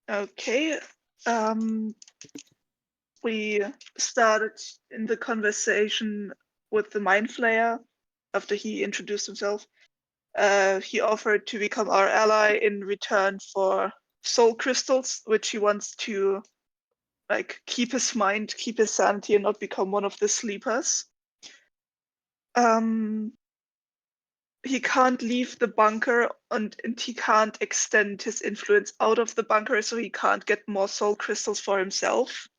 Okay. Um, we started in the conversation with the Mind Flayer after he introduced himself. He offered to become our ally in return for soul crystals, which he wants to keep his mind, keep his sanity, and not become one of the sleepers. He can't leave the bunker and he can't extend his influence out of the bunker, so he can't get more soul crystals for himself.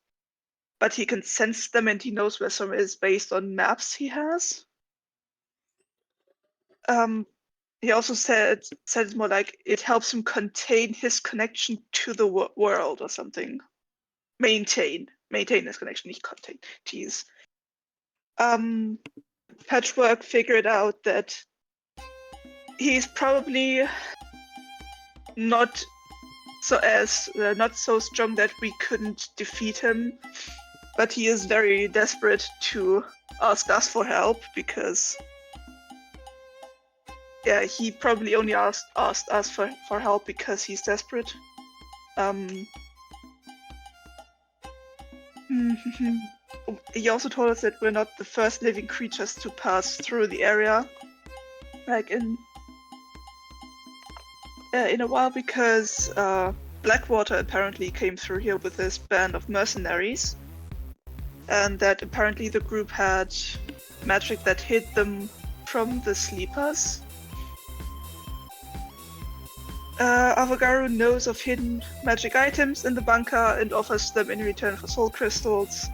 But he can sense them and he knows where some is based on maps he has. He also said it's more like it helps him contain his connection to the world or something. Maintain his connection, nicht contain. Tease. Patchwork figured out that he's probably not so strong that we couldn't defeat him, but he is very desperate to ask us for help because he probably only asked us for help because he's desperate. He also told us that we're not the first living creatures to pass through the area, in a while, because Blackwater apparently came through here with this band of mercenaries, and that apparently the group had magic that hid them from the sleepers. Avagaru knows of hidden magic items in the bunker and offers them in return for soul crystals.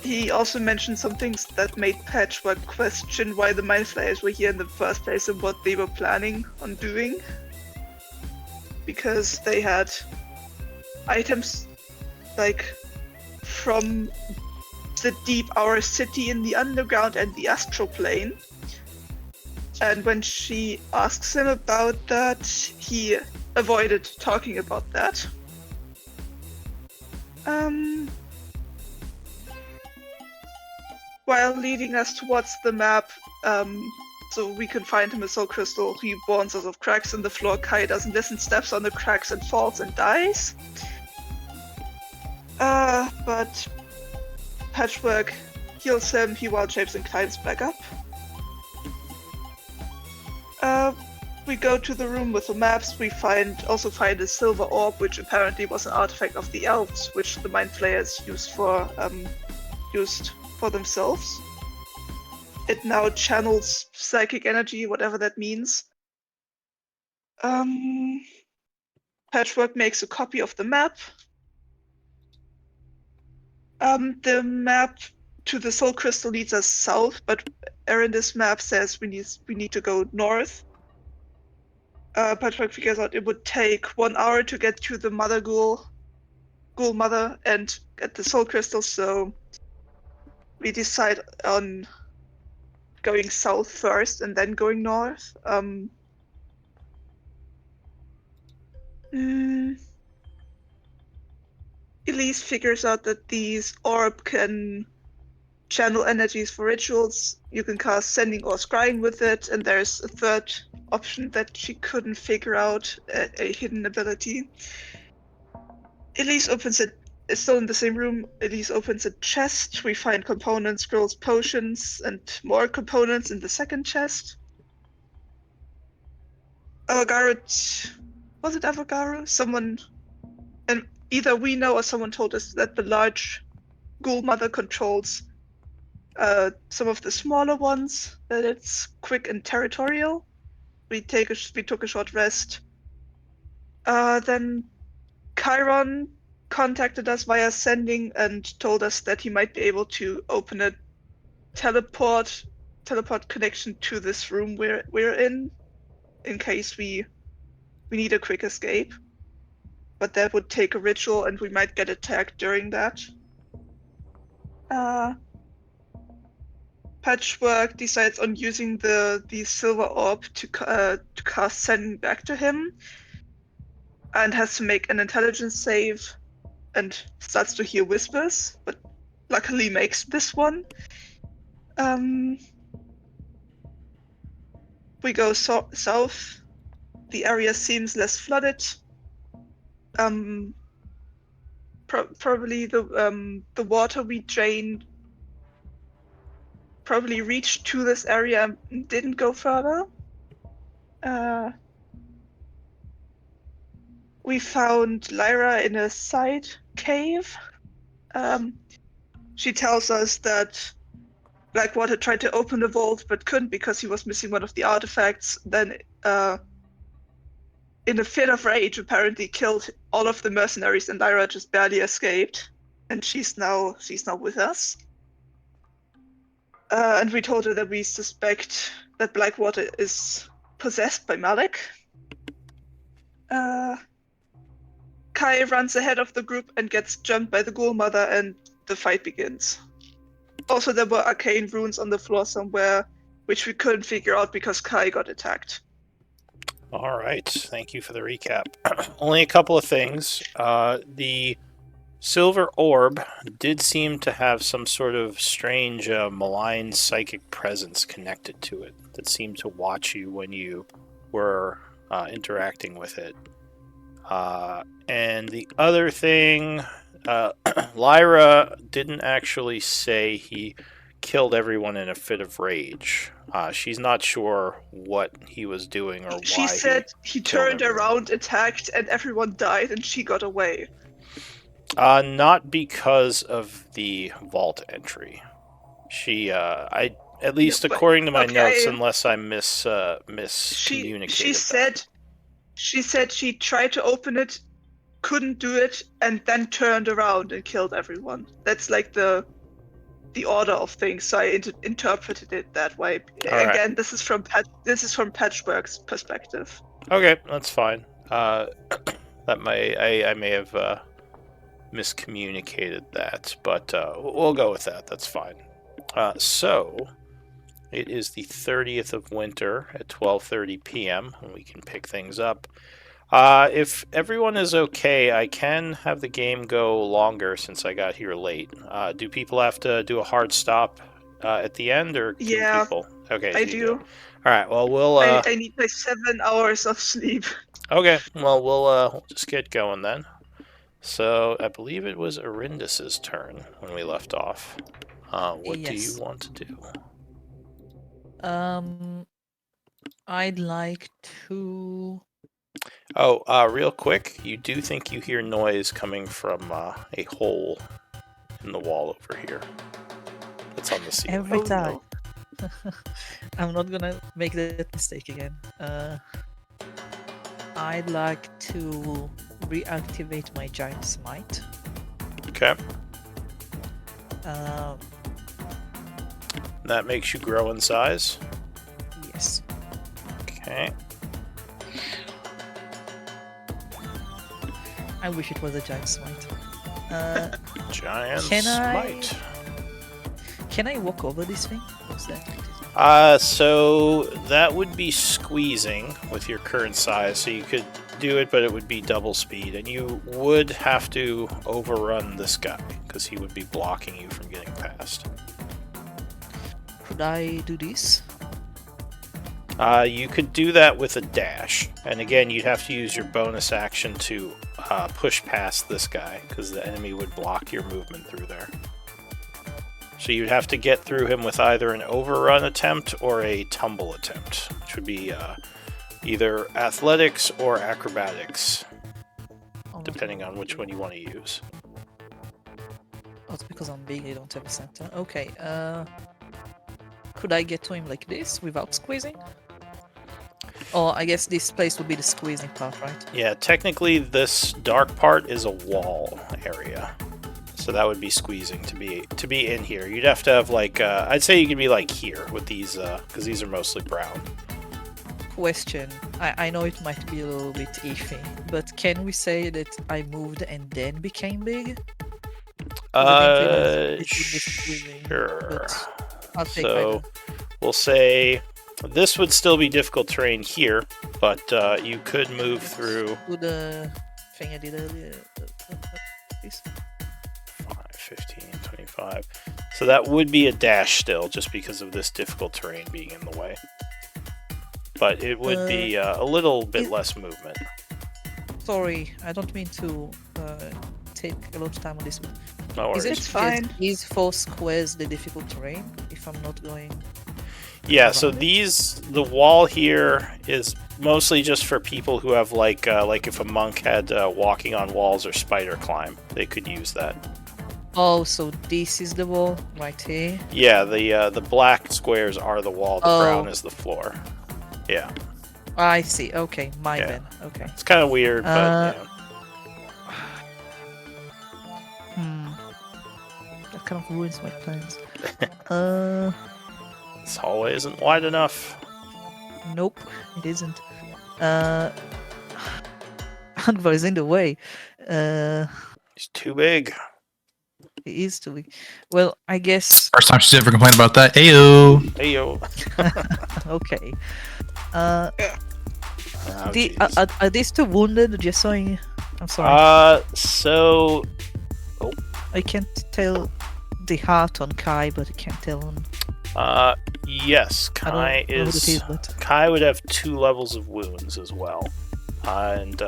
He also mentioned some things that made Patchwork question why the Mind Flayers were here in the first place and what they were planning on doing. Because they had items from the Deep Hour City in the underground and the astral plane. And when she asks him about that, he avoided talking about that. While leading us towards the map, so we can find him a soul crystal, he warns us of cracks in the floor. Kai doesn't listen, steps on the cracks and falls and dies. But Patchwork heals him, he wild shapes and climbs back up. We go to the room with the maps. We also find a silver orb, which apparently was an artifact of the elves, which the Mind Flayers used for themselves. It now channels psychic energy, whatever that means. Patchwork makes a copy of the map. The map to the soul crystal leads us south, but Erinda's map says we need to go north. Patchwork figures out it would take 1 hour to get to the mother ghoul mother and get the soul crystal, so we decide on going south first and then going north. Elise figures out that these orb can channel energies for rituals. You can cast sending or scrying with it, and there's a third option that she couldn't figure out, a hidden ability. Elise opens it. It's still in the same room. Elise opens a chest. We find components, scrolls, potions, and more components in the second chest. Was it Avagaru? Someone, and either we know or someone told us that the large ghoul mother controls some of the smaller ones, that it's quick and territorial. We took a short rest. Then Chiron contacted us via sending and told us that he might be able to open a teleport connection to this room we're in case we need a quick escape. But that would take a ritual and we might get attacked during that. Patchwork decides on using the silver orb to cast sending back to him, and has to make an intelligence save, and starts to hear whispers, but luckily makes this one. We go south the area seems less flooded. Probably the water we drained probably reached to this area and didn't go further. We found Lyra in a side cave. She tells us that Blackwater tried to open the vault but couldn't because he was missing one of the artifacts. Then, in a fit of rage, apparently killed all of the mercenaries, and Lyra just barely escaped. And she's now with us. And we told her that we suspect that Blackwater is possessed by Malik. Kai runs ahead of the group and gets jumped by the ghoul mother, and the fight begins. Also, there were arcane runes on the floor somewhere, which we couldn't figure out because Kai got attacked. All right, thank you for the recap. Only a couple of things. The silver orb did seem to have some sort of strange malign psychic presence connected to it that seemed to watch you when you were interacting with it. And the other thing, Lyra didn't actually say he killed everyone in a fit of rage. She's not sure what he was doing or why. She said he turned around, attacked, and everyone died, and she got away. Not because of the vault entry. She, at least according to my notes, unless I miscommunicated. She said she tried to open it, couldn't do it, and then turned around and killed everyone. That's like the order of things. So I interpreted it that way. All Again, right. this is from Patchwork's perspective. Okay, that's fine. I may have miscommunicated that, but we'll go with that. That's fine. So it is the 30th of winter at 12:30 p.m. and we can pick things up. If everyone is okay, I can have the game go longer since I got here late. Do people have to do a hard stop at the end, or can people? Okay, I do. All right. Well, we'll. I need my 7 hours of sleep. Okay. Well, we'll just get going then. So I believe it was Arindis's turn when we left off. What do you want to do? I'd like to... Oh, real quick, you do think you hear noise coming from a hole in the wall over here. It's on the ceiling. Every time. No. I'm not gonna make that mistake again. I'd like to reactivate my giant smite. Okay. That makes you grow in size? Yes. Okay. I wish it was a giant smite. Giant smite. Can I walk over this thing? What's that? So that would be squeezing with your current size, so you could do it, but it would be double speed, and you would have to overrun this guy, because he would be blocking you from getting past. Could I do this? You could do that with a dash, and again, you'd have to use your bonus action to push past this guy, because the enemy would block your movement through there. So you'd have to get through him with either an overrun attempt or a tumble attempt, which would be either athletics or acrobatics, depending on which one you want to use. Oh, it's because I'm big, I don't have a center. Okay, could I get to him like this, without squeezing? Oh, I guess this place would be the squeezing part, right? Yeah, technically this dark part is a wall area. So that would be squeezing to be in here. You'd have to have like, I'd say you could be like here with these, because these are mostly brown. Question. I know it might be a little bit iffy, but can we say that I moved and then became big? Sure. I'll take so we'll say this would still be difficult terrain here, but you could move through. Do the thing I did earlier. Please. 15, 25. So that would be a dash still, just because of this difficult terrain being in the way. but it would be a little bit it- less movement. Sorry, I don't mean to take a lot of time on this, but No is worries. it It's fine. Is 4 squares the difficult terrain if I'm not going? Yeah, so around it? the wall here is mostly just for people who have like if a monk had walking on walls or spider climb, they could use that. Oh, so this is the wall right here. Yeah, the black squares are the wall, the brown is the floor. Yeah, I see. Okay, my Yeah. bad. Okay. it's kind of weird, but yeah. That kind of ruins my plans. This hallway isn't wide enough. Nope, it isn't. Anvar is in the way. It's too big. It is too big. Well, I guess. First time she's ever complained about that. Ayo. Hey yo. Okay. Oh, jeez. Are these two wounded? Just so I'm sorry. So I can't tell the heart on Kai, but I can't tell on. yes, I don't Kai know who it is. is, but Kai would have 2 levels of wounds as well, and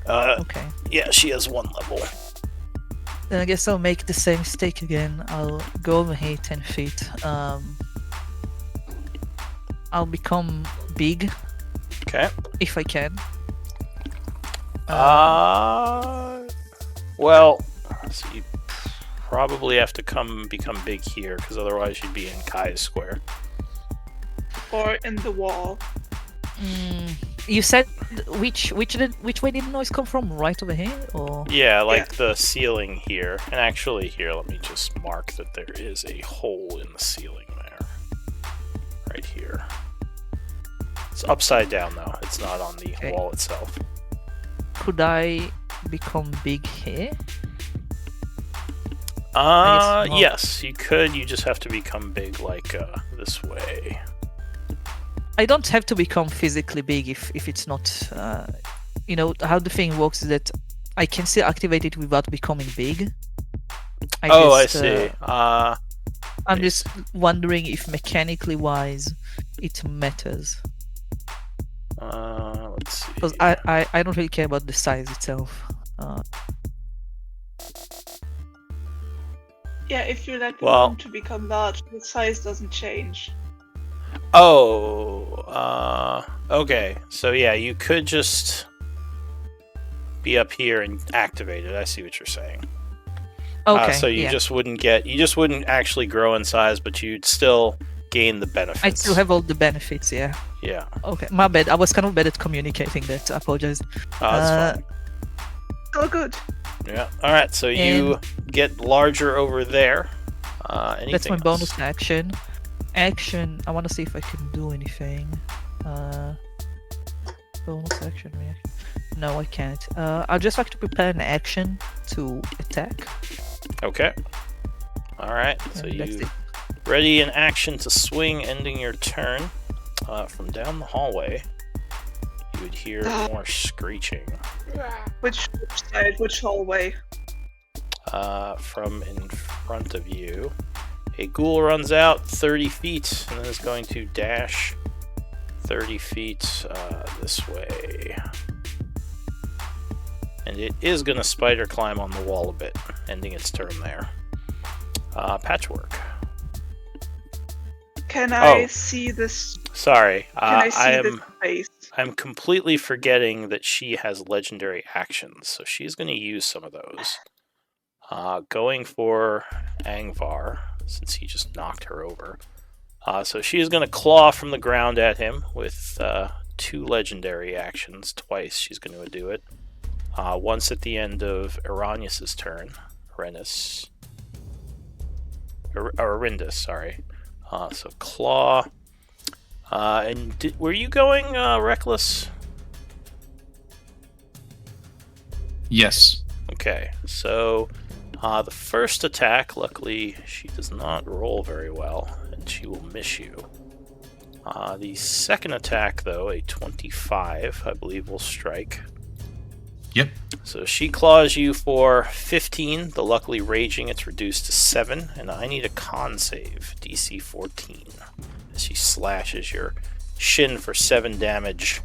okay. yeah, she has 1 level. Then I guess I'll make the same mistake again. I'll go over here 10 feet. I'll become big Okay. if I can. Well, so you probably have to become big here, because otherwise you'd be in Kai's square. Or in the wall. You said which way did the noise come from? Right over here, or Yeah, like the ceiling here. And actually here, let me just mark that there is a hole in the ceiling there. Right here. It's upside down though, it's not on the Okay. wall itself. could I become big here? not. Yes, you could. You just have to become big, like this way. I don't have to become physically big if it's not. You know how the thing works is that I can still activate it without becoming big. I see. I'm just wondering if mechanically wise it matters. Let's see. Because I don't really care about the size itself. Yeah, if you let the Well- room to become large, the size doesn't change. Okay. So yeah, you could just be up here and activate it. I see what you're saying. Okay. So you just wouldn't actually grow in size, but you'd still gain the benefits. I still have all the benefits. Yeah. Yeah. Okay. My bad. I was kind of bad at communicating that. I apologize. That's fine. Oh, good. Yeah. All right. So you get larger over there. Anything That's my else? bonus action. Action. I want to see if I can do anything. Bonus action. Reaction. No, I can't. I'd just like to prepare an action to attack. Okay. All right. So And that's you it. ready in action to swing, ending your turn. From down the hallway, you would hear more screeching. Which side? Which hallway? From in front of you, a ghoul runs out 30 feet and then is going to dash 30 feet this way. And it is going to spider climb on the wall a bit, ending its turn there. Patchwork. Can I Oh. see this? Sorry, Can I see I this am face? I'm completely forgetting that she has legendary actions, so she's going to use some of those. Going for Angvar, since he just knocked her over. So she is going to claw from the ground at him with 2 legendary actions. Twice she's going to do it. Once at the end of Aranius' turn. Arindus, sorry. So claw. And were you going reckless? Yes. Okay, so the first attack, luckily, she does not roll very well, and she will miss you. The second attack, though, a 25, I believe, will strike. Yep. So she claws you for 15. The luckily raging, it's reduced to 7, and I need a con save, DC 14. As she slashes your shin for 7 damage.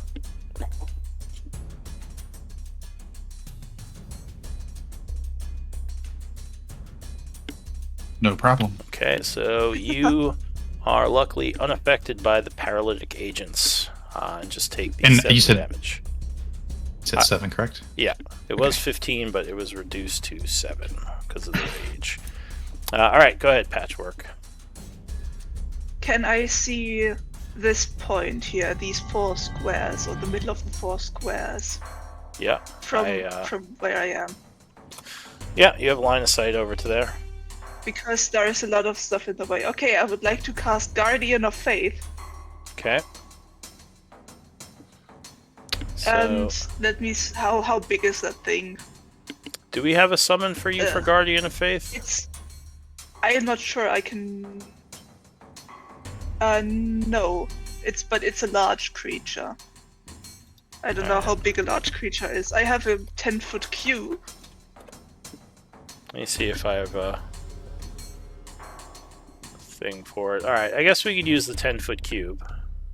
No problem. Okay, so you are luckily unaffected by the paralytic agents. And just take the And 7 you said- damage. You said 7, correct? Yeah, it was 15, but it was reduced to 7 because of the rage. Alright, go ahead, Patchwork. Can I see this point here, these 4 squares, or the middle of the 4 squares, Yeah, from I, from where I am? yeah, you have line of sight over to there. Because there is a lot of stuff in the way. Okay, I would like to cast Guardian of Faith, Okay. So, and let me. How big is that thing? do we have a summon for you for Guardian of Faith? It's. I am not sure I can. No. But it's a large creature. I don't know how big a large creature is. I have a 10-foot cube. Let me see if I have a thing for it. Alright, I guess we could use the 10-foot cube,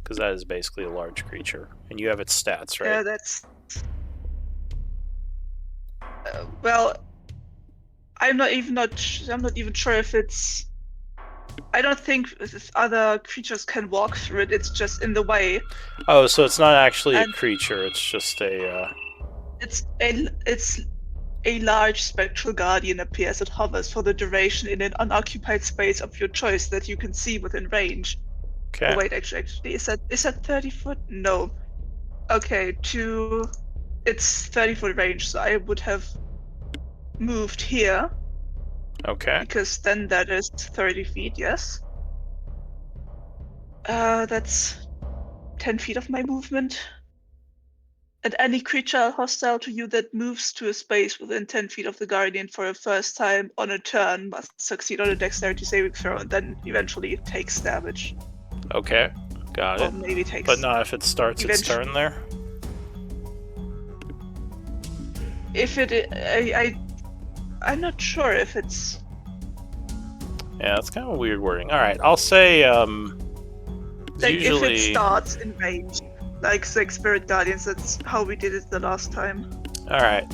because that is basically a large creature. And you have its stats, right? Yeah, that's. Well, I'm not even sure if it's. I don't think if other creatures can walk through it. It's just in the way. Oh, so it's not actually a And- creature, it's just a... It's a large spectral guardian appears. It hovers for the duration in an unoccupied space of your choice that you can see within range. Okay. Oh, wait, actually, is that 30 foot? No. Okay, it's 30 foot range, so I would have moved here Okay. because then that is 30 feet. Yes. That's 10 feet of my movement. And any creature hostile to you that moves to a space within 10 feet of the Guardian for a first time on a turn must succeed on a dexterity saving throw and then eventually takes damage. Okay. Got Or it. maybe takes. But not if it starts its Eventually- turn there? If it. I'm not sure if it's. Yeah, that's kind of weird wording. Alright, I'll say, Like, usually... if it starts in range. Like Spirit Guardians, that's how we did it the last time. Alright,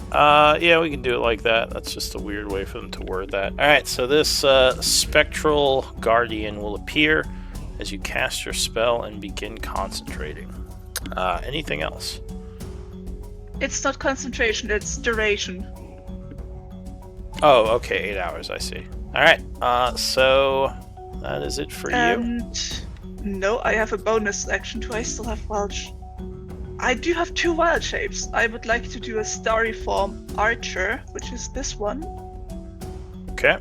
yeah, we can do it like that. That's just a weird way for them to word that. Alright, so this spectral guardian will appear as you cast your spell and begin concentrating. Anything else? It's not concentration, it's duration. Oh, okay, 8 hours, I see. Alright, so that is it for you. And no, I have a bonus action. Do I still have wild? I do have 2 wild shapes. I would like to do a starry form archer, which is this one, Okay,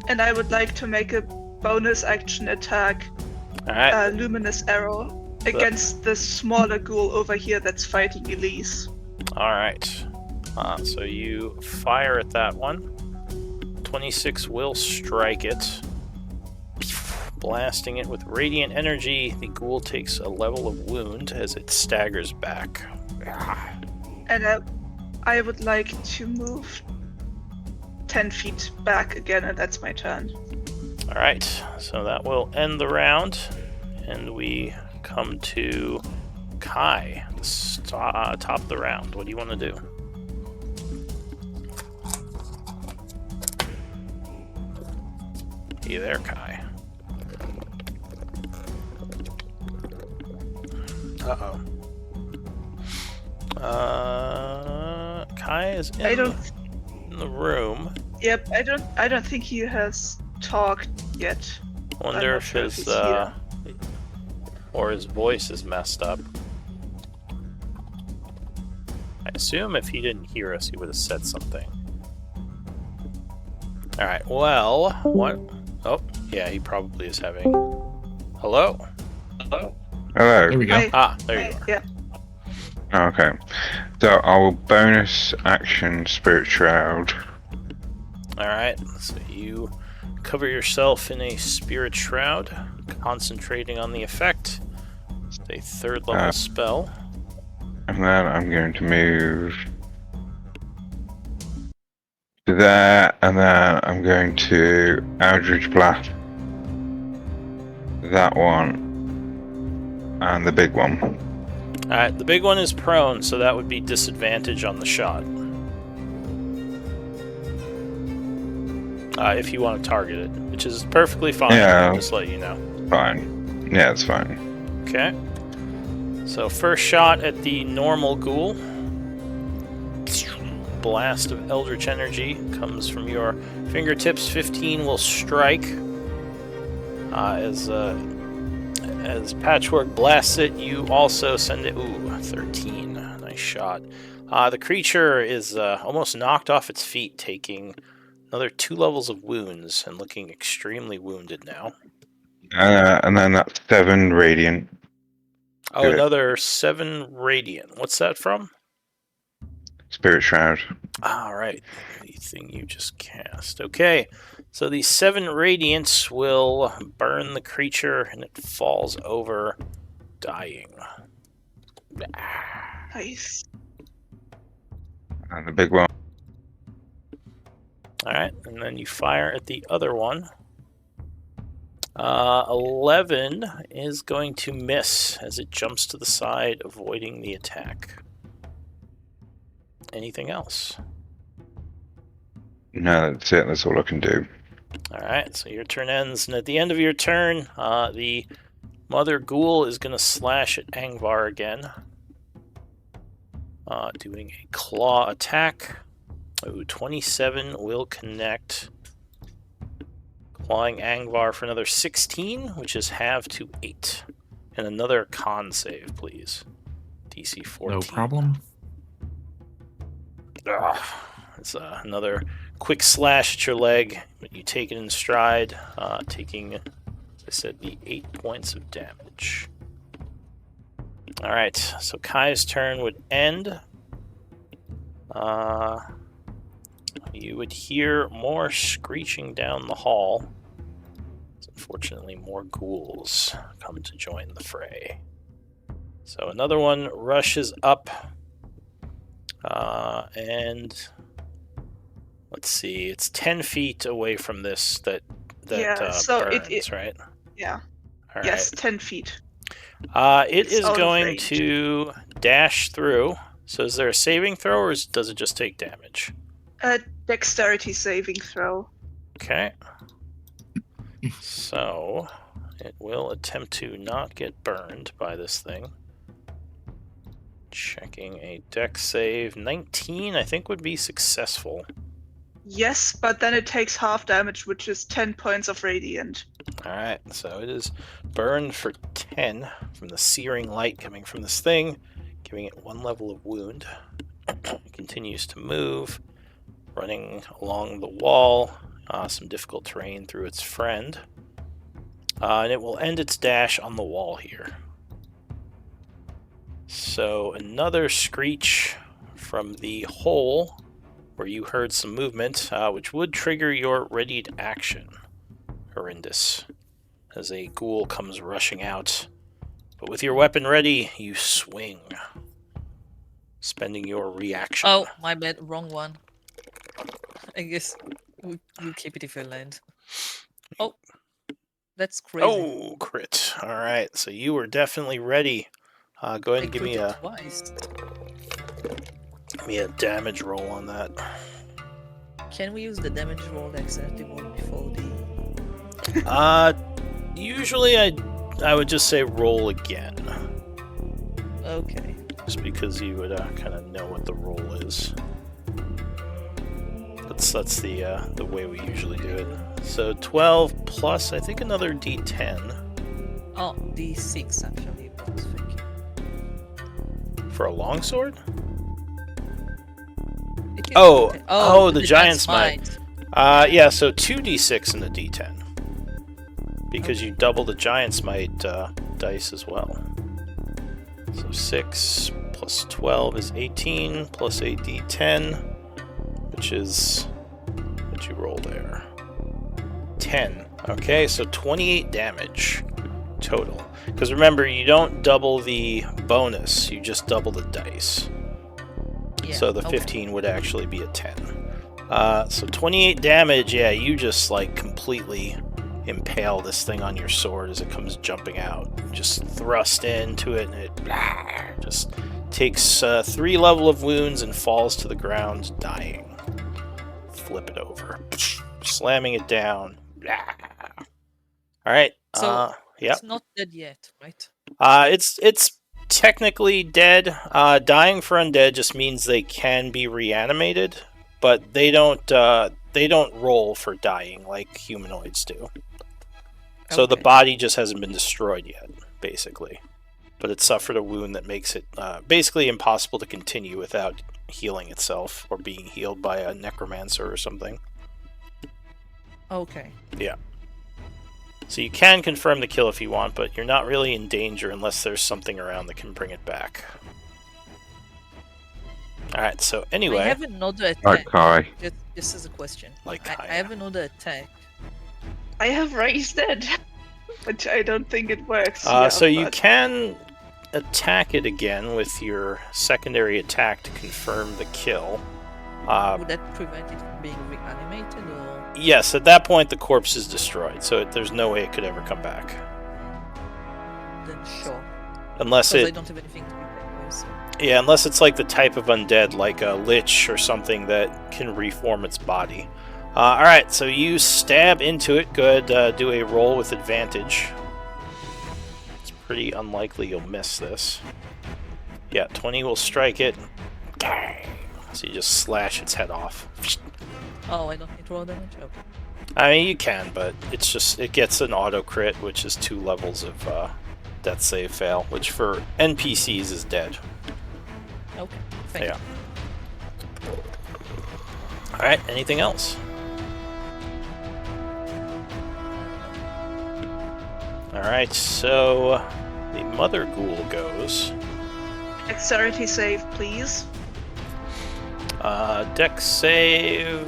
and I would like to make a bonus action attack, alright. luminous arrow, against the smaller ghoul over here that's fighting Elise. Alright. So you fire at that one. 26 will strike it. Blasting it with radiant energy, the ghoul takes a level of wound as it staggers back. And I would like to move 10 feet back again, and that's my turn. Alright, so that will end the round. And we come to Kai, top of the round. What do you want to do? Hey there, Kai. Uh-oh. Kai is in the room. Yep, I don't think he has talked yet. Wonder not if sure if his he's here. or his voice is messed up. I assume if he didn't hear us, he would have said something. Alright, well, what? Oh, yeah, he probably is having... Hello? Hello? Hello. There we go. Hi. Ah, there you are. Yeah. Okay. So I'll bonus action Spirit Shroud. Alright, so you cover yourself in a spirit shroud, concentrating on the effect. It's a 3rd level spell. And then I'm going to move to there, and then I'm going to Eldritch Blast that one. And the big one. Alright, the big one is prone, so that would be disadvantage on the shot. If you want to target it, which is perfectly fine. Yeah. I'll just let you know. Fine. Yeah, it's fine. Okay. So first shot at the normal ghoul. Blast of Eldritch Energy comes from your fingertips. 15 will strike. As Patchwork blasts it, you also send it. Ooh, 13. Nice shot. The creature is almost knocked off its feet, taking another 2 levels of wounds and looking extremely wounded now. And then that's 7 radiant. Oh, Do it. another 7 radiant. What's that from? Spirit Shroud. Alright, the thing you just cast. Okay, so the 7 radiants will burn the creature and it falls over, dying. Nice. And the big one. Alright, and then you fire at the other one. 11 is going to miss as it jumps to the side, avoiding the attack. Anything else? No, that's it. That's all I can do. Alright, so your turn ends, and at the end of your turn, the Mother Ghoul is going to slash at Angvar again. Doing a claw attack. Ooh, 27 will connect. Clawing Angvar for another 16, which is halved to 8. And another con save, please. DC 14. No problem. It's another quick slash at your leg, but you take it in stride, taking, as I said, the 8 points of damage. Alright, so Kai's turn would end. You would hear more screeching down the hall. Unfortunately, more ghouls come to join the fray. So another one rushes up. And let's see, it's 10 feet away from this that Yeah, so burns, it right? Yeah. All Yes, right. 10 feet. It It's is out of going range. to dash through. So is there a saving throw, or does it just take damage? Dexterity saving throw. Okay. So it will attempt to not get burned by this thing. Checking a dex save. 19, I think, would be successful. Yes, but then it takes half damage, which is 10 points of radiant. Alright, so it is burned for 10 from the searing light coming from this thing, giving it 1 level of wound. It continues to move, running along the wall, some difficult terrain through its friend. And it will end its dash on the wall here. So another screech from the hole where you heard some movement, which would trigger your readied action. Horrendous. As a ghoul comes rushing out. But with your weapon ready, you swing. Spending your reaction. Oh, my bad. Wrong one. I guess we'll keep it if I land. Oh, that's crazy. Oh, crit. Alright, so you were definitely ready. Go ahead and give me twice. a damage roll on that. Can we use the damage roll exactly one before the... Usually I would just say roll again. Okay. Just because you would kind of know what the roll is. That's the way we usually do it. So 12 plus, I think, another D10. Oh, D6 actually. I was thinking. For a longsword? It is Oh, D10. oh, the giant's might. Yeah, so 2d6 in the d10. Because you double the giant's might dice as well. So 6 plus 12 is 18, plus a d10, which is... what'd you roll there? 10. Okay, so 28 damage total. Because remember, you don't double the bonus, you just double the dice. Yeah, So the 15 would actually be a 10. So 28 damage, yeah, you just like completely impale this thing on your sword as it comes jumping out. You just thrust into it, and it just takes 3 level of wounds and falls to the ground, dying. Flip it over, slamming it down. All right. So Yep. it's not dead yet, right? It's technically dead. Dying for undead just means they can be reanimated, but they don't roll for dying like humanoids do. So the Okay. body just hasn't been destroyed yet, basically. But it suffered a wound that makes it basically impossible to continue without healing itself or being healed by a necromancer or something. Okay. Yeah. So you can confirm the kill if you want, but you're not really in danger unless there's something around that can bring it back. Alright, so anyway... I have another Like attack. Kai. This is a question. Like I Kai. have another attack. I have raised it, which I don't think it works. So you but- can attack it again with your secondary attack to confirm the kill. Would that prevent it from being reanimated, or Yes, at that point the corpse is destroyed, so there's no way it could ever come back. then sure? Unless Because I it... don't have anything to repair with. So. Yeah, unless it's like the type of undead, like a lich or something that can reform its body. Alright, so you stab into it. Go ahead, do a roll with advantage. It's pretty unlikely you'll miss this. Yeah, 20 will strike it. So you just slash its head off. Oh, I don't need roll damage. Okay. I mean, you can, but it's just it gets an auto crit, which is 2 levels of death save fail, which for NPCs is dead. Okay. Thank Yeah. All right. Anything else? All right. So the mother ghoul goes. Dexterity save, please. Dex save.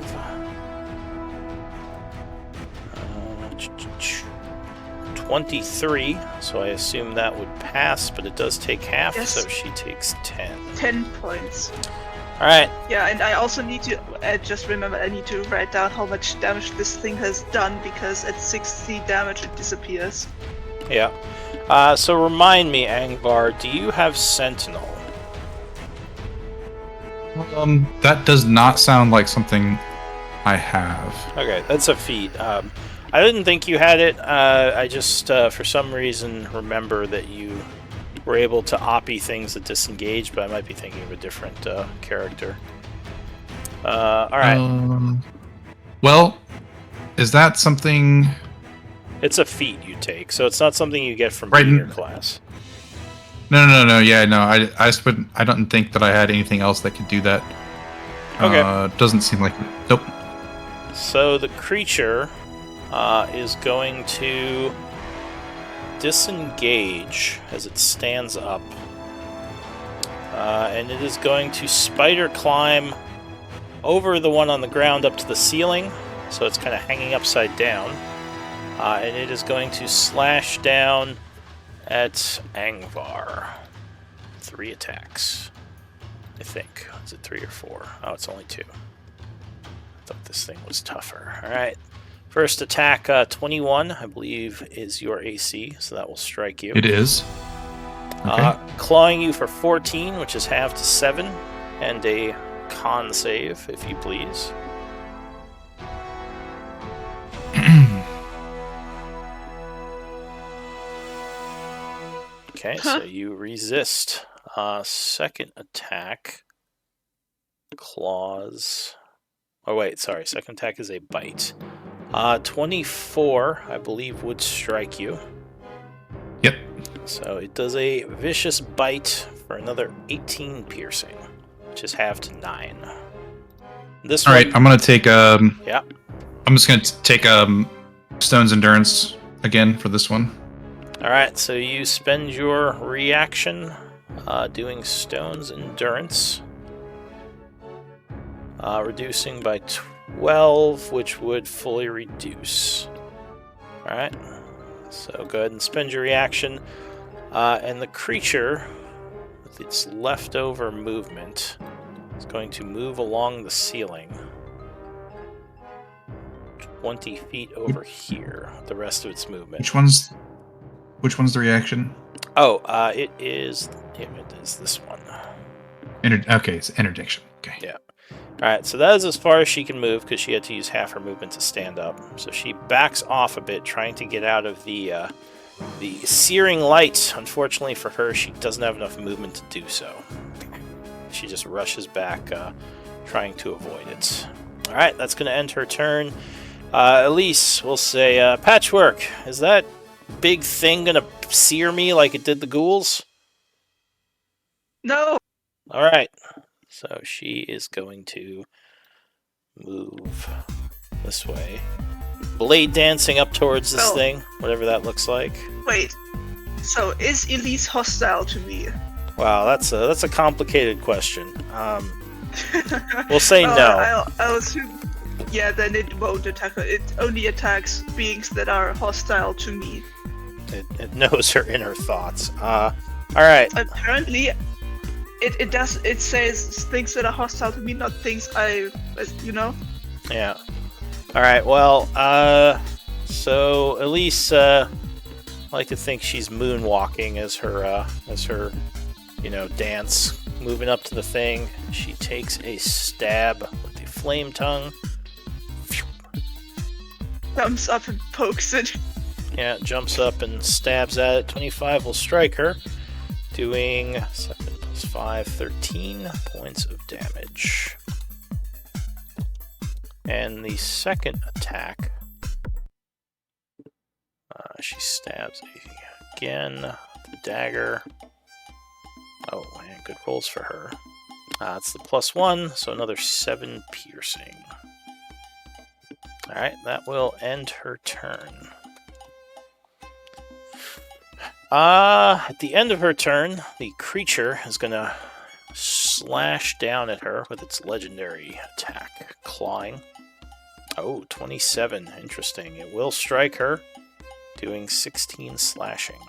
23, so I assume that would pass, but it does take half, Yes. so she takes 10. 10 points. Alright, Yeah, and I also need to just remember I need to write down how much damage this thing has done because at 60 damage it disappears. yeah. So remind me, Angvar, do you have Sentinel? That does not sound like something I have. Okay, that's a feat. I didn't think you had it. I just, for some reason, remember that you were able to oppie things that disengage, but I might be thinking of a different character. Alright. Well, is that something? It's a feat you take, so it's not something you get from Right, being your class. No. Yeah, no. I don't think that I had anything else that could do that. Okay. Doesn't seem like. Nope. So the creature is going to disengage as it stands up. And it is going to spider climb over the one on the ground up to the ceiling, so it's kind of hanging upside down. And it is going to slash down at Angvar. 3 attacks, I think. Is it 3 or 4? Oh, it's only 2. I thought this thing was tougher. Alright. First attack, 21, I believe, is your AC, so that will strike you. It is. Okay. Clawing you for 14, which is half to 7, and a con save, if you please. Okay, so you resist. Second attack, claws. Oh wait, sorry. Second attack is a bite. 24, I believe, would strike you. Yep. So it does a vicious bite for another 18 piercing, which is half to 9. This All one, right. I'm gonna take yeah. I'm just gonna take Stone's Endurance again for this one. All right, so you spend your reaction doing Stone's Endurance, reducing by 12, which would fully reduce. All right, so go ahead and spend your reaction, and the creature, with its leftover movement, is going to move along the ceiling. 20 feet over here. The rest of its movement. Which one's the reaction? Oh, it is. Yeah, it is this one. Okay, it's interdiction. Okay. Yeah. Alright, so that is as far as she can move because she had to use half her movement to stand up. So she backs off a bit, trying to get out of the searing light. Unfortunately for her, she doesn't have enough movement to do so. She just rushes back, trying to avoid it. Alright, that's going to end her turn. Elise will say, Patchwork, is that big thing going to sear me like it did the ghouls? No. Alright. So she is going to move this way. Blade dancing up towards this thing, whatever that looks like. Wait. So is Elise hostile to me? Wow, that's a complicated question. We'll say no. I'll assume. Yeah, then it won't attack her. It only attacks beings that are hostile to me. It knows her inner thoughts. All right. Apparently, it does. It says things that are hostile to me, not things you know. Yeah. All right. Well, so Elise, I like to think she's moonwalking as her dance, moving up to the thing. She takes a stab with the flame tongue. Comes up and pokes it. Yeah, jumps up and stabs at it. 25 will strike her, doing 7 plus 5, 13 points of damage. And the second attack, she stabs again. The dagger. Oh, man, good rolls for her. It's the +1, so another 7 piercing. Alright, that will end her turn. At the end of her turn, the creature is going to slash down at her with its legendary attack, clawing. Oh, 27. Interesting. It will strike her, doing 16 slashing.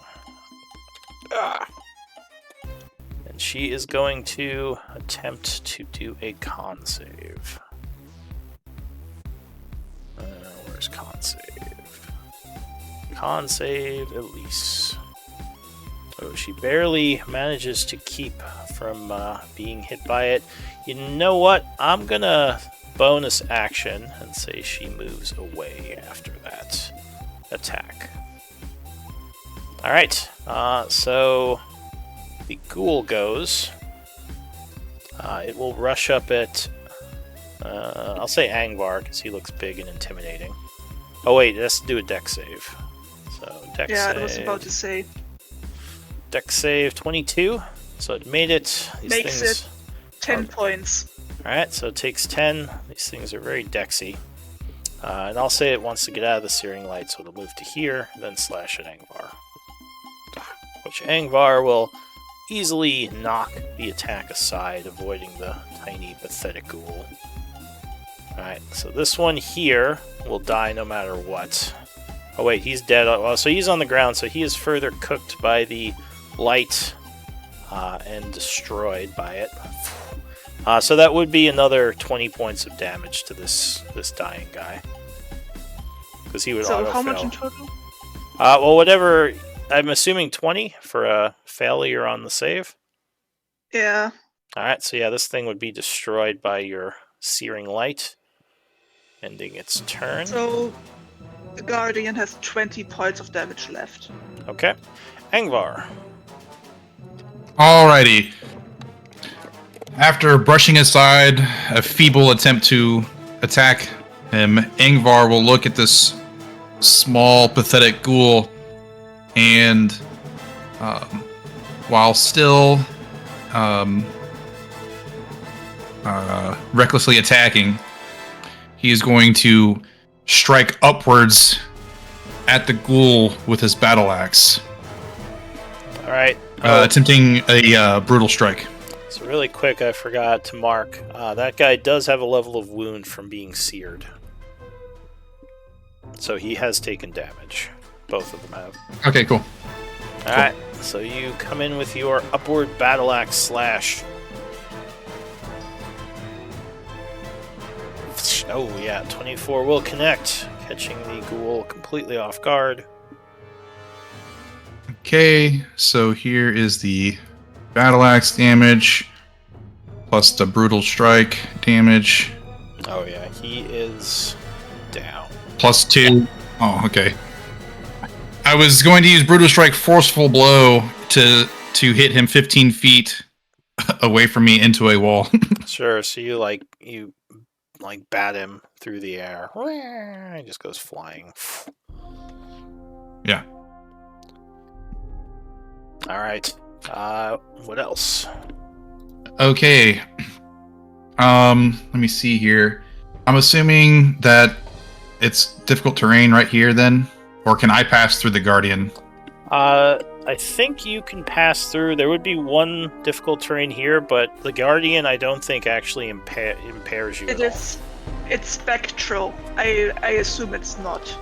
And she is going to attempt to do a con save. Where's con save? Con save, Elise. Oh, she barely manages to keep from being hit by it. You know what? I'm gonna bonus action and say she moves away after that attack. Alright, so the ghoul goes. It will rush up at, I'll say Angvar, because he looks big and intimidating. Oh wait, it has to do a dex save. So dex yeah, save. I was about to say. Dex save 22, so it made it. Makes it 10 points. Alright, so it takes 10. These things are very dexy. And I'll say it wants to get out of the searing light, so it'll move to here, then slash at Angvar. Which Angvar will easily knock the attack aside, avoiding the tiny, pathetic ghoul. Alright, so this one here will die no matter what. Oh wait, he's dead. Well, so he's on the ground, so he is further cooked by the light and destroyed by it. So that would be another 20 points of damage to this dying guy. Because he would auto-fail. So how much in total? Well, whatever. I'm assuming 20 for a failure on the save. Yeah. Alright, so yeah, this thing would be destroyed by your searing light, ending its turn. So the Guardian has 20 points of damage left. Okay. Angvar. Alrighty. After brushing aside a feeble attempt to attack him, Ingvar will look at this small, pathetic ghoul, and while still recklessly attacking, he is going to strike upwards at the ghoul with his battle axe. Alright. Attempting a brutal strike. So really quick, I forgot to mark. That guy does have a level of wound from being seared. So he has taken damage. Both of them have. Okay, cool. Alright, so you come in with your upward battle axe slash. Oh yeah, 24 will connect, catching the ghoul completely off guard. Okay, so here is the battle axe damage plus the brutal strike damage Oh yeah, he is down. plus 2. Oh, okay. I was going to use brutal strike forceful blow to hit him 15 feet away from me into a wall. Sure, so you bat him through the air. He just goes flying. Yeah. All right. What else? Okay. Let me see here. I'm assuming that it's difficult terrain right here then, or can I pass through the guardian? I think you can pass through. There would be one difficult terrain here, but the guardian I don't think actually impairs you at all. It's spectral. I assume it's not,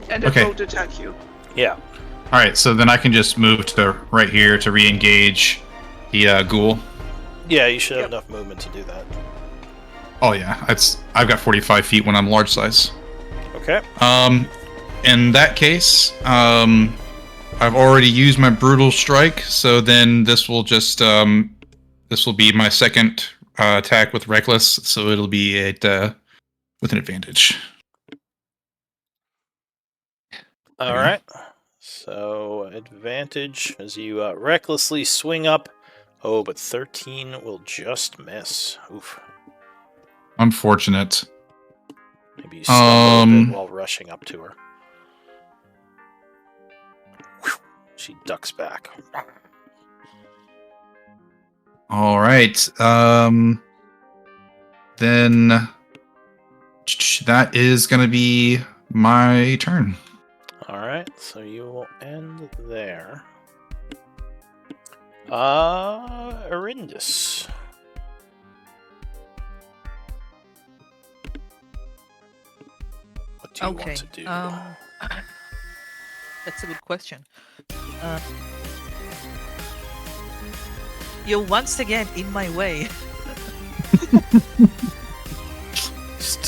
and it Okay. won't attack you. Yeah. All right, so then I can just move to right here to re-engage the ghoul. Yeah, you should have Yep. enough movement to do that. Oh yeah, I've got 45 feet when I'm large size. Okay. In that case, I've already used my brutal strike, so then this will just this will be my second attack with reckless, so it'll be with an advantage. All right. So advantage as you recklessly swing up. Oh, but 13 will just miss. Oof. Unfortunate. Maybe you stumble a bit while rushing up to her. Whew. She ducks back. All right. Then that is going to be my turn. All right, so you will end there. Arindus. What do you Okay. want to do? That's a good question. You're once again in my way.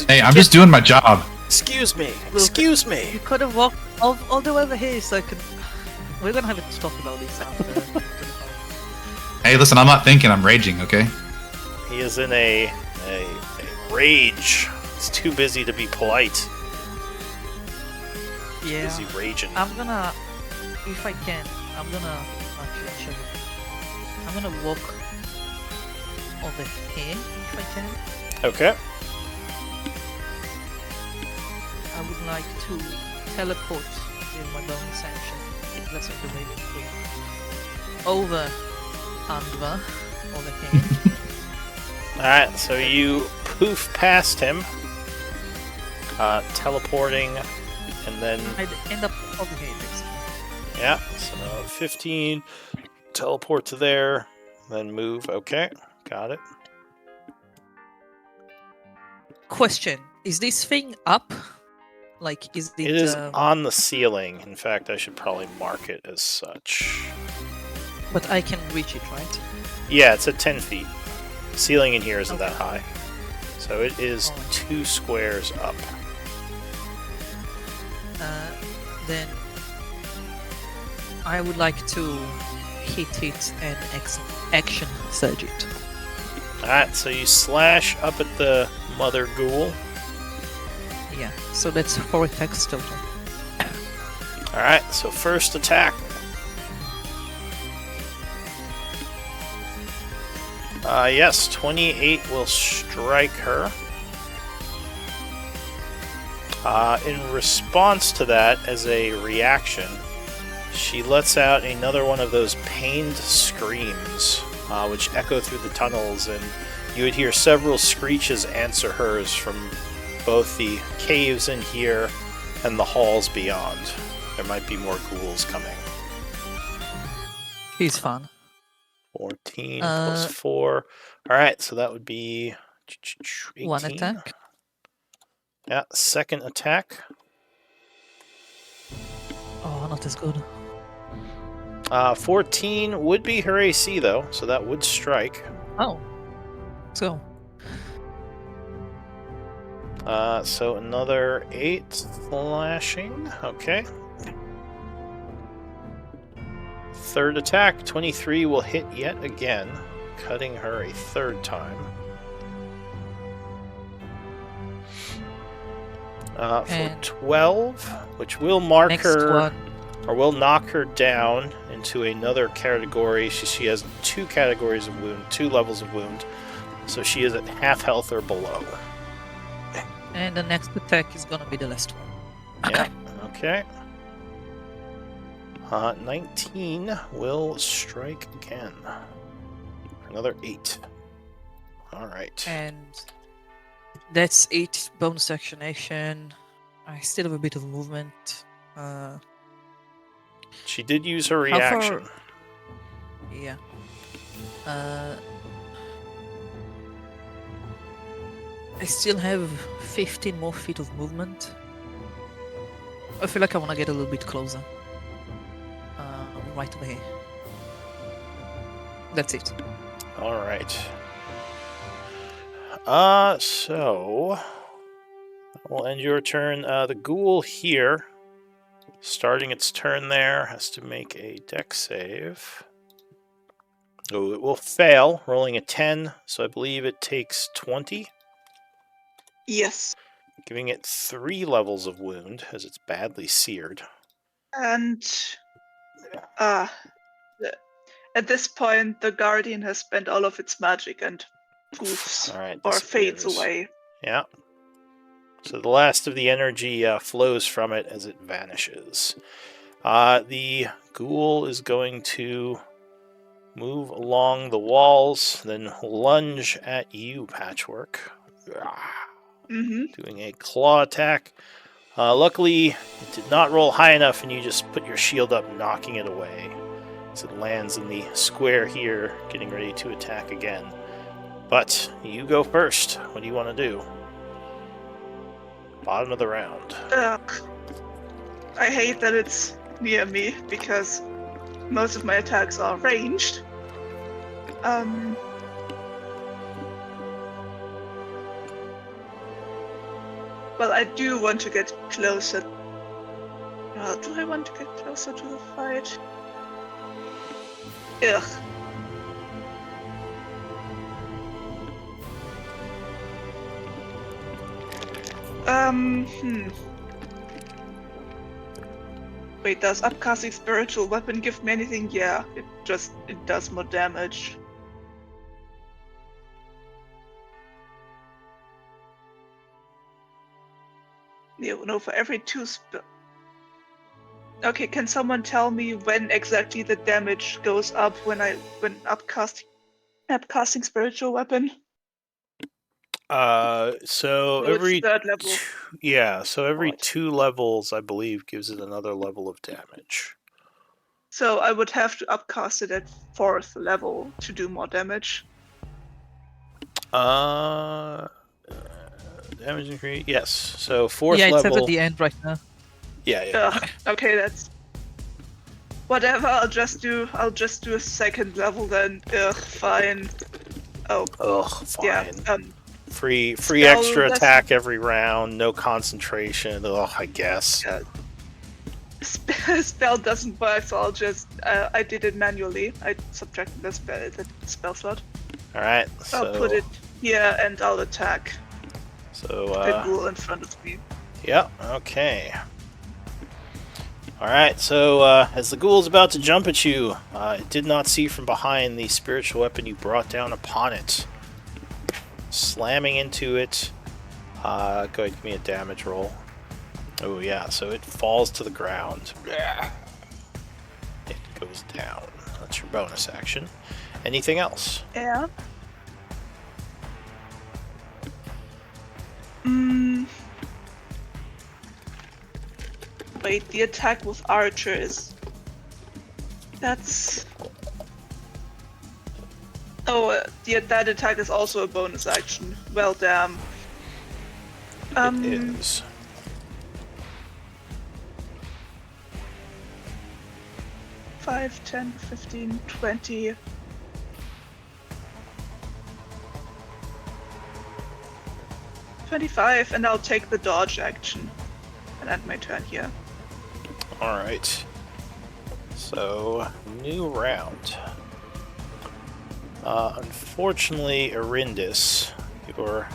Hey, I'm just doing my job. Excuse me. Look, Excuse me. You could have walked all the way over here so I could. We're gonna have a talk about this after. Hey, listen, I'm not thinking, I'm raging, okay? He is in a rage. He's too busy to be polite. Yeah. Busy raging. I'm gonna, if I can, actually I'll show you. I'm gonna walk over here if I can. Okay. I would like to teleport with my bonus action. Let's do maybe quick. Over Andva, over here. Alright, so you poof past him, teleporting, and then, I'd end up over here basically. yeah, so 15, teleport to there, then move, okay, got it. Question: is this thing up? Like, is it? It is on the ceiling, in fact, I should probably mark it as such. But I can reach it, right? Yeah, it's at 10 feet. Ceiling in here isn't Okay. that high. So it is Oh. 2 squares up. Then I would like to hit it and action surge it. Alright, so you slash up at the mother ghoul. Yeah, so that's 4 attacks total. Alright, so first attack. Yes, 28 will strike her. In response to that, as a reaction, she lets out another one of those pained screams, which echo through the tunnels, and you would hear several screeches answer hers from both the caves in here and the halls beyond. There might be more ghouls coming. He's fun. 14 plus 4. Alright, so that would be 18. 1 attack. Yeah, second attack. Oh, not as good. 14 would be her AC, though, so that would strike. Oh. So, So another 8 slashing. Okay. Third attack, 23 will hit yet again, cutting her a third time. For And 12, which will mark next her, one. or will knock her down into another category. She has 2 categories of wound, 2 levels of wound, so she is at half health or below. And the next attack is gonna be the last one. Yeah, okay. 19 will strike again. Another 8. Alright. And that's 8 bonus action. I still have a bit of movement. She did use her How far- reaction. Yeah. I still have 15 more feet of movement. I feel like I want to get a little bit closer. Right over here. That's it. Alright. So we'll end your turn. The ghoul here, starting its turn there, has to make a dex save. Oh, it will fail, rolling a 10, so I believe it takes 20, Yes. giving it 3 levels of wound, as it's badly seared. And at this point, the Guardian has spent all of its magic and goofs Alright, or fades disappears. away. Yeah. So the last of the energy flows from it as it vanishes. The ghoul is going to move along the walls, then lunge at you, Patchwork. Doing a claw attack. Luckily, it did not roll high enough, and you just put your shield up, knocking it away. As it lands in the square here, getting ready to attack again. But you go first. What do you want to do? Bottom of the round. Ugh. I hate that it's near me because most of my attacks are ranged. Well, I do want to get closer. Do I want to get closer to the fight? Ugh. Wait, does upcasting spiritual weapon give me anything? Yeah, it does more damage. Yeah, no, for every 2 Okay, can someone tell me when exactly the damage goes up when upcasting spiritual weapon? So So every it's 3rd level. so every Right. 2 levels, I believe, gives it another level of damage. So I would have to upcast it at 4th level to do more damage. Damage increase. Yes. So 4th Yeah, it's level. at the end right now. Yeah. Ugh, okay, that's whatever. I'll just do a 2nd level then. Ugh, fine. Oh, Ugh, fine. yeah. Free Spell extra doesn't- attack every round. No concentration. Ugh, I guess. Spell doesn't work, so I'll just I did it manually. I subtracted the spell slot. All right. I'll put it here and I'll attack So the ghoul in front of me. yeah. Okay. All right. So as the ghoul's about to jump at you, it did not see from behind the spiritual weapon you brought down upon it. Slamming into it. Go ahead, give me a damage roll. Oh yeah, so it falls to the ground. It goes down. That's your bonus action. Anything else? Yeah. Wait, the attack with Archer is... That's... Oh, that attack is also a bonus action. Well, damn. It is. Five, 10, 15, 20. 25, and I'll take the dodge action and end my turn here. Alright. So, new round. Unfortunately, Arindis, your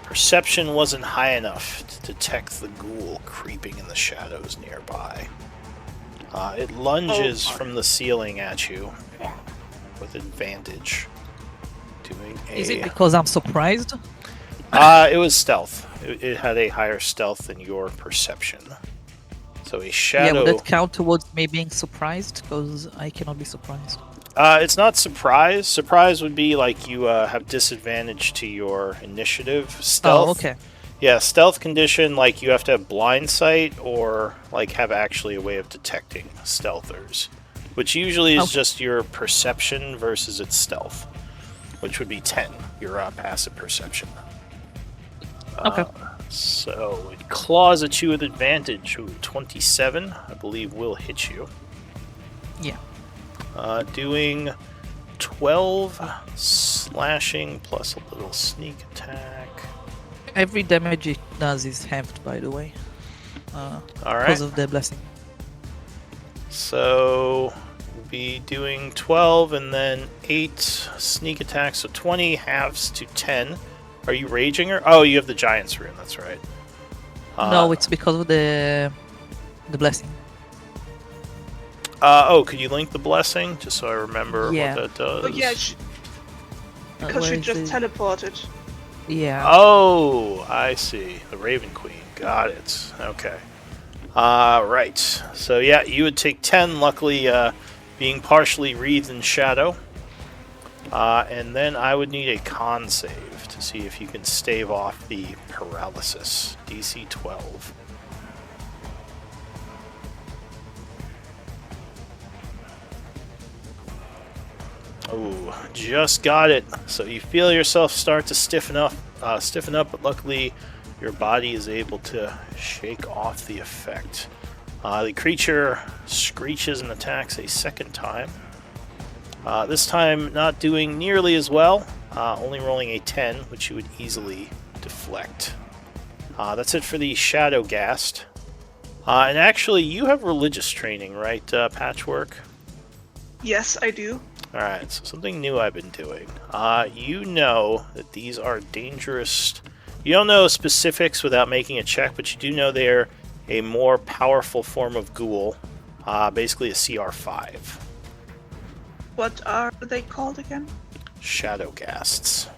perception wasn't high enough to detect the ghoul creeping in the shadows nearby. It lunges from the ceiling at you with advantage. Doing a... Is it because I'm surprised? It was stealth. It had a higher stealth than your perception. So a shadow... Yeah, would that count towards me being surprised? Because I cannot be surprised. It's not surprise. Surprise would be like you have disadvantage to your initiative. Stealth. Oh, okay. Yeah, stealth condition, like you have to have blind sight or like have actually a way of detecting stealthers, which usually is just your perception versus its stealth, which would be 10, your passive perception. Okay. So it claws at you with advantage. Ooh, 27, I believe, will hit you. Yeah. Doing 12 slashing plus a little sneak attack. Every damage it does is halved, by the way. Alright. Because of the blessing. So we'll be doing 12 and then 8 sneak attacks, so 20 halves to 10. Are you raging or? Oh, you have the Giant's Rune, that's right. No, it's because of the blessing. Could you link the blessing? Just so I remember Yeah. what that does. Oh yeah, because where she is just it? teleported. Yeah. Oh, I see. The Raven Queen. Got it. Okay. Right. So yeah, you would take 10, luckily being partially wreathed in shadow. And then I would need a con save to see if you can stave off the paralysis. DC 12. Oh, just got it. So you feel yourself start to stiffen up, but luckily your body is able to shake off the effect. The creature screeches and attacks a second time. This time not doing nearly as well, only rolling a 10, which you would easily deflect. That's it for the Shadow Ghast. And actually, you have religious training, right, Patchwork? Yes, I do. Alright, so something new I've been doing. You know that these are dangerous. You don't know specifics without making a check, but you do know they're a more powerful form of ghoul, basically a CR5. What are they called again? Shadow Ghasts.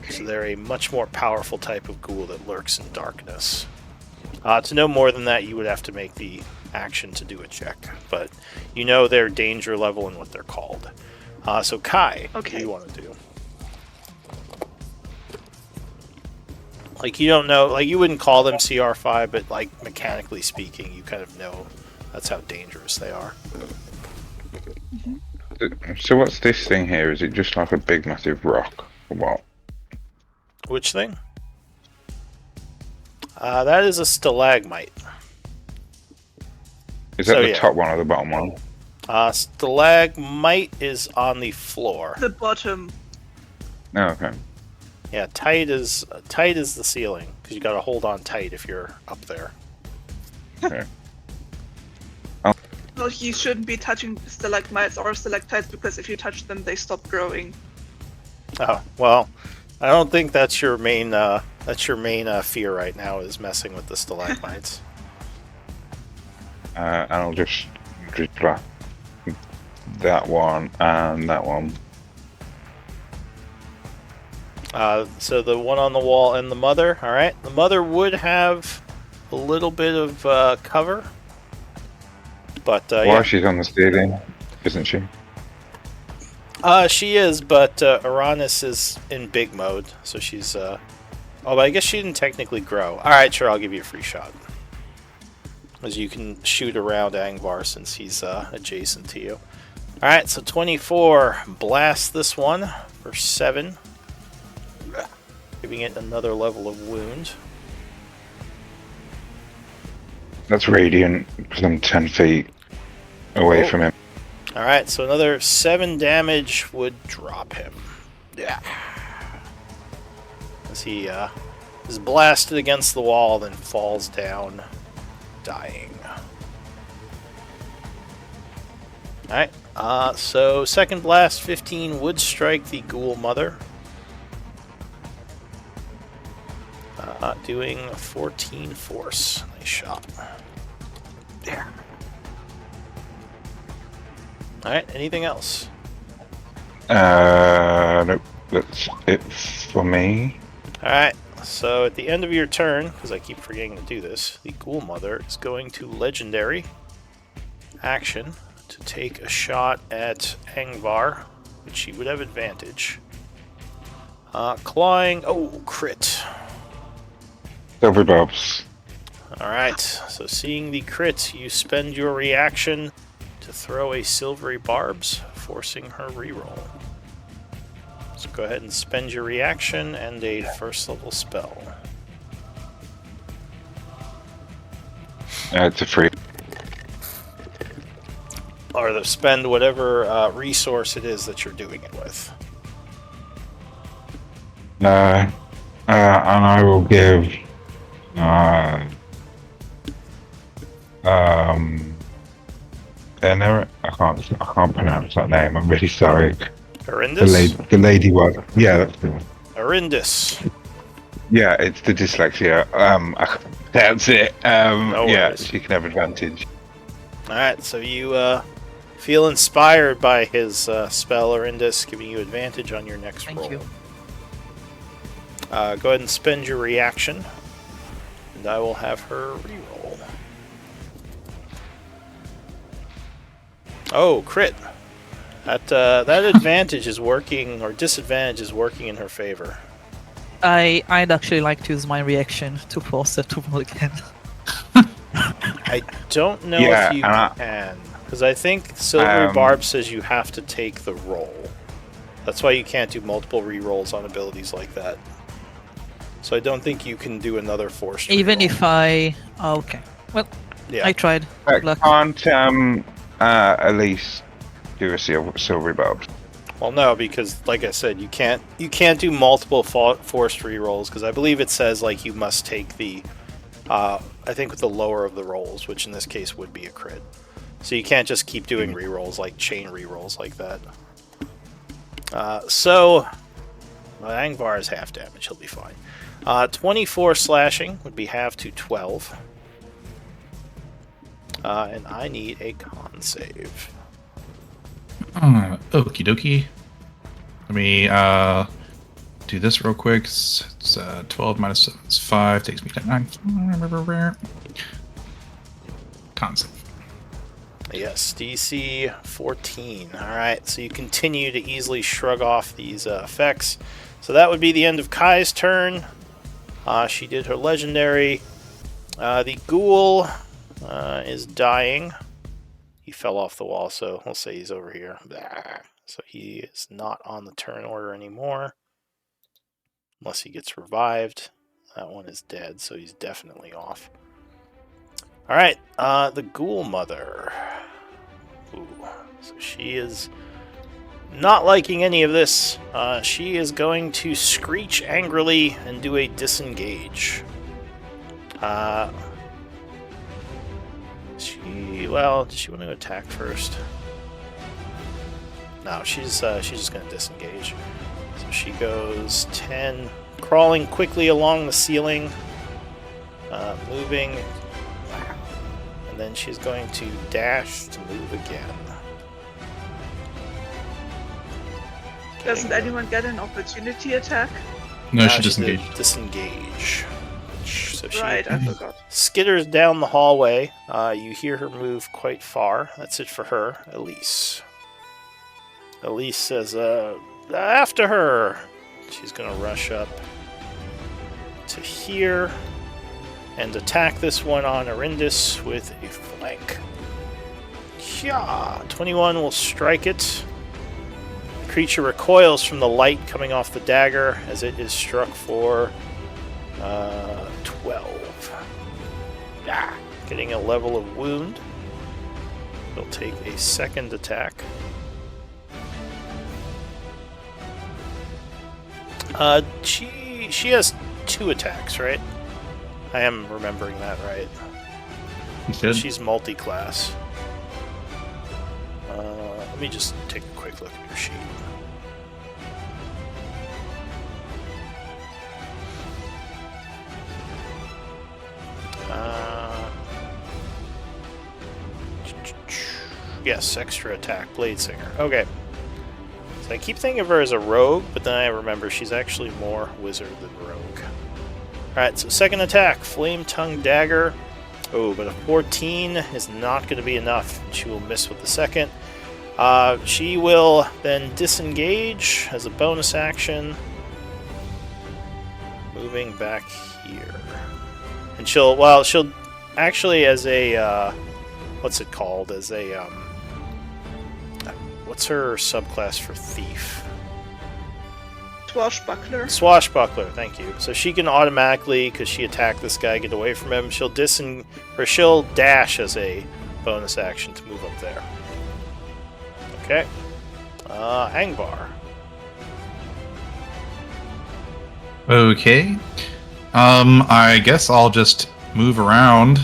Okay. So they're a much more powerful type of ghoul that lurks in darkness. To know more than that, you would have to make the action to do a check, but you know their danger level and what they're called. So Kai, what do you want to do? Like, you don't know, like, you wouldn't call them CR5, but, like, mechanically speaking, you kind of know that's how dangerous they are. So what's this thing here? Is it just like a big massive rock or what? Which thing? That is a stalagmite. Is that So, the yeah. top one or the bottom one? Stalagmite is on the floor. The bottom. Oh, okay. Yeah, tight is the ceiling, because you got to hold on tight if you're up there. Okay. Well, you shouldn't be touching stalagmites or stalactites because if you touch them, they stop growing. Oh well, I don't think that's your main fear right now is messing with the stalagmites. And I'll just drop that one and that one. So the one on the wall and the mother. All right, the mother would have a little bit of cover, but yeah, She's on the ceiling, isn't she? she is. But Uranus is in big mode, so she's. Oh, but I guess she didn't technically grow. All right, sure, I'll give you a free shot, as you can shoot around Angvar since he's adjacent to you. All right, so 24 blast this one for 7. Giving it another level of wound. That's radiant because I'm 10 feet away from him. Alright, so another 7 damage would drop him. Yeah. as he is blasted against the wall, then falls down, dying. Alright, so second blast, 15 would strike the ghoul mother. Doing 14 force. Nice shot. There. Alright, anything else? Nope. That's it for me. Alright, so at the end of your turn, because I keep forgetting to do this, the ghoul mother is going to legendary action to take a shot at Angvar, which she would have advantage. Clawing. Oh, crit. Silver Bobs. Alright, so seeing the crit, you spend your reaction to throw a silvery barbs, forcing her reroll. So go ahead and spend your reaction and a first level spell. It's a free. Or to spend whatever resource it is that you're doing it with. And I will give. I can't pronounce that name. I'm really sorry. Arindis? The lady one. Yeah, that's the one. Arindis. Yeah, it's the dyslexia. I can't pronounce it. No yeah, worries. she can have advantage. Alright, so you feel inspired by his spell, Arindis, giving you advantage on your next roll. Thank you. Go ahead and spend your reaction, and I will have her reroll. Oh, crit! That advantage is working, or disadvantage is working in her favor. I'd actually like to use my reaction to force her to roll again. I don't know Yeah, if you can, because I think Silvery Barb says you have to take the roll. That's why you can't do multiple rerolls on abilities like that. So I don't think you can do another forced Even reroll. if I... Oh, okay. Well, Yeah. I tried. Luck. Can't Elise do a silvery Bobs? Well, no, because like I said, you can't do multiple forced rerolls, because I believe it says like you must take the I think with the lower of the rolls, which in this case would be a crit. So you can't just keep doing rerolls, like chain rerolls like that. So Angvar is half damage, he'll be fine. 24 slashing would be half to 12. And I need a con save. Okie dokie. Let me do this real quick. It's 12 minus 7 is 5. Takes me to 9. Concept. Yes, DC 14. Alright, so you continue to easily shrug off these effects. So that would be the end of Kai's turn. She did her legendary. The ghoul is dying. He fell off the wall, so we'll say he's over here. Blah. So he is not on the turn order anymore. Unless he gets revived. That one is dead, so he's definitely off. Alright, the ghoul mother. Ooh, so she is not liking any of this. She is going to screech angrily and do a disengage. Does she want to attack first? No, she's just going to disengage. So she goes 10, crawling quickly along the ceiling, moving, and then she's going to dash to move again. Doesn't anyone get an opportunity attack? No, she did disengaged. Disengage. So she Right, I forgot. skitters down the hallway. You hear her move quite far. That's it for her. Elise. Elise says, after her! She's going to rush up to here and attack this one on Arindis with a flank. Yeah, 21 will strike it. The creature recoils from the light coming off the dagger as it is struck for 12. Getting a level of wound. He'll take a second attack. she has 2 attacks, right? I am remembering that right. You should. She's multi-class. Let me just take a quick look at your sheet. Yes, extra attack, Blade Singer. Okay. So I keep thinking of her as a rogue, but then I remember she's actually more wizard than rogue. Alright, so second attack, Flame Tongue Dagger. Oh, but a 14 is not going to be enough. She will miss with the second. She will then disengage as a bonus action. Moving back here. And she'll actually as a, what's it called? As a, what's her subclass for thief? Swashbuckler. Swashbuckler, thank you. So she can automatically, because she attacked this guy, get away from him. She'll she'll dash as a bonus action to move up there. Okay. Angvar. Okay. I guess I'll just move around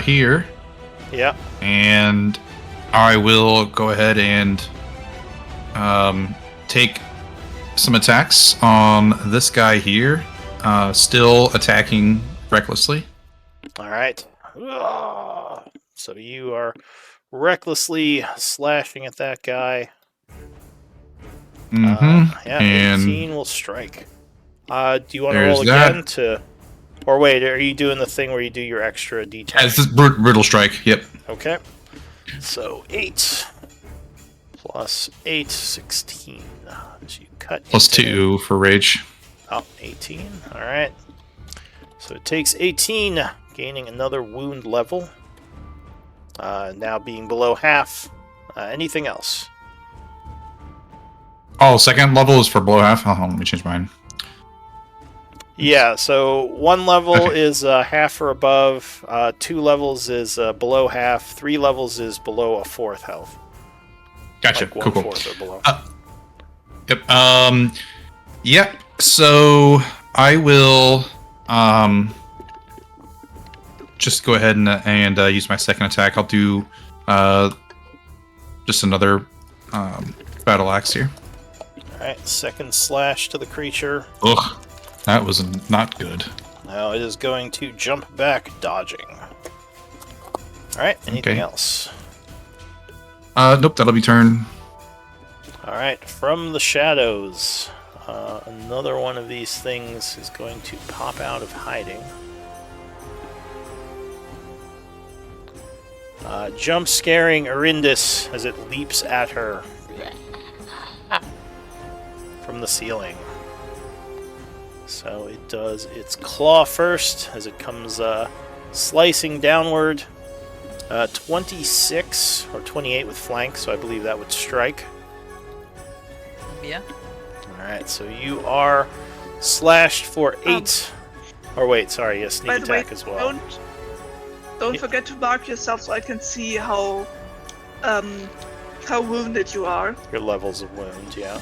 here, Yeah. and I will go ahead and take some attacks on this guy here, still attacking recklessly. All right. So you are recklessly slashing at that guy. Mm-hmm. Yeah, and 18 will strike. Do you want to there's roll again to... Or wait, are you doing the thing where you do your extra d10? it's this brutal strike. Yep. Okay. So 8 plus 8, 16. So you cut Plus into 2 for rage. Oh, 18. Alright. So it takes 18, gaining another wound level. Now being below half. Anything else? Oh, second level is for below half. Oh, let me change mine. Yeah, so 1 level Okay. is half or above, 2 levels is below half, 3 levels is below a fourth health. Gotcha. Like Cool. 1/4 or below. Yep. Yep. So I will just go ahead and use my second attack. I'll do just another battle axe here. Alright, second slash to the creature. Ugh, that was not good. Now it is going to jump back, dodging. Alright, anything Okay. else? Nope. That'll be turn. Alright, from the shadows, another one of these things is going to pop out of hiding. Jump scaring Arindis as it leaps at her from the ceiling. So it does its claw first as it comes slicing downward. 26 or 28 with flank, so I believe that would strike. Yeah. Alright, so you are slashed for 8. Or wait, sorry, yes, sneak By the way, attack as well. don't Yeah. forget to mark yourself so I can see how wounded you are. Your levels of wound, yeah.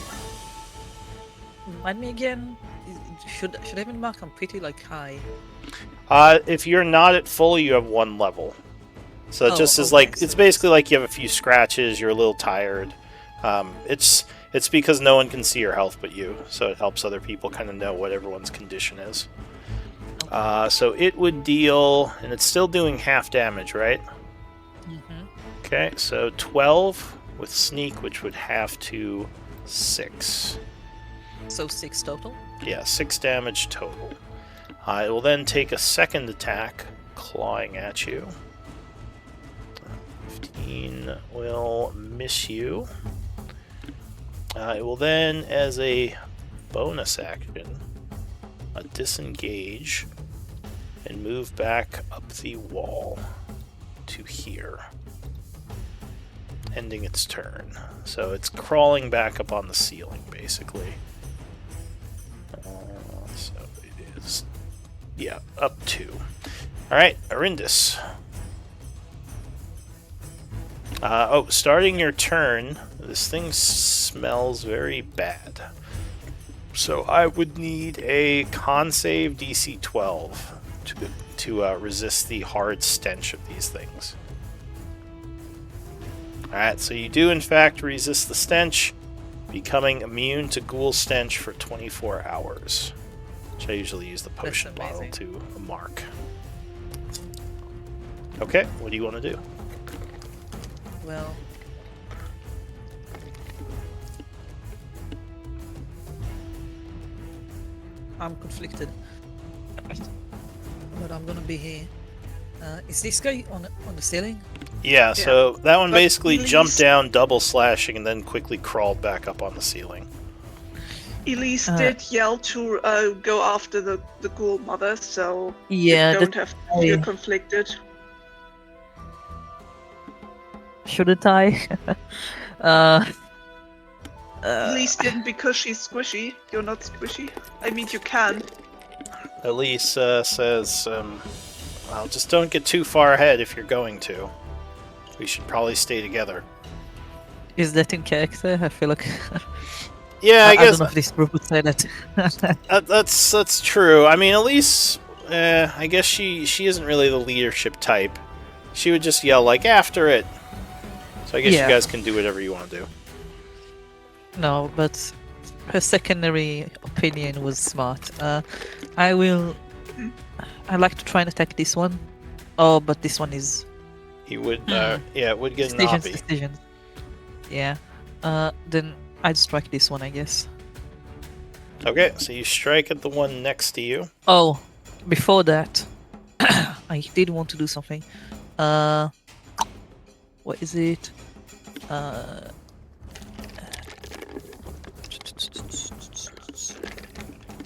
Remind me again. Should I have been marked? I'm pretty high. If you're not at full, you have 1 level. So it Oh, just is okay, like, so it's basically like you have a few scratches, you're a little tired. It's because no one can see your health but you, so it helps other people kind of know what everyone's condition is. So it would deal, and it's still doing half damage, right? Mm-hmm. Okay, so 12 with sneak, which would have to 6. So 6 total. Yeah, 6 damage total. It will then take a second attack, clawing at you. 15 will miss you. It will then, as a bonus action, disengage and move back up the wall to here, ending its turn. So it's crawling back up on the ceiling, basically. So it is, yeah, up 2. Alright, Arindis. Starting your turn, this thing smells very bad. So I would need a con save DC 12 to resist the hard stench of these things. Alright, so you do in fact resist the stench, becoming immune to ghoul stench for 24 hours. Which I usually use the potion bottle amazing. to mark. Okay, what do you want to do? Well, I'm conflicted, but I'm gonna be here. Is this guy on the ceiling? Yeah, so that one But basically jumped Elise- down, double slashing, and then quickly crawled back up on the ceiling. Elise Uh, did yell to go after the ghoul mother, so Yeah, you don't have to feel conflicted. shouldn't I? uh, Elise didn't because she's squishy. You're not squishy. I mean, you can. Elise says, well, just don't get too far ahead if you're going to. We should probably stay together. is that in character? I feel like Yeah, I I guess don't know if this group would say that. that's true. I mean, Elise, I guess she isn't really the leadership type. She would just yell, like, after it. So I guess Yeah. you guys can do whatever you want to do. No, but her secondary opinion was smart. I will. I like to try and attack this one. Oh, but this one is He would, yeah, it would get an decisions. oppie. Decisions. Yeah. Then I'd strike this one, I guess. Okay, so you strike at the one next to you. Oh, before that, I did want to do something. What is it?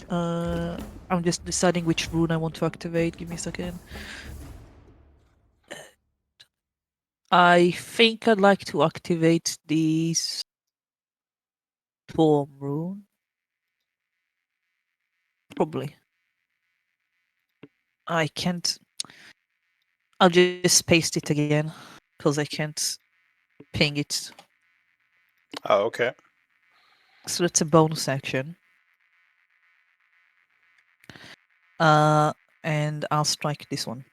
I'm just deciding which rune I want to activate. Give me a second. I think I'd like to activate the Storm rune. Probably. I can't. I'll just paste it again because I can't ping it. Oh, okay. So that's a bonus action. And I'll strike this one.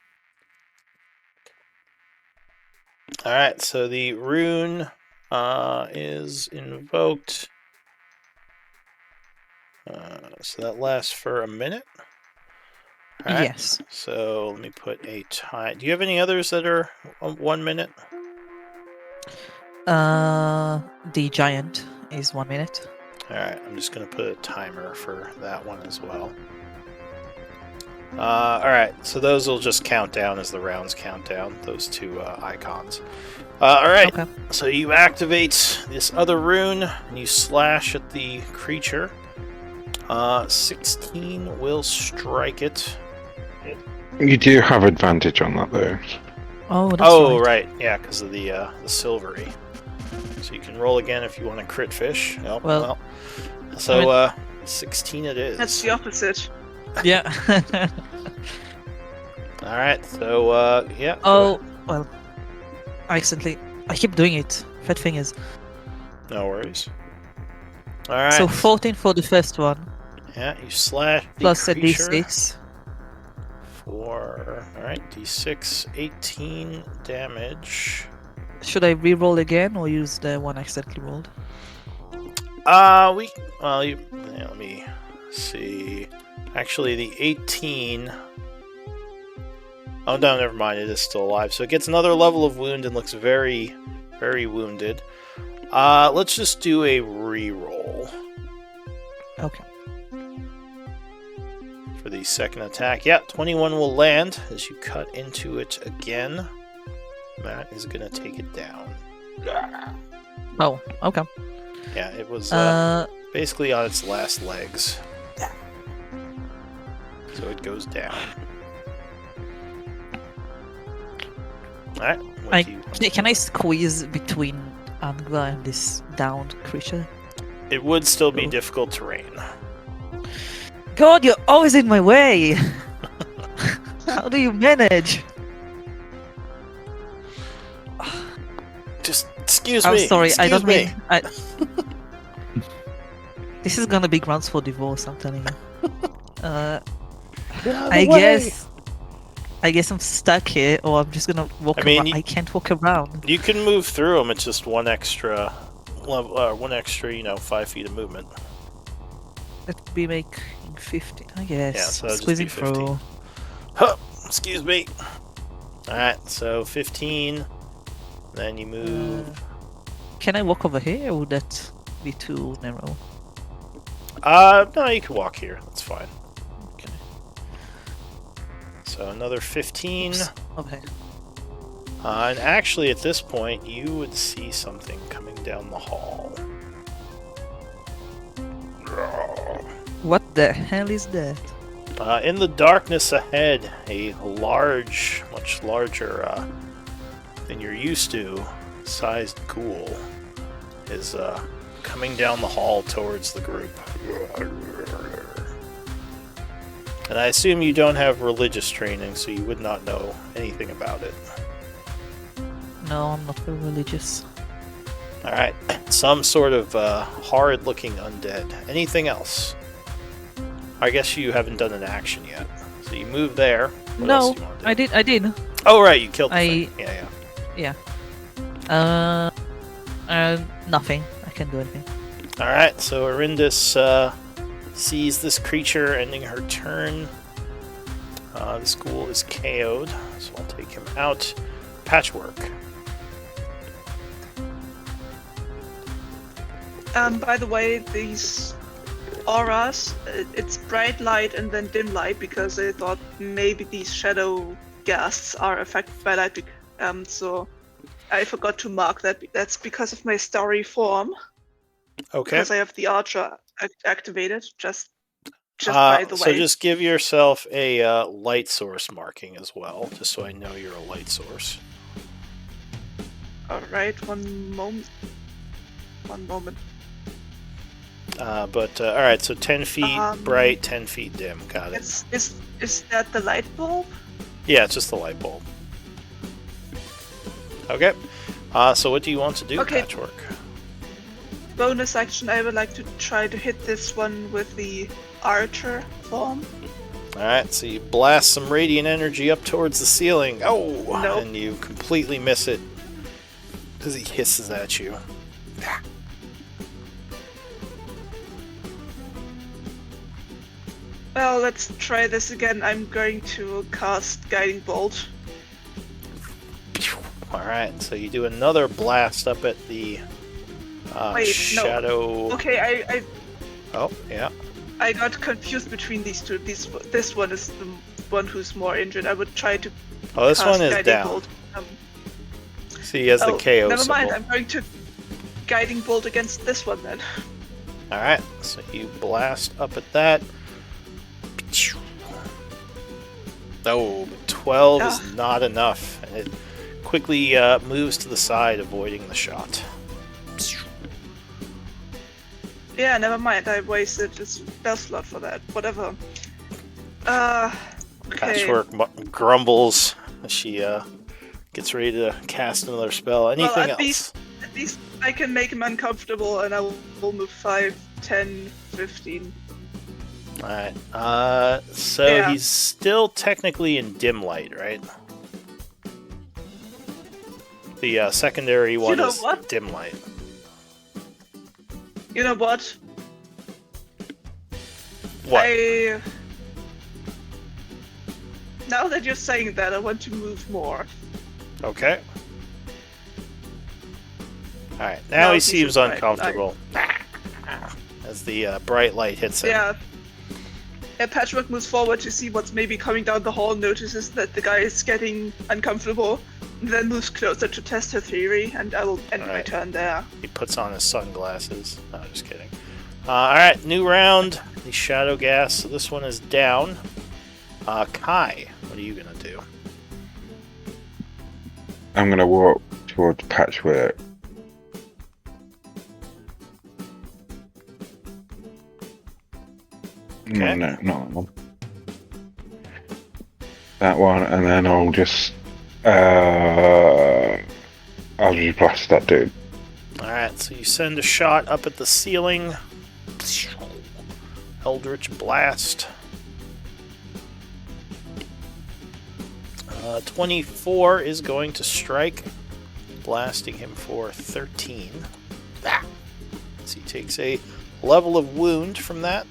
Alright, so the rune is invoked. So that lasts for a minute. All right, Yes. so let me put a time. Do you have any others that are 1 minute? The giant is 1 minute. Alright, I'm just going to put a timer for that one as well. Alright, so those will just count down as the rounds count down, those two icons. Alright, Okay. so you activate this other rune, and you slash at the creature. 16 will strike it. You do have advantage on that though. Oh, that's Oh, right. right, yeah, because of the silvery. So you can roll again if you want to crit fish. Oh, Well, so 16 it is. That's the opposite. Yeah. All right, so yeah. Oh, well. I keep doing it. Fat fingers. No worries. All right. So 14 for the first one, yeah, you slash the plus a creature d6. for all right, d6, 18 damage. Should I re-roll again or use the one I accidentally rolled? Let me see. Actually, the 18. Oh no, never mind. It is still alive. So it gets another level of wound and looks very, very wounded. Let's just do a re-roll Okay. for the second attack. Yeah, 21 will land as you cut into it again. Matt is gonna take it down. Oh, okay. Yeah, it was Uh, basically on its last legs. So it goes down. Alright, what do you... can I squeeze between Angva and this downed creature? It would still be Oh. difficult terrain. God, you're always in my way! How do you manage? Just excuse I'm me. sorry, I excuse don't me. mean. This is gonna be grounds for divorce, I'm telling you. Get out of I the way! guess I'm stuck here, or I'm just gonna walk I mean, around. I can't walk around. You can move through them. It's just one extra, 5 feet of movement. That would be making 50, I guess. Yeah, so that'd just Squeezing be 15. through. Huh, excuse me. Alright, so 15. Then you move. Can I walk over here, or would that be too narrow? No, you can walk here. That's fine. Okay. So another 15. Oops. Okay. And actually, at this point, you would see something coming down the hall. What the hell is that? In the darkness ahead, a large, much larger than you're used to, sized ghoul is coming down the hall towards the group. And I assume you don't have religious training, so you would not know anything about it. No, I'm not very religious. Alright, some sort of horrid-looking undead. Anything else? I guess you haven't done an action yet. So you move there. What else No, do you want to do? I did. Oh, right, you killed the I- thing. Yeah. Nothing. I can't do anything. Alright, so Arindis sees this creature ending her turn. This ghoul is KO'd, so I'll take him out. Patchwork. By the way, these auras, it's bright light and then dim light because I thought maybe these shadow ghasts are affected by light. So I forgot to mark that. That's because of my starry form. Okay. Because I have the archer activated. Just by the way. So just give yourself a light source marking as well, just so I know you're a light source. All right, one moment. All right, so 10 feet bright, 10 feet dim. Got it. Is that the light bulb? Yeah, it's just the light bulb. Okay. So what do you want to do, Okay. Patchwork? Bonus action, I would like to try to hit this one with the archer form. Alright, so you blast some radiant energy up towards the ceiling. Oh! Nope. And you completely miss it as he hisses at you. Well, let's try this again. I'm going to cast Guiding Bolt. Alright, so you do another blast up at the Wait, no. shadow. Okay, I Oh, yeah. I got confused between these two. This one is the one who's more injured. I would try to Oh, this cast one is Guiding down. Bolt. See, he has the KO never symbol. mind. I'm going to Guiding Bolt against this one then. Alright, so you blast up at that. Oh, 12 is not enough. And it quickly moves to the side, avoiding the shot. Yeah, never mind. I wasted a spell slot for that. Whatever. Okay. Patchwork grumbles as she gets ready to cast another spell. Anything else? At least I can make him uncomfortable, and I will move 5, 10, 15. Alright. So Yeah. he's still technically in dim light, right? The secondary one know is what? dim light. You know what? What? Now that you're saying that, I want to move more. Okay. Alright, now he he seems should fight. uncomfortable. As the bright light hits him. Yeah. Yeah, Patchwork moves forward to see what's maybe coming down the hall, notices that the guy is getting uncomfortable, and then moves closer to test her theory, and I will end my Alright. turn there. He puts on his sunglasses. No, just kidding. Alright, new round. The shadow gas. So this one is down. Kai, what are you gonna do? I'm gonna walk towards Patchwork. Okay. No, not that one. That one, and then I'll just blast that dude. Alright, so you send a shot up at the ceiling. Eldritch Blast. 24 is going to strike, blasting him for 13. Ah. So he takes a level of wound from that.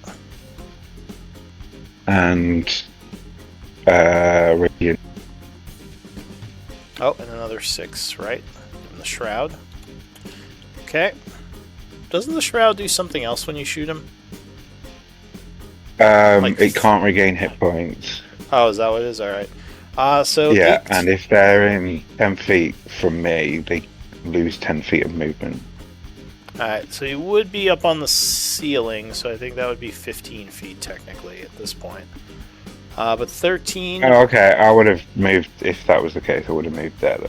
And radiant. Oh, and another 6, right? From the Shroud. Okay. Doesn't the Shroud do something else when you shoot him? It can't regain hit points. Oh, is that what it is? Alright. So Yeah, 8. and if they're in 10 feet from me, they lose 10 feet of movement. Alright, so he would be up on the ceiling, so I think that would be 15 feet technically at this point. But 13... Oh, okay, I would have moved, if that was the case, I would have moved there.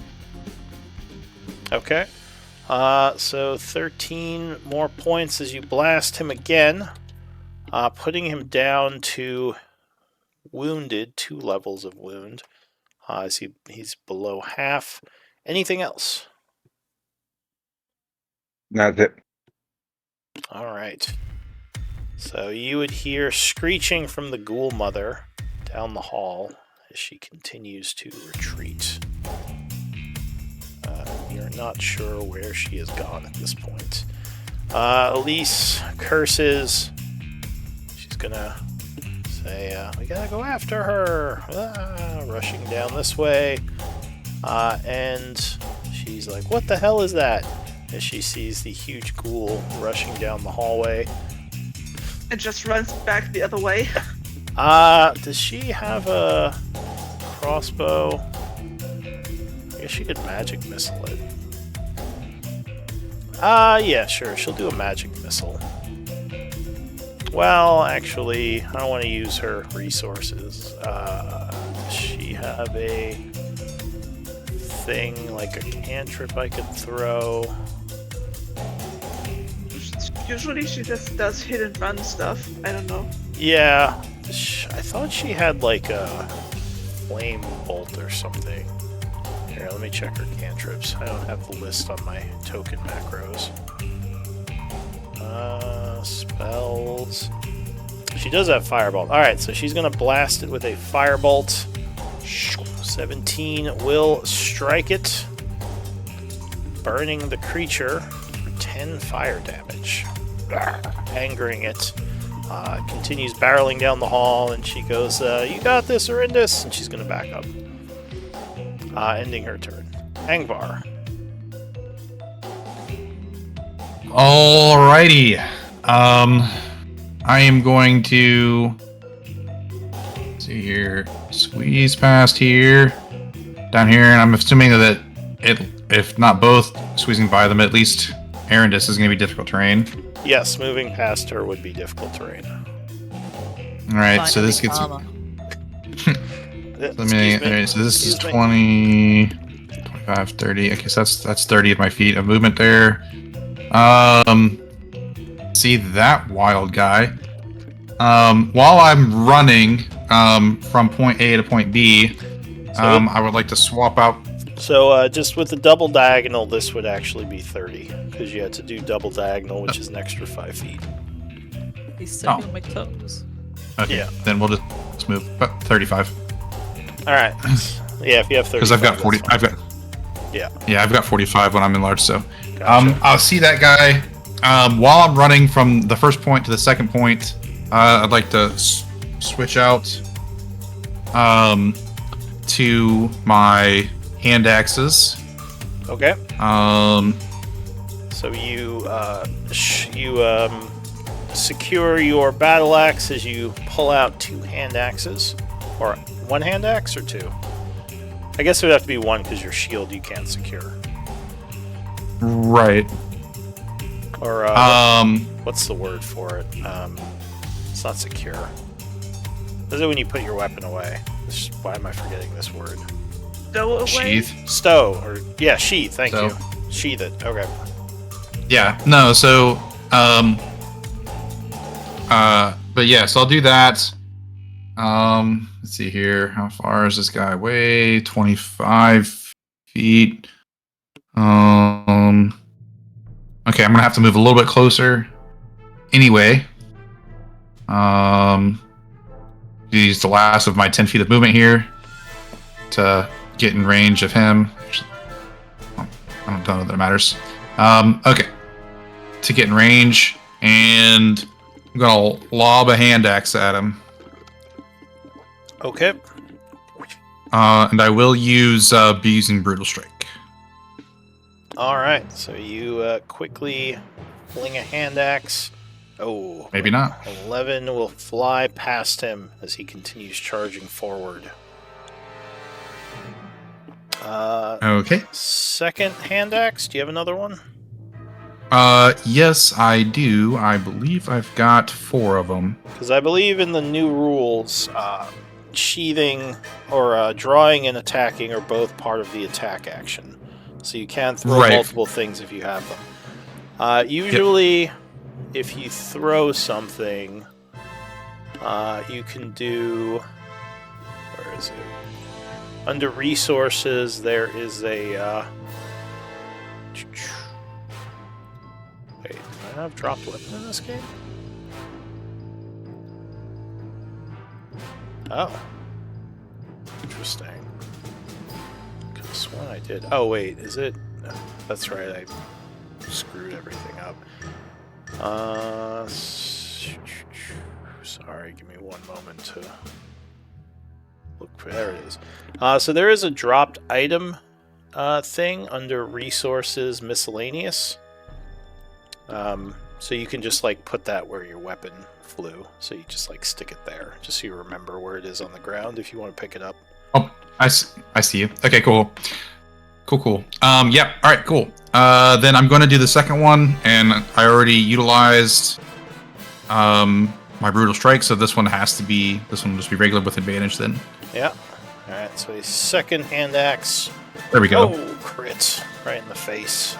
Okay. So 13 more points as you blast him again, putting him down to wounded, 2 levels of wound. As he's below half. Anything else? That's it. All right. So you would hear screeching from the ghoul mother down the hall as she continues to retreat. You're not sure where she has gone at this point. Elise curses. She's gonna say, we gotta go after her. Rushing down this way. And she's like, what the hell is that? As she sees the huge ghoul rushing down the hallway. And just runs back the other way. Does she have a crossbow? I guess she could magic missile it. Yeah, sure. She'll do a magic missile. Well, actually, I don't want to use her resources. Does she have a thing, like a cantrip I could throw? Usually she just does hit and run stuff. I don't know. Yeah. I thought she had, like, a flame bolt or something. Here, let me check her cantrips. I don't have the list on my token macros. Spells. She does have Firebolt. Alright, so she's going to blast it with a Firebolt. 17 will strike it, burning the creature for 10 fire damage. Angering it. Continues barreling down the hall, and she goes, you got this, Orindis! And she's going to back up. Ending her turn. Angvar. Alrighty. I am going to see here, squeeze past here, down here, and I'm assuming that if not both squeezing by them, at least Arendis is going to be difficult terrain. Yes, moving past her would be difficult terrain. Alright, so this gets... Armor. Alright, so this is 20, 25, 30. Okay, so that's 30 of my feet of movement there. See that wild guy. While I'm running from point A to point B, I would like to swap out. So just with the double diagonal, this would actually be 30, because you had to do double diagonal, which is an extra 5 feet. He's stepping on my toes. Okay, Yeah. then we'll just move 35. Alright. Yeah, if you have 30. Because I've got 40. I've got 45 when I'm enlarged. So, Gotcha. I'll see that guy. While I'm running from the first point to the second point, I'd like to switch out to my hand axes. Okay. So you secure your battle axe as you pull out 2 hand axes, or 1 hand axe or 2. I guess it would have to be 1 because your shield you can't secure. Right. Or what's the word for it? It's not secure. Is it when you put your weapon away? Why am I forgetting this word? Stow away. Sheath. Stow, or yeah, sheath. Thank So. you. Sheath it. Okay. Yeah. No. So. But yeah. So I'll do that. Let's see here. How far is this guy away? 25 feet. Okay, I'm gonna have to move a little bit closer. Anyway, Use the last of my 10 feet of movement here to get in range of him. I don't know that it matters. Okay. To get in range, and I'm gonna lob a hand axe at him. Okay. And I will use be using Brutal Strike. All right. So you quickly fling a hand axe. Oh, Maybe not. 11 will fly past him as he continues charging forward. Okay. Second hand axe. Do you have another one? Yes, I do. I believe I've got 4 of them. Because I believe in the new rules, sheathing or drawing and attacking are both part of the attack action. So you can throw Right. multiple things if you have them. Usually, if you throw something, you can do... Where is it? Under resources, there is a... Wait, do I have dropped weapon in this game? Oh. Interesting. Could have sworn I did. Oh, wait, is it? That's right, I screwed everything up. Sorry, give me one moment to look for... There it is. So there is a dropped item thing under resources miscellaneous. So you can just like put that where your weapon flew. So you just like stick it there, just so you remember where it is on the ground if you want to pick it up. Oh, I see you. Okay, cool. Cool. Yeah, alright, cool. Then I'm going to do the second one, and I already utilized my Brutal Strike, so this one will just be regular with advantage then. Yeah. Alright, so a second hand axe. There we go. Oh, crit. Right in the face.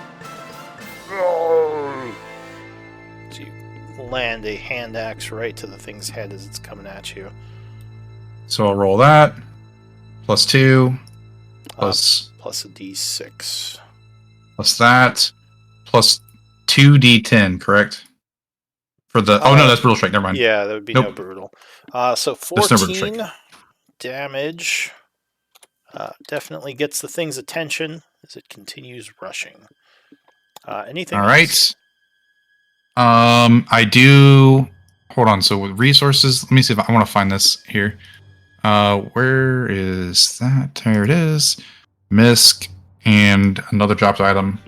So you land a hand axe right to the thing's head as it's coming at you. So I'll roll that. +2. Plus Plus a d6. plus that. Plus 2d10, correct? For the... Oh, no, that's Brutal Strike. Never mind. Yeah, that would be Nope. no brutal. So There's no brutal 14 strike. damage. Definitely gets the thing's attention as it continues rushing. Anything All else? right. I do... Hold on. So with resources... Let me see if I want to find this here. Where is that? There it is. Misc and another dropped item.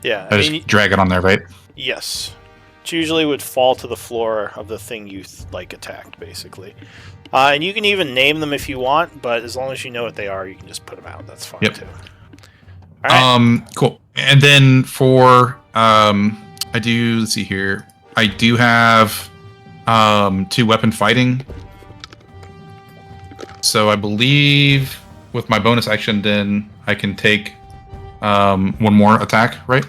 Yeah, I just drag it on there, right? yes. It usually would fall to the floor of the thing you attacked, basically. And you can even name them if you want, but as long as you know what they are, you can just put them out. That's fine Yep. too. All right. Cool. And then for I do... Let's see here. I do have 2 weapon fighting. So I believe with my bonus action, then I can take 1 more attack, right?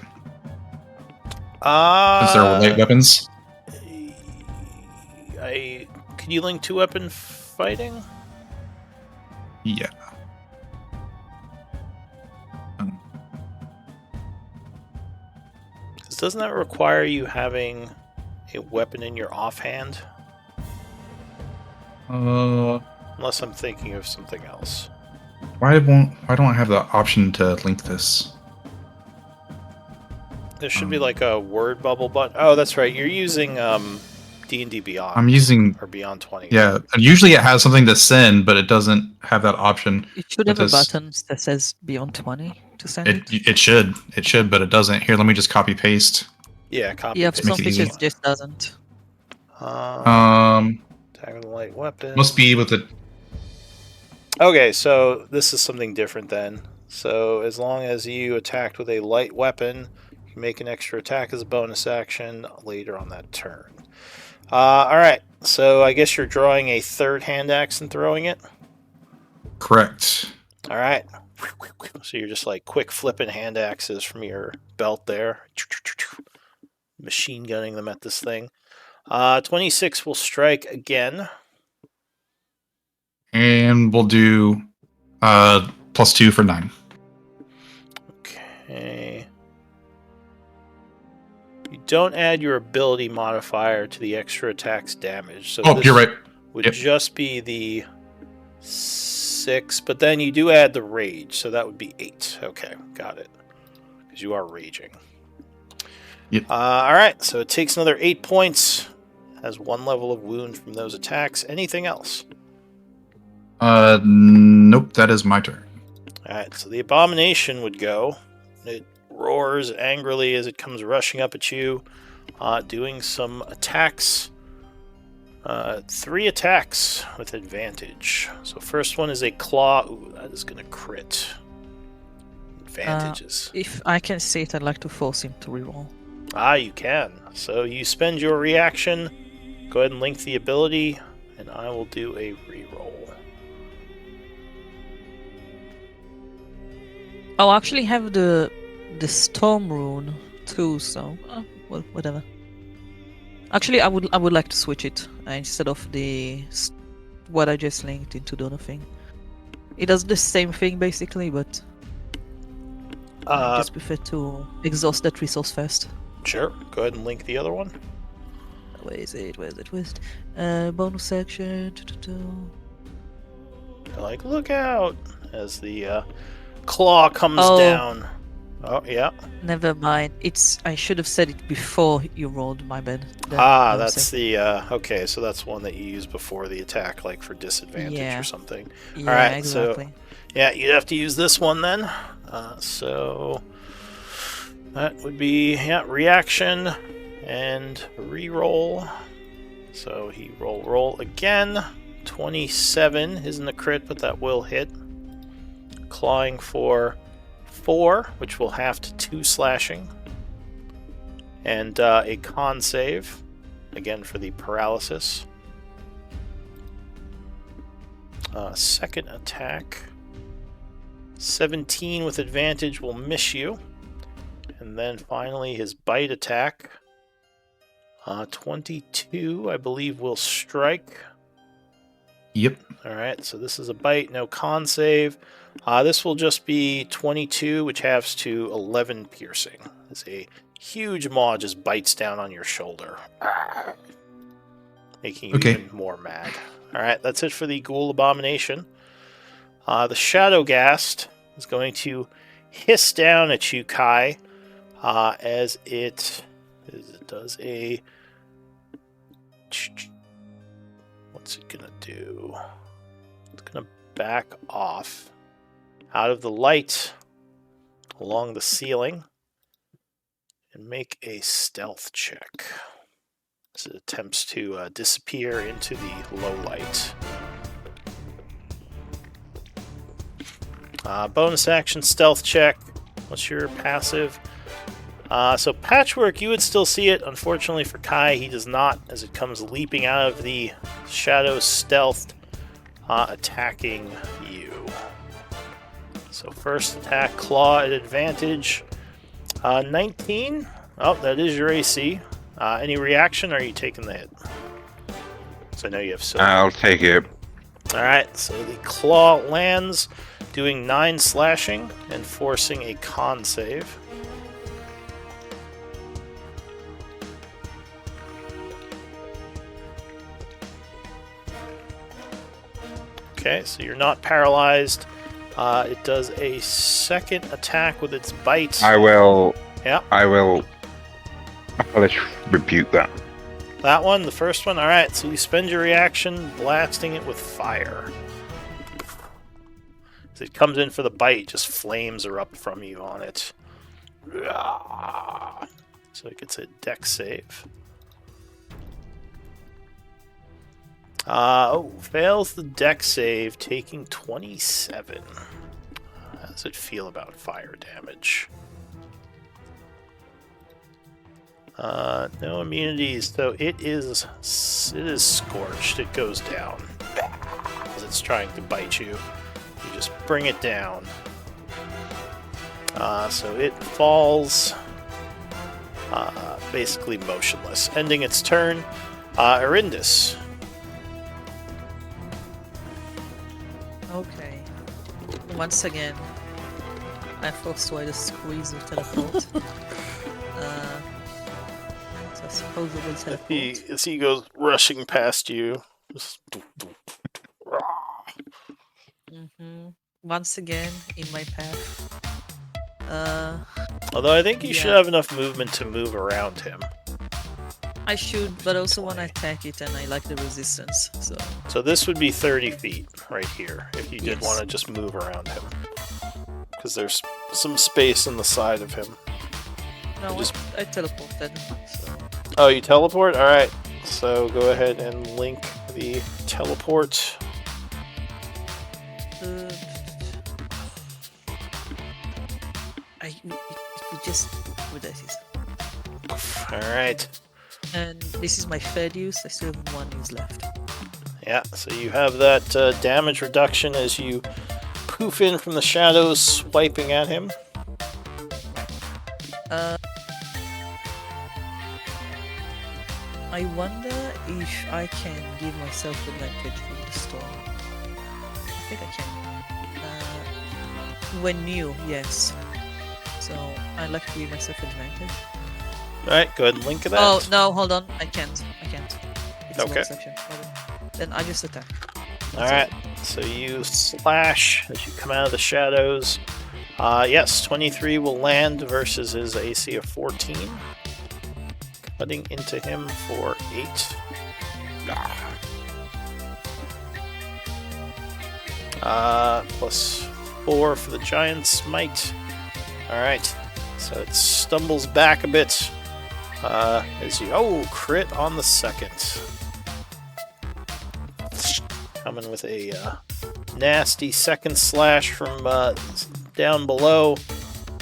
Since they're light weapons. Can you link 2 weapon fighting? Yeah. Doesn't that require you having a weapon in your offhand? Unless I'm thinking of something else. Why don't I have the option to link this? There should be like a word bubble button. Oh, that's right. You're using D&D Beyond. I'm using... Or Beyond 20. Yeah, and usually it has something to send, but it doesn't have that option. It should with have a this. button that says Beyond 20 to send it. It should, but it doesn't. Here, let me just copy paste. Yeah, copy. Yeah, for paste. some Make it easy. features it just doesn't. Tag with a light weapon. Must be with the... Okay, so this is something different then. So as long as you attacked with a light weapon, you can make an extra attack as a bonus action later on that turn. Alright, so I guess you're drawing a third hand axe and throwing it? Correct. Alright. So you're just like quick flipping hand axes from your belt there. Machine gunning them at this thing. 26 will strike again. And we'll do +2 for 9. Okay. You don't add your ability modifier to the extra attack's damage. So Oh, this you're right. would Yep. just be the 6, but then you do add the rage, so that would be 8. Okay, got it. Because you are raging. Yep. All right, so it takes another 8 points. Has 1 level of wound from those attacks. Anything else? Nope, that is my turn. All right, so the abomination would go. It roars angrily as it comes rushing up at you, doing some attacks. 3 attacks with advantage. So first one is a claw. Ooh, that is going to crit. Advantages. If I can say it, I'd like to force him to reroll. You can. So you spend your reaction. Go ahead and link the ability, and I will do a reroll. I'll actually have the storm rune too, so well, whatever. Actually, I would like to switch it instead of what I just linked into the other thing. It does the same thing basically, but I just prefer to exhaust that resource first. Sure. Go ahead and link the other one. Where is it? Bonus action. Like, look out! As the claw comes Oh. down. Oh, yeah. Never mind. I should have said it before you rolled. My bad. Then That's the okay. So that's one that you use before the attack, like for disadvantage Yeah. or something. Yeah, Alright, exactly. so yeah, you'd have to use this one then. So that would be reaction and reroll. So he roll again. 27 isn't a crit, but that will hit. Clawing for 4, which will have to 2 slashing. And a con save, again for the paralysis. Second attack. 17 with advantage will miss you. And then finally his bite attack. 22, I believe, will strike. Yep. Alright, so this is a bite, no con save. This will just be 22, which halves to 11 piercing. As a huge maw just bites down on your shoulder. Making you even more mad. Alright, that's it for the Ghoul Abomination. The Shadow Ghast is going to hiss down at you, Kai, as it does a... What's it gonna do? It's gonna back off out of the light along the ceiling and make a stealth check as it attempts to disappear into the low light. Bonus action stealth check. What's your passive? So Patchwork, you would still see it. Unfortunately for Kai, he does not, as it comes leaping out of the shadows, stealthed, attacking you. So first attack, claw at advantage. 19. Oh, that is your AC. Any reaction, or are you taking the hit? So I know you have silver. I'll take it. Alright, so the claw lands, doing 9 slashing and forcing a con save. Okay, so you're not paralyzed. It does a second attack with its bite. I will. Yeah. I'll rebuke that. That one, the first one. Alright, so you spend your reaction blasting it with fire. As it comes in for the bite, just flames erupt from you on it. So it gets a dex save. Fails the dex save, taking 27. How does it feel about fire damage? No immunities, so it is scorched. It goes down as it's trying to bite you. You just bring it down. So it falls basically motionless, ending its turn. Arindis. Okay. Once again, I force Sway to squeeze the teleport. So I suppose it will teleport. As he goes rushing past you. Just Once again, in my path. Although I think you should Yeah. have enough movement to move around him. I should, but also when I attack it, and I like the resistance. So this would be 30 feet right here, if you did Yes. want to just move around him. Because there's some space on the side of him. No, Just- I teleported. So Oh, you teleport? Alright. So go ahead and link the teleport. it would just with that is. Alright. And this is my third use. I still have 1 use left. Yeah, so you have that damage reduction as you poof in from the shadows, swiping at him. I wonder if I can give myself advantage from the storm. I think I can. When new, yes. So I'd like to give myself advantage. Alright, go ahead and link that. Oh no, hold on, I can't. It's a Okay. bonus action. Okay. Then I just attack. Alright, so you slash as you come out of the shadows. Yes, 23 will land versus his AC of 14. Cutting into him for 8. Plus 4 for the giant smite. Alright, so it stumbles back a bit. As you. Oh, crit on the second. Coming with a nasty second slash from down below.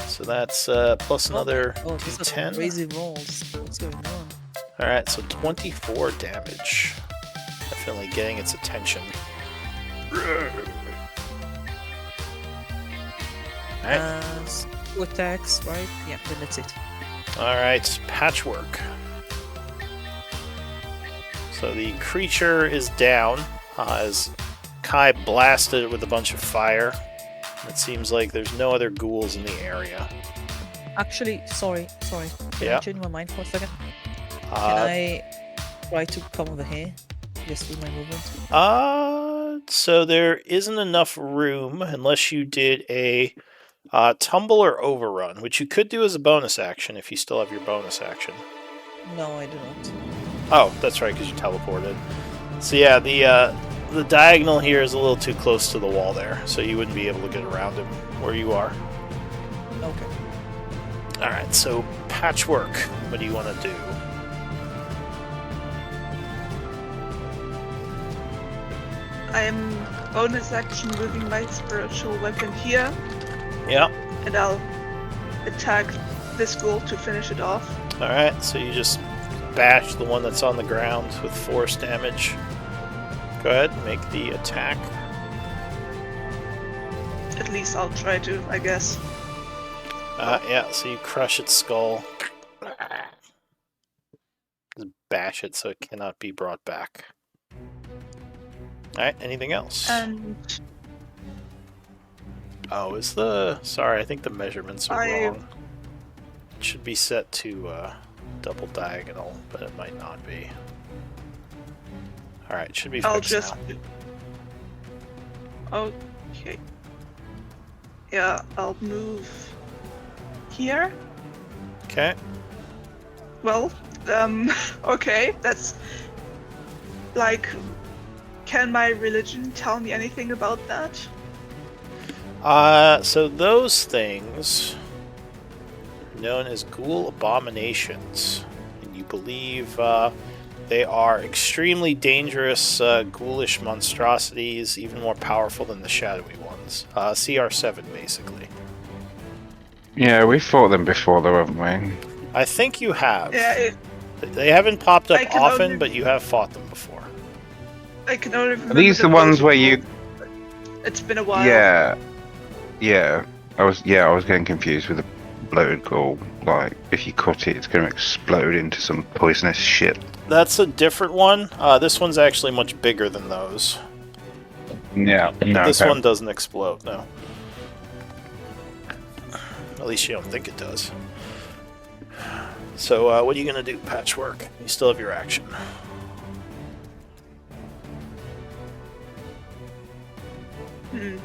So that's plus another these are D10. crazy rolls. What's going on? Alright, so 24 damage. Definitely getting its attention. Alright, 2 attacks, right? Yeah, then that's it. alright, patchwork. So the creature is down as Kai blasted it with a bunch of fire. It seems like there's no other ghouls in the area. Actually, sorry. Can Yeah. I change my mind for a second? Can Uh, I try to come over here? Just with my movement? so there isn't enough room unless you did a tumble or overrun, which you could do as a bonus action if you still have your bonus action. No, I do not. Oh, that's right, because you teleported. So yeah, the diagonal here is a little too close to the wall there, so you wouldn't be able to get around him where you are. Okay. Alright, so patchwork. What do you want to do? I'm bonus action moving my spiritual weapon here, Yeah. and I'll attack this ghoul to finish it off. Alright, so you just bash the one that's on the ground with force damage. Go ahead, make the attack. At least I'll try to, I guess. Yeah, so you crush its skull. Just bash it so it cannot be brought back. Alright, anything else? And Oh, is the... Sorry, I think the measurements are I- wrong. It should be set to double diagonal, but it might not be. Alright, it should be I'll fixed just. now. Okay. Yeah, I'll move here. Okay. Well, okay, that's like, can my religion tell me anything about that? So those things are known as ghoul abominations, and you believe they are extremely dangerous, ghoulish monstrosities, even more powerful than the shadowy ones. CR7, basically. Yeah, we fought them before, though, haven't we? I think you have. Yeah, They haven't popped up I can often, only- but you have fought them before. I can only remember. Are these the ones where you? It's been a while. Yeah. I was getting confused with the bloated ghoul. Like, if you cut it, it's going to explode into some poisonous shit. That's a different one. This one's actually much bigger than those. Yeah. No, This okay. one doesn't explode, no. At least you don't think it does. So, what are you gonna do, Patchwork? You still have your action. Hmm.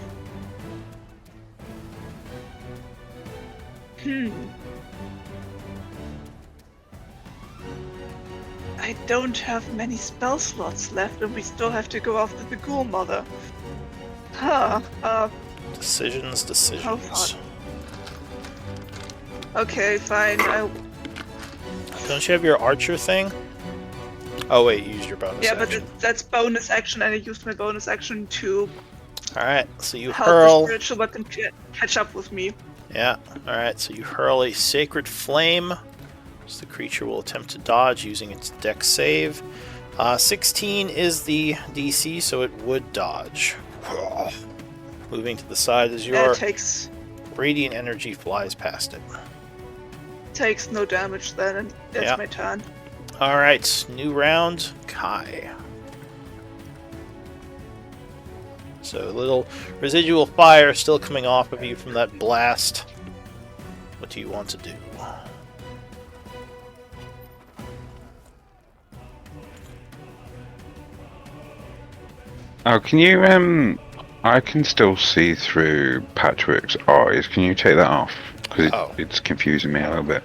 I don't have many spell slots left, and we still have to go after the Ghoul Mother. Huh. Decisions. How far? Okay, fine. Don't you have your archer thing? Oh wait, you used your bonus Yeah, but action. that's bonus action, and I used my bonus action to Alright, so you help the hurl... spiritual weapon catch up with me. Yeah, alright, so you hurl a Sacred Flame. So the creature will attempt to dodge using its dex save. 16 is the DC, so it would dodge. Moving to the side as your It takes radiant energy flies past it. no damage then, and that's Yeah. my turn. Alright, new round, Kai. So a little residual fire still coming off of you from that blast. What do you want to do? Oh, can you, I can still see through Patchwork's eyes. Can you take that off? Because it's confusing me a little bit.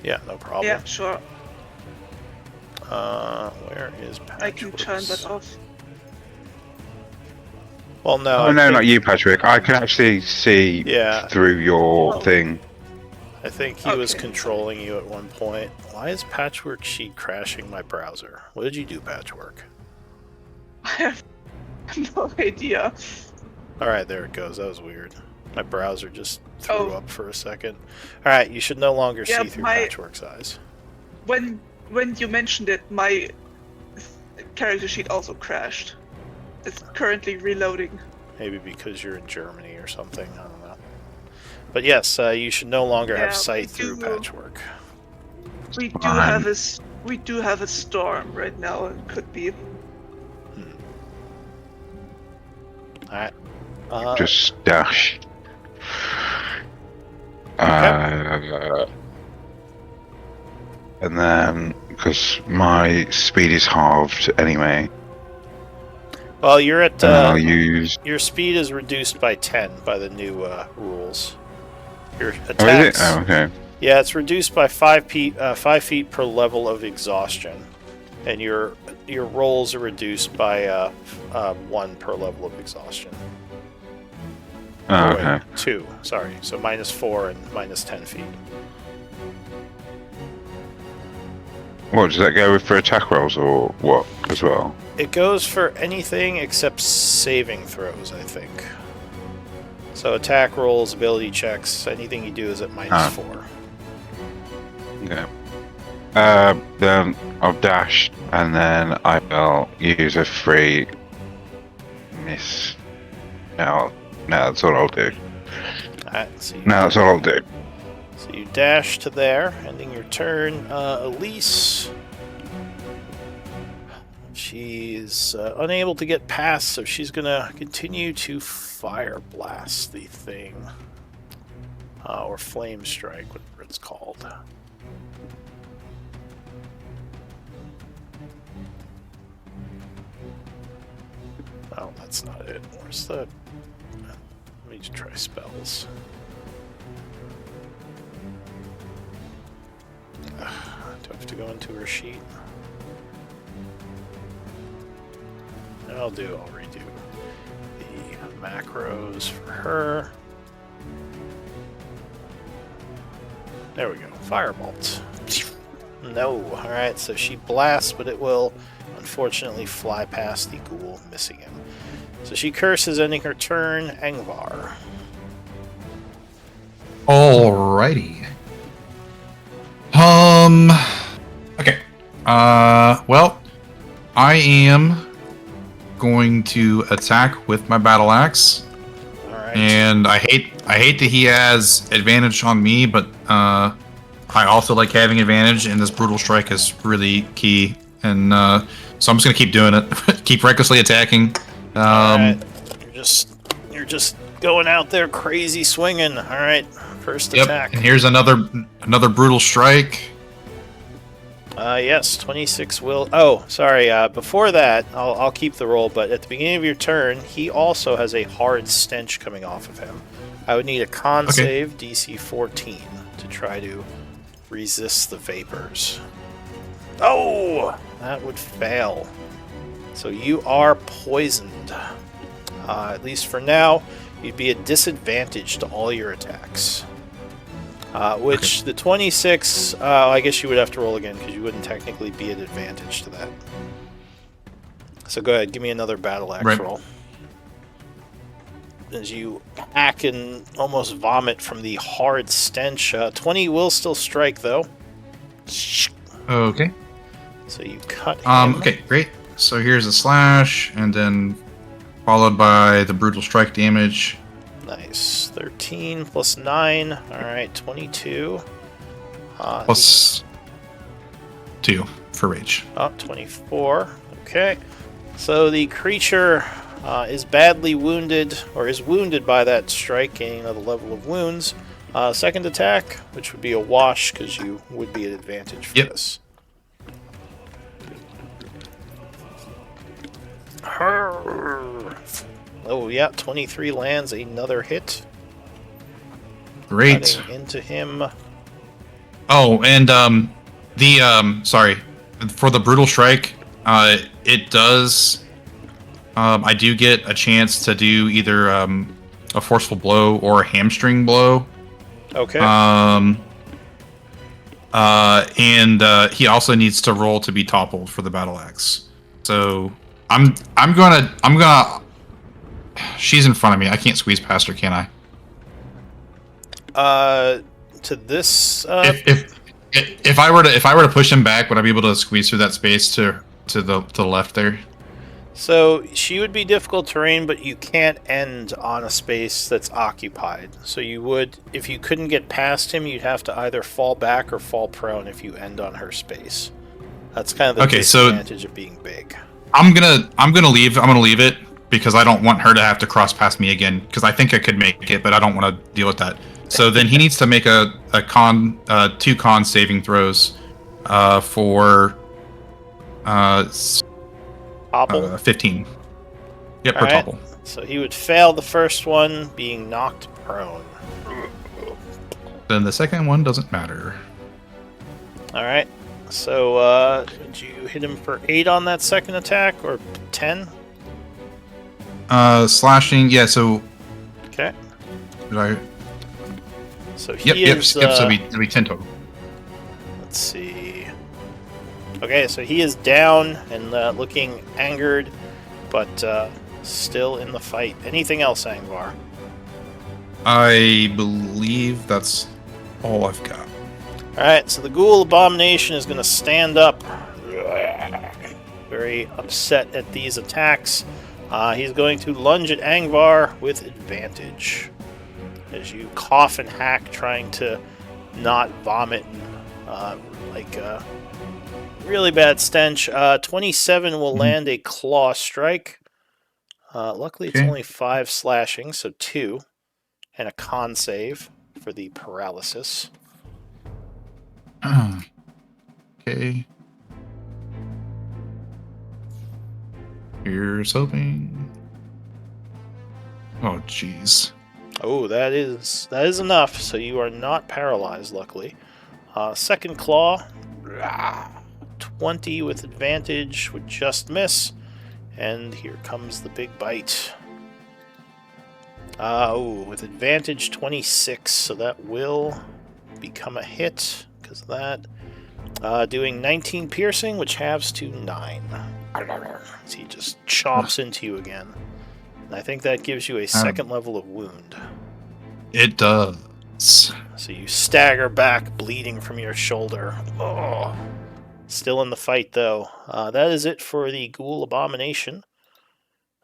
Yeah, no problem. Yeah, sure. Where is Patchwork's? I can turn that off. Well, no. Oh, I no, think, not you, Patchwork. I can actually see through your thing. I think he was controlling you at one point. Why is Patchwork Sheet crashing my browser? What did you do, Patchwork? I have no idea. Alright, there it goes. That was weird. My browser just threw up for a second. Alright, you should no longer see through Patchwork's eyes. When you mentioned it, my character sheet also crashed. It's currently reloading. Maybe because you're in Germany or something. I don't know. But yes, you should no longer have sight through Patchwork. We do have a storm right now. It could be. Alright. Just dash. And then, because my speed is halved anyway. Well, you're at. I'll use. Your speed is reduced by 10 by the new rules. Your attacks. Oh, is it? Oh, okay. Yeah, it's reduced by 5 feet per level of exhaustion, and your rolls are reduced by 1 per level of exhaustion. Oh, okay. Wait, 2. Sorry, so -4 and -10 feet. What does that go with for attack rolls or what as well? It goes for anything except saving throws, I think. So attack rolls, ability checks, anything you do is at -4. Okay. Then I'll dash, and then I will use a free miss. No, that's all I'll do. Alright, so That's all I'll do. So you dash to there, ending your turn. Elise. She's unable to get past, so she's gonna continue to fire blast the thing. Or flame strike, whatever it's called. Oh, that's not it. Where's the... Let me just try spells. Do I have to go into her sheet? I'll redo the macros for her. There we go. Firebolt. No. Alright, so she blasts, but it will unfortunately fly past the ghoul, missing him. So she curses, ending her turn. Angvar. Alrighty. Okay. Well, I am going to attack with my battle axe. Alright. And I hate that he has advantage on me, but I also like having advantage, and this brutal strike is really key. And so I'm just gonna keep doing it. Keep recklessly attacking. Alright. You're just going out there crazy swinging. Alright. First attack. And here's another brutal strike. Yes, 26 will. Oh, sorry. Before that, I'll keep the roll. But at the beginning of your turn, he also has a hard stench coming off of him. I would need a con Okay. save, DC 14, to try to resist the vapors. Oh, that would fail. So you are poisoned. At least for now, you'd be at disadvantage to all your attacks. Which the 26, I guess you would have to roll again because you wouldn't technically be at advantage to that. So go ahead, give me another battle axe roll. As you hack and almost vomit from the hard stench. 20 will still strike though. Okay. So you cut him. Okay, great. So here's a slash, and then followed by the brutal strike damage. Nice. 13 plus 9. Alright, 22. Plus 2 for rage. 24. Okay. So the creature is badly wounded, or is wounded by that strike, gaining another level of wounds. Second attack, which would be a wash, because you would be at advantage for this. Oh, yeah, 23 lands another hit. Great. Cutting into him. Oh, and sorry, for the brutal strike, it does. I do get a chance to do either a forceful blow or a hamstring blow. Okay. And he also needs to roll to be toppled for the battle axe. So I'm gonna. She's in front of me. I can't squeeze past her, can I? To this. If I were to push him back, would I be able to squeeze through that space to the left there? So she would be difficult terrain, but you can't end on a space that's occupied. So you would, if you couldn't get past him, you'd have to either fall back or fall prone if you end on her space. That's kind of the disadvantage of being big. I'm gonna leave it because I don't want her to have to cross past me again, because I think I could make it, but I don't want to deal with that. So then he needs to make a 2 con saving throws for 15. Yep, per topple. So he would fail the first one, being knocked prone. Then the second one doesn't matter. Alright. So did you hit him for 8 on that second attack, or 10? Slashing, yeah, so... Okay. Did I... So he is... so it'll be 10 total. Let's see... Okay, so he is down and looking angered, but still in the fight. Anything else, Angvar? I believe that's all I've got. Alright, so the Ghoul Abomination is going to stand up. Very upset at these attacks. He's going to lunge at Angvar with advantage. As you cough and hack, trying to not vomit like really bad stench. 27 will land a claw strike. Luckily, it's only 5 slashing, so 2. And a con save for the paralysis. Okay. Here's hoping. Oh, jeez. Oh, that is enough. So you are not paralyzed, luckily. Second claw, 20 with advantage would just miss, and here comes the big bite. With advantage 26, so that will become a hit because of that. Doing 19 piercing, which halves to 9. So he just chomps into you again. And I think that gives you a second level of wound. It does. So you stagger back, bleeding from your shoulder. Oh. Still in the fight, though. That is it for the Ghoul Abomination.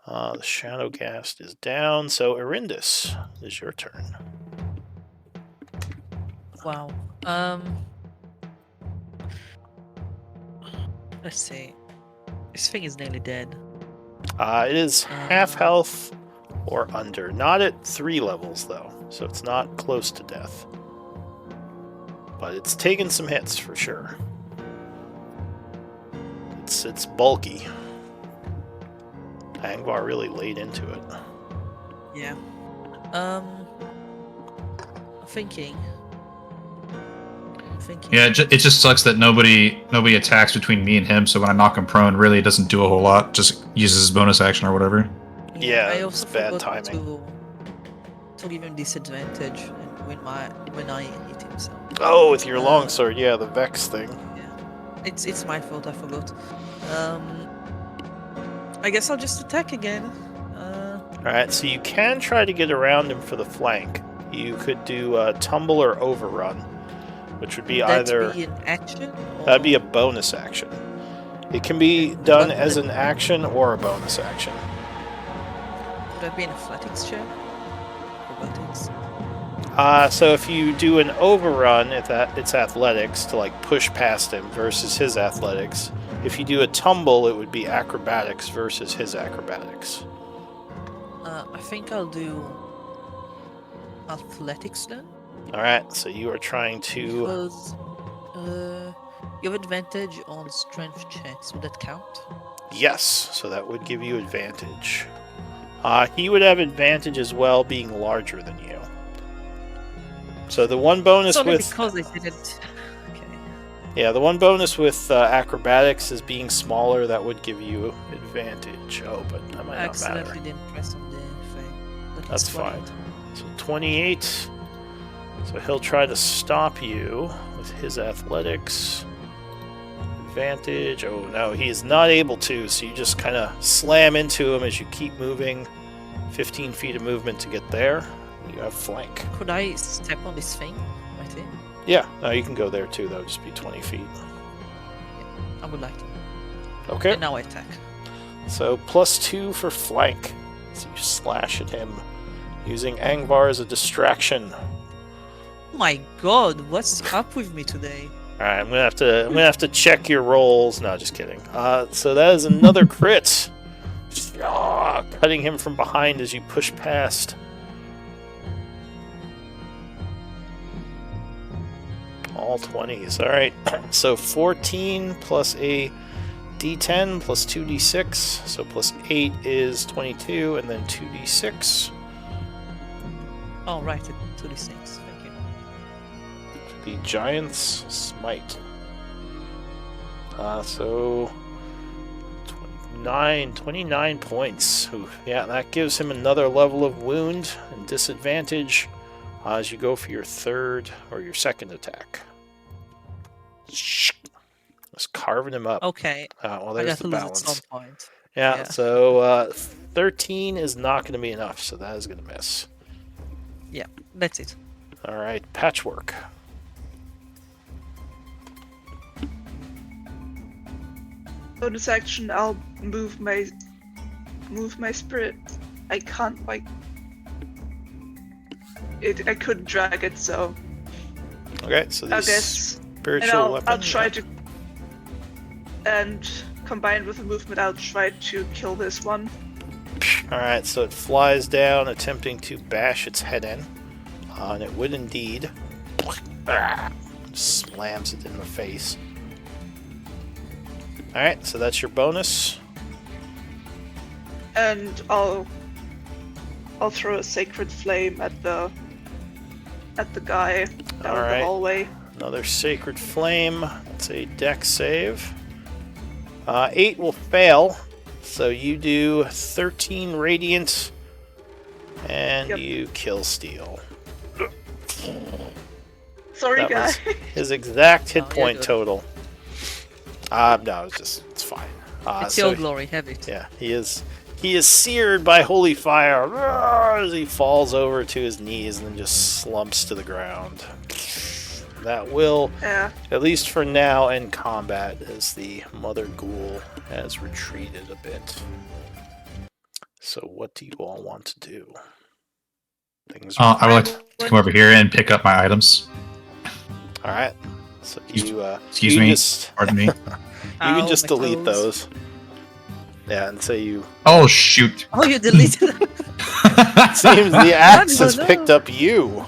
The Shadowgast is down, so Erindis, it is your turn. Wow. Let's see. This thing is nearly dead. It is half health or under. Not at 3 levels, though, so it's not close to death. But it's taken some hits, for sure. it's bulky. Angvar really laid into it. Yeah. I'm thinking. Yeah, it just sucks that nobody attacks between me and him. So when I knock him prone, really it doesn't do a whole lot. Just uses his bonus action or whatever. Yeah, I it's also bad forgot timing. to give him disadvantage when I hit him. So Oh, with your longsword, yeah, the Vex thing. yeah, it's my fault. I forgot. I guess I'll just attack again. Alright, so you can try to get around him for the flank. You could do tumble or overrun, which would be Would that either... be an action? Or... That'd be a bonus action. It can be done But as an action or a bonus action. Would that be an athletics check? Acrobatics? So if you do an overrun, it's athletics to like push past him versus his athletics. If you do a tumble, it would be acrobatics versus his acrobatics. I think I'll do athletics then. Alright, so you are trying to... Because you have advantage on strength checks. Would that count? Yes, so that would give you advantage. He would have advantage as well, being larger than you. So the one bonus It's only with... because I didn't. Okay. Yeah, the one bonus with acrobatics is being smaller. That would give you advantage. Oh, but that might I not matter. accidentally didn't press on the thing. But That's it's fine. 28. So 28. So he'll try to stop you with his athletics. Advantage. Oh no, he is not able to, so you just kind of slam into him as you keep moving. 15 feet of movement to get there. You have flank. Could I step on this thing? Right here? Yeah, no, you can go there too, though. Just be 20 feet. I would like to. Okay. And now I attack. So +2 for flank. So you slash at him using Angvar as a distraction. Oh my god, what's up with me today? All right, I'm gonna have to check your rolls. No, just kidding. So that is another crit. Cutting him from behind as you push past. All 20s. All right. So 14 plus a d10 plus 2d6. So plus 8 is 22, and then 2d6. Oh, right, 26. Thank you. The Giant's Smite. So 29 points. Ooh, yeah, that gives him another level of wound and disadvantage as you go for your third or your second attack. Just carving him up. Okay, Well, I there's got the to lose at balance. some point. Yeah, Yeah. so 13 is not going to be enough, so that is going to miss. Yeah, that's it. All right, Patchwork. Bonus action, I'll move my spirit. I can't like it. I couldn't drag it, so Okay, so I this guess. spiritual And I'll weapon. try yeah. to. And combined with the movement, I'll try to kill this one. All right, so it flies down, attempting to bash its head in, and it would indeed. Slams it in the face. All right, so that's your bonus. And I'll throw a sacred flame at the guy down Alright. the hallway. Another sacred flame. That's a dex save. 8 will fail, so you do 13 radiant, and Yep. you kill Steel. Sorry, That guy. was his exact hit Oh, you're point good. total. No, it's fine. It's so your glory, have it. Yeah, he is seared by holy fire as he falls over to his knees and then just slumps to the ground. That will, Yeah. at least for now, end combat as the Mother Ghoul has retreated a bit. So what do you all want to do? Things are... I would like to come over here and pick up my items. Alright. So you, Excuse you me. just, Pardon me. you Ow, can just my delete toes. those. Yeah, and so you... Oh shoot! Oh, you deleted it. Seems the axe No, has no. picked up you.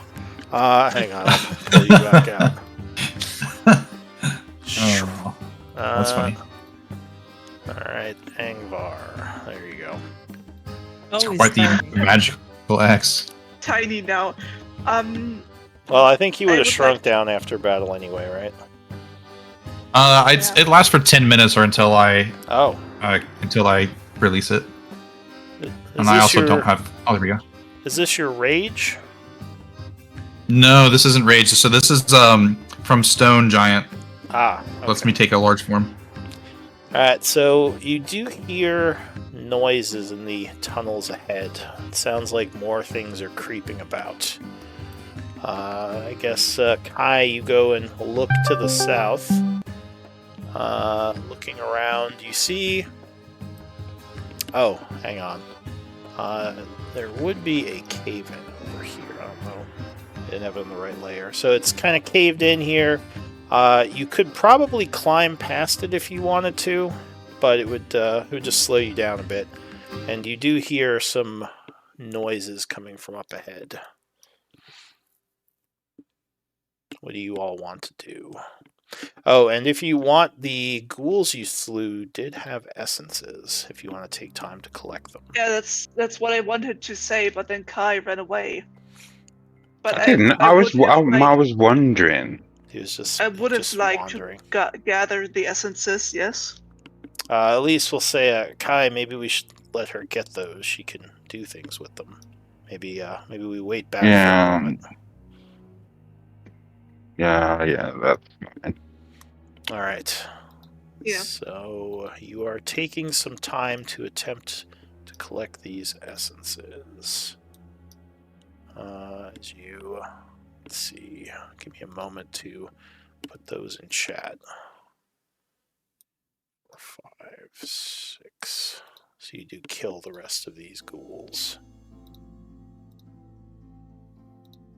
Hang on, I'll pull you back out. Oh, that's funny. There you go. Oh, he's Quite the tiny. magical axe. Tiny now. Well, I think he would I have would shrunk like- down after battle anyway, right? Yeah. It lasts for 10 minutes or until I Oh. release it. Is And I this also your- don't have. Oh, there we go. Is this your rage? No, this isn't rage. So this is from Stone Giant. Ah. Lets me take a large form. Alright, so you do hear noises in the tunnels ahead. It sounds like more things are creeping about. I guess, Kai, you go and look to the south. Looking around, you see... Oh, hang on. There would be a cave-in over here. I don't know. I didn't have it on the right layer. So it's kind of caved in here. You could probably climb past it if you wanted to, but it would just slow you down a bit. And you do hear some noises coming from up ahead. What do you all want to do? Oh, and if you want, the ghouls you slew did have essences, if you want to take time to collect them. Yeah, that's what I wanted to say, but then Kai ran away. But I didn't. I was wondering. He was just, I would have just liked wandering. to gather the essences. Yes. At least we'll say, Kai, maybe we should let her get those. She can do things with them. Maybe we wait back for a moment. Yeah, that's fine. All right. Yeah. So you are taking some time to attempt to collect these essences. As you, let's see, give me a moment to put those in chat. 4, 5, 6. So you do kill the rest of these ghouls.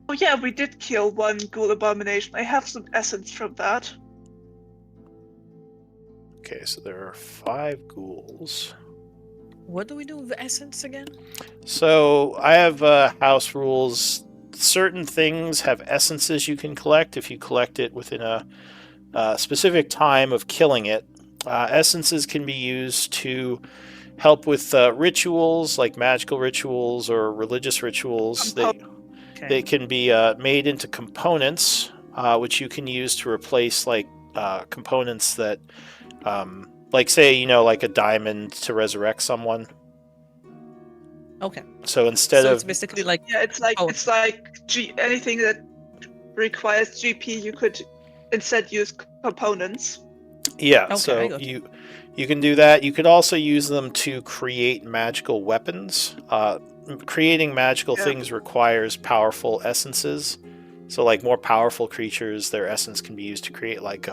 Oh yeah, we did kill one ghoul abomination. I have some essence from that. Okay, so there are 5 ghouls. What do we do with the essence again? So I have house rules. Certain things have essences you can collect if you collect it within a specific time of killing it. Essences can be used to help with rituals, like magical rituals or religious rituals. They can be made into components, which you can use to replace like components that, like say, like a diamond to resurrect someone. Okay. So instead So of it's basically like Yeah, it's like Oh. anything that requires GP, you could instead use components. Yeah, Okay, I so got you can do that. You could also use them to create magical weapons. Creating magical Yeah. things requires powerful essences. So like more powerful creatures, their essence can be used to create like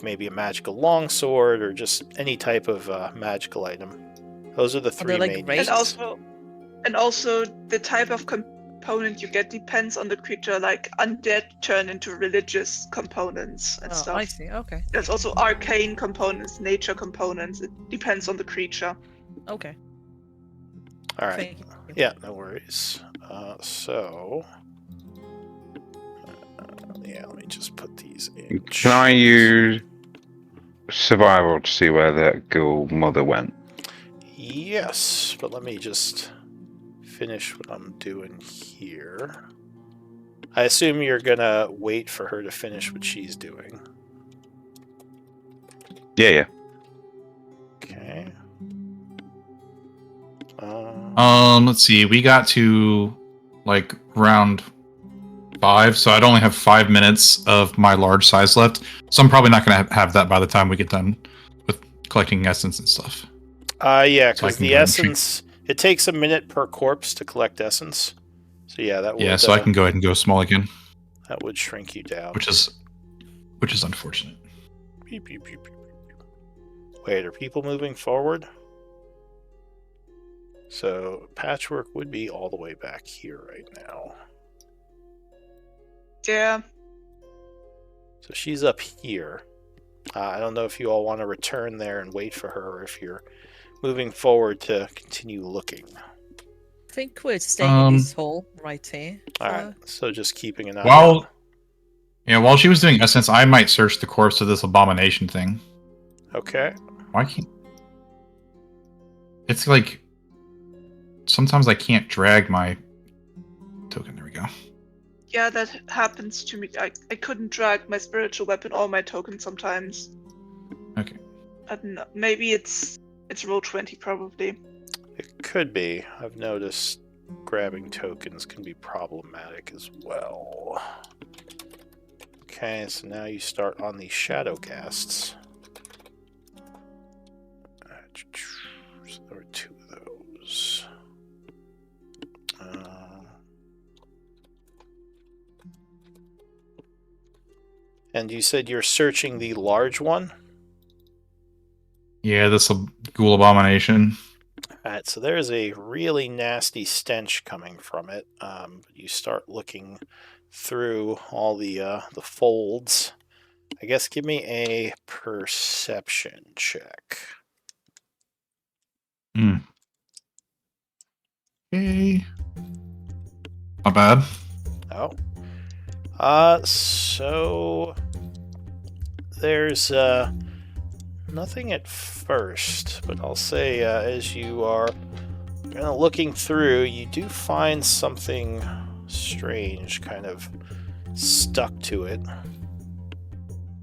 maybe a magical longsword or just any type of magical item. Those are the 3 like main raids? uses. And also the type of component you get depends on the creature. Like undead turn into religious components and Oh, stuff. I see. Okay. There's also arcane components, nature components. It depends on the creature. Okay. All right. Thank you. Yeah, no worries. Yeah, let me just put these in. Can I use survival to see where that ghoul mother went? Yes, but let me just finish what I'm doing here. I assume you're gonna wait for her to finish what she's doing. Yeah. Okay. Let's see. We got to like round 5, so I'd only have 5 minutes of my large size left. So I'm probably not going to have that by the time we get done with collecting essence and stuff. Yeah, So I because can the go and treat- essence, it takes a minute per corpse to collect essence. So yeah, that would Yeah, so I can go ahead and go small again, that would shrink you down. which is unfortunate. Beep, beep, beep, beep, beep. Wait, are people moving forward? So patchwork would be all the way back here right now. Yeah. So she's up here. I don't know if you all want to return there and wait for her, or if you're moving forward to continue looking. I think we're staying in this hole right here. All right, so just keeping an eye While out. while she was doing essence, I might search the corpse of this abomination thing. Okay. Why can't? It's like sometimes I can't drag my token. There we go. Yeah, that happens to me. I couldn't drag my spiritual weapon or my token sometimes. Okay. I don't know. Maybe it's roll 20 probably. It could be. I've noticed grabbing tokens can be problematic as well. Okay, so now you start on the shadow casts. So there were 2 of those. And you said you're searching the large one? Yeah, this ghoul abomination. Alright, so there's a really nasty stench coming from it. You start looking through all the folds. I guess give me a perception check. Okay. Not bad. Oh. So there's nothing at first, but I'll say as you are looking through, you do find something strange kind of stuck to it.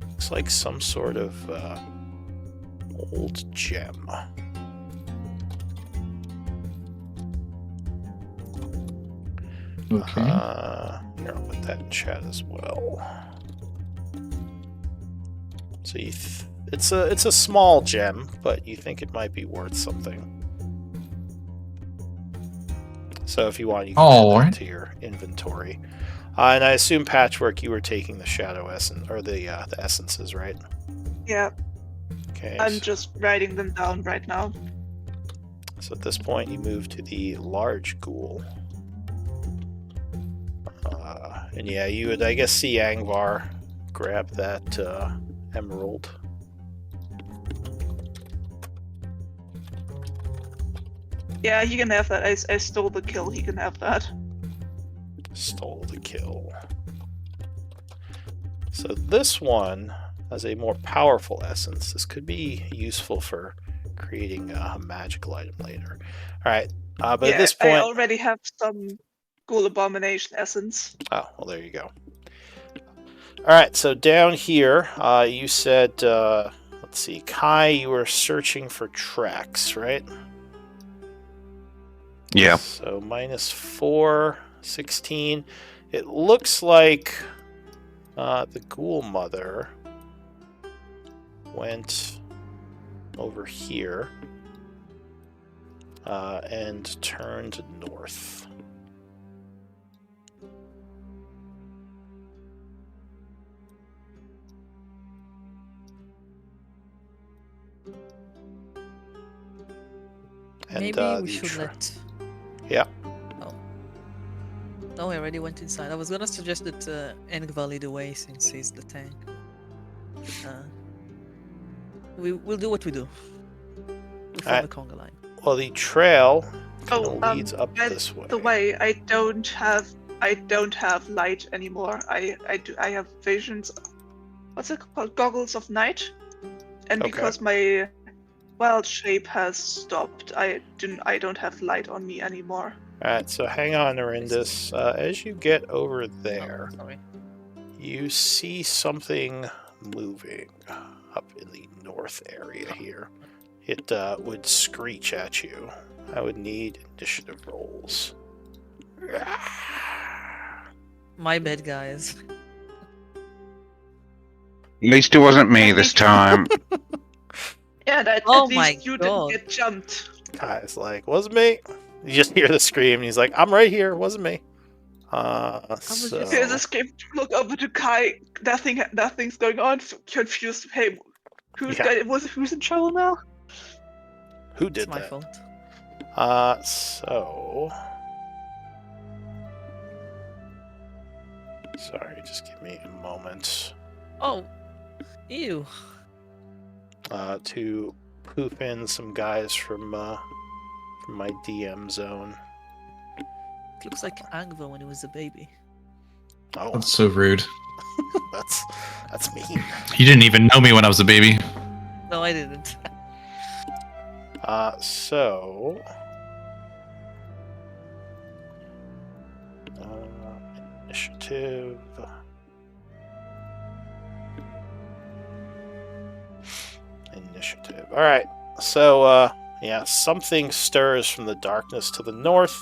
Looks like some sort of old gem. Okay. Here, I'll put that in chat as well. So it's a small gem, but you think it might be worth something. So if you want, you can add that to your inventory. And I assume, Patchwork, you were taking the shadow essence or the essences, right? Yeah. Okay. I'm just writing them down right now. So at this point, you move to the large ghoul. And yeah, you would, I guess, see Angvar grab that emerald. Yeah, he can have that. I stole the kill. He can have that. Stole the kill. So this one has a more powerful essence. This could be useful for creating a magical item later. All right, but yeah, at this point, I already have some Ghoul Abomination essence. Oh, well, there you go. All right, so down here, you said, let's see, Kai, you were searching for tracks, right? Yeah. So -4, 16. It looks like the Ghoul Mother went over here and turned north. And, maybe we should let. Yeah. Oh. No, I already went inside. I was gonna suggest that Engvar lead the way since he's the tank. We'll do what we do. We form the conga line. Well, the trail leads up this way. The way I don't have light anymore. I have visions. What's it called? Goggles of night. And Okay. because my wild shape has stopped, I don't have light on me anymore. Alright, so hang on, Arindis. As you get over there, Sorry. you see something moving up in the north area here. It would screech at you. I would need initiative rolls. My bad, guys. At least it wasn't me this time. Yeah, at Oh least my you God. didn't get jumped. Guy's like, wasn't me. You just hear the scream, and he's like, I'm right here, wasn't me. So... Here's a skip. Look over to Kai. Nothing's going on. Confused. Hey, who's in trouble now? Who did It's my that? fault. So... Sorry, just give me a moment. Oh, ew. To poof in some guys from my DM zone. It looks like Angvar when he was a baby. Oh, That's so rude. that's mean. You didn't even know me when I was a baby. No, I didn't. So... initiative... Initiative. Alright, so, yeah, something stirs from the darkness to the north.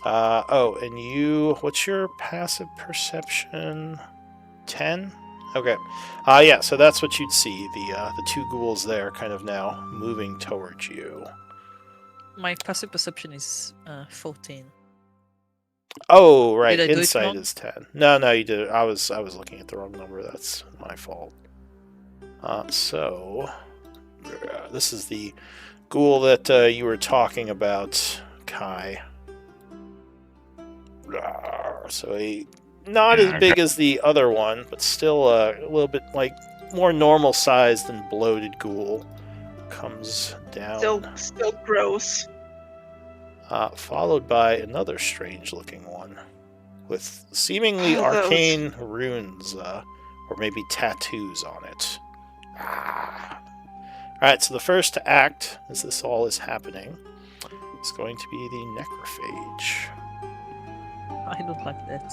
Oh, and you... What's your passive perception? 10? Okay. Yeah, so that's what you'd see. The two ghouls there kind of now moving towards you. My passive perception is 14. Oh, right. Did I do it Insight wrong? is 10. No, you did it. I was looking at the wrong number. That's my fault. So... this is the ghoul that you were talking about, Kai. So not as big as the other one, but still a little bit like more normal sized and bloated ghoul comes down. Still gross. Followed by another strange looking one with seemingly Oh, those. arcane runes or maybe tattoos on it. Alright, so the first to act, as this all is happening, is going to be the necrophage. I don't like that.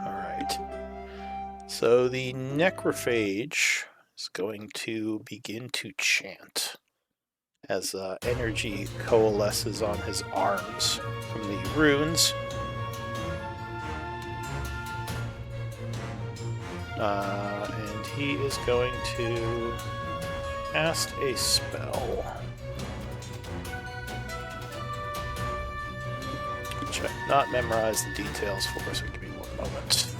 Alright. So the necrophage is going to begin to chant as energy coalesces on his arms from the runes. And he is going to cast a spell. Which I've not memorized the details for, so give me one moment.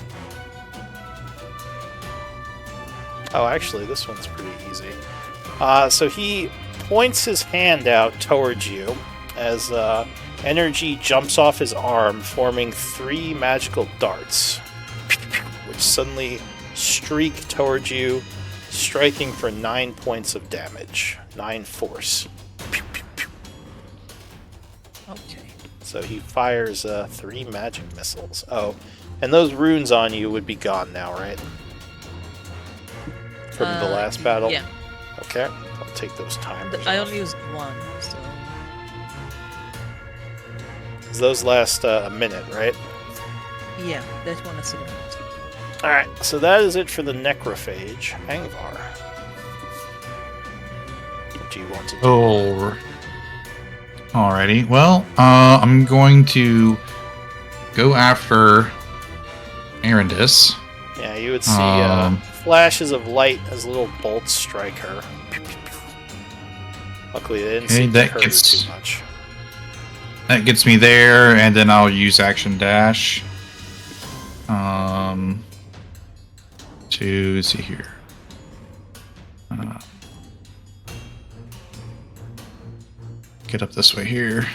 Oh, actually, this one's pretty easy. So he points his hand out towards you as energy jumps off his arm, forming 3 magical darts, which suddenly streak towards you, striking for 9 points of damage. 9 force. Okay. So he fires 3 magic missiles. Oh, and those runes on you would be gone now, right? From the last battle? Yeah. Okay, I'll take those timers I off. only used one, so... 'Cause those last a minute, right? Yeah, that one is a minute. Alright, so that is it for the necrophage. Angvar. What do you want to do? Oh. Alrighty. Well, I'm going to go after Arendis. Yeah, you would see flashes of light as little bolts strike her. Luckily, they didn't Okay, seem to that hurt her gets- too much. That gets me there, and then I'll use action dash. To see here. Get up this way here.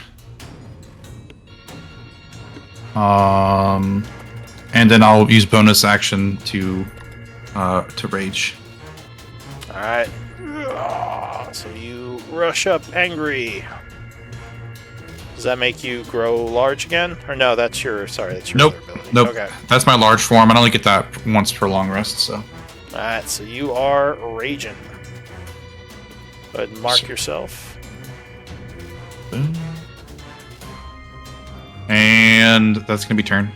And then I'll use bonus action to rage. Alright. So you rush up angry. Does that make you grow large again? Or no, that's your Nope. other ability. Nope. Okay. That's my large form. I only get that once per long rest, so. Alright, so you are raging. Go ahead and mark yourself. Boom. And that's gonna be turn.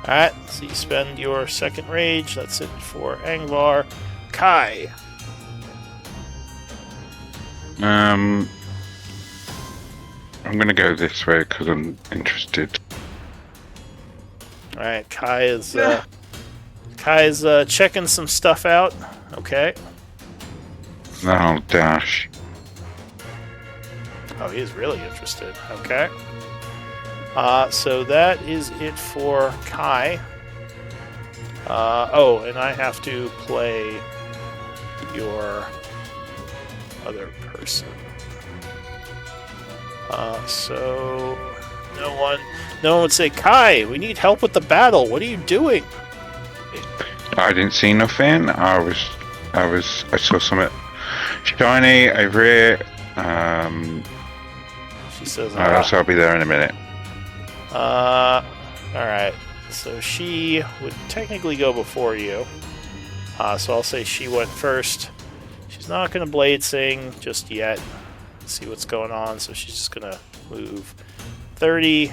Alright, so you spend your second rage. That's it for Angvar. Kai. I'm gonna go this way because I'm interested. Alright, Kai is checking some stuff out. Okay. Now dash. Oh, he is really interested. Okay. So that is it for Kai. Oh, and I have to play your other person. So no one would say, Kai, we need help with the battle. What are you doing? I didn't see nothing. I saw something shiny over here. She says, So I'll be there in a minute. alright. So she would technically go before you. So I'll say she went first. She's She's not going to Blade Sing just yet. See what's going on, so she's just going to move 30,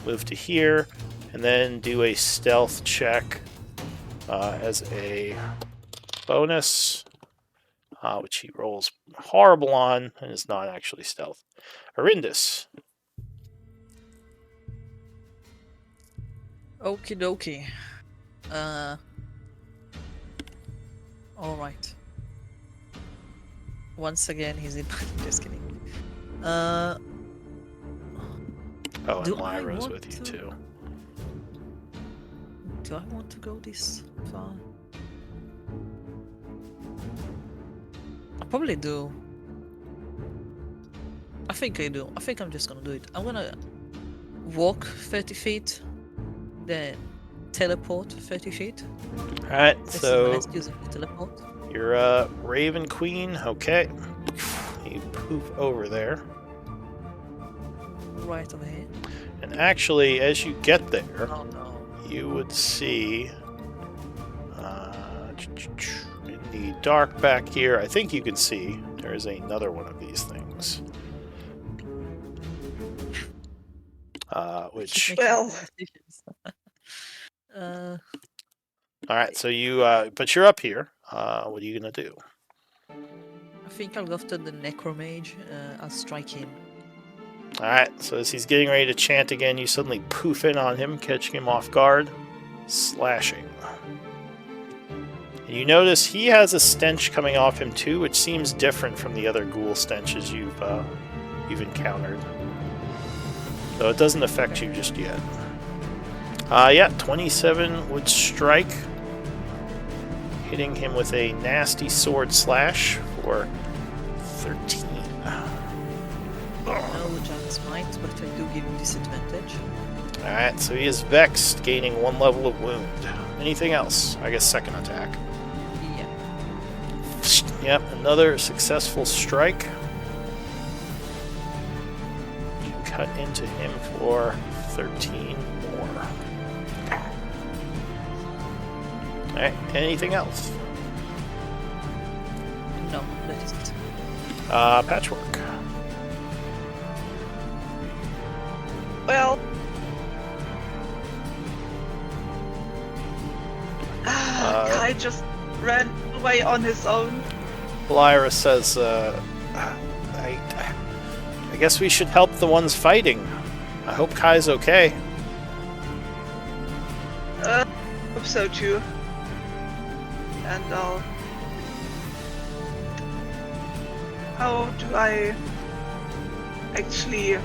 move to here, and then do a stealth check as a bonus, which he rolls horrible on and is not actually stealth. Horrendous. Okie dokie. Alright. Once again, he's in. Just kidding. Oh, and Do I Lyra's want with you to- too. Do I want to go this far? I probably do. I think I do. I think I'm just gonna do it. I'm gonna walk 30 feet, then teleport 30 feet. Alright, This is so nice using the teleport. you're a Raven Queen. Okay. You poof over there. Right over here. And actually, as you get there, Oh no. you would see in the dark back here, I think you can see there is another one of these things. Which, Keep making Well. bad decisions. all right, so you, but you're up here. What are you gonna do? I think I'll go after the Necromage. I'll strike him. All right, so as he's getting ready to chant again, you suddenly poof in on him, catching him off guard, slashing. And you notice he has a stench coming off him too, which seems different from the other ghoul stenches you've encountered. So it doesn't affect you just yet. Yeah, 27 would strike, hitting him with a nasty sword slash for 13. No giant smite, but I do give him disadvantage. Alright, so he is vexed, gaining 1 level of wound. Anything else? I guess second attack. Yeah. Yep, another successful strike. You cut into him for 13 more. Alright, anything else? No, that is it. Patchwork. Well. Kai just ran away on his own. Lyra says, I guess we should help the ones fighting. I hope Kai's okay. Hope so too. And I'll. How do I actually?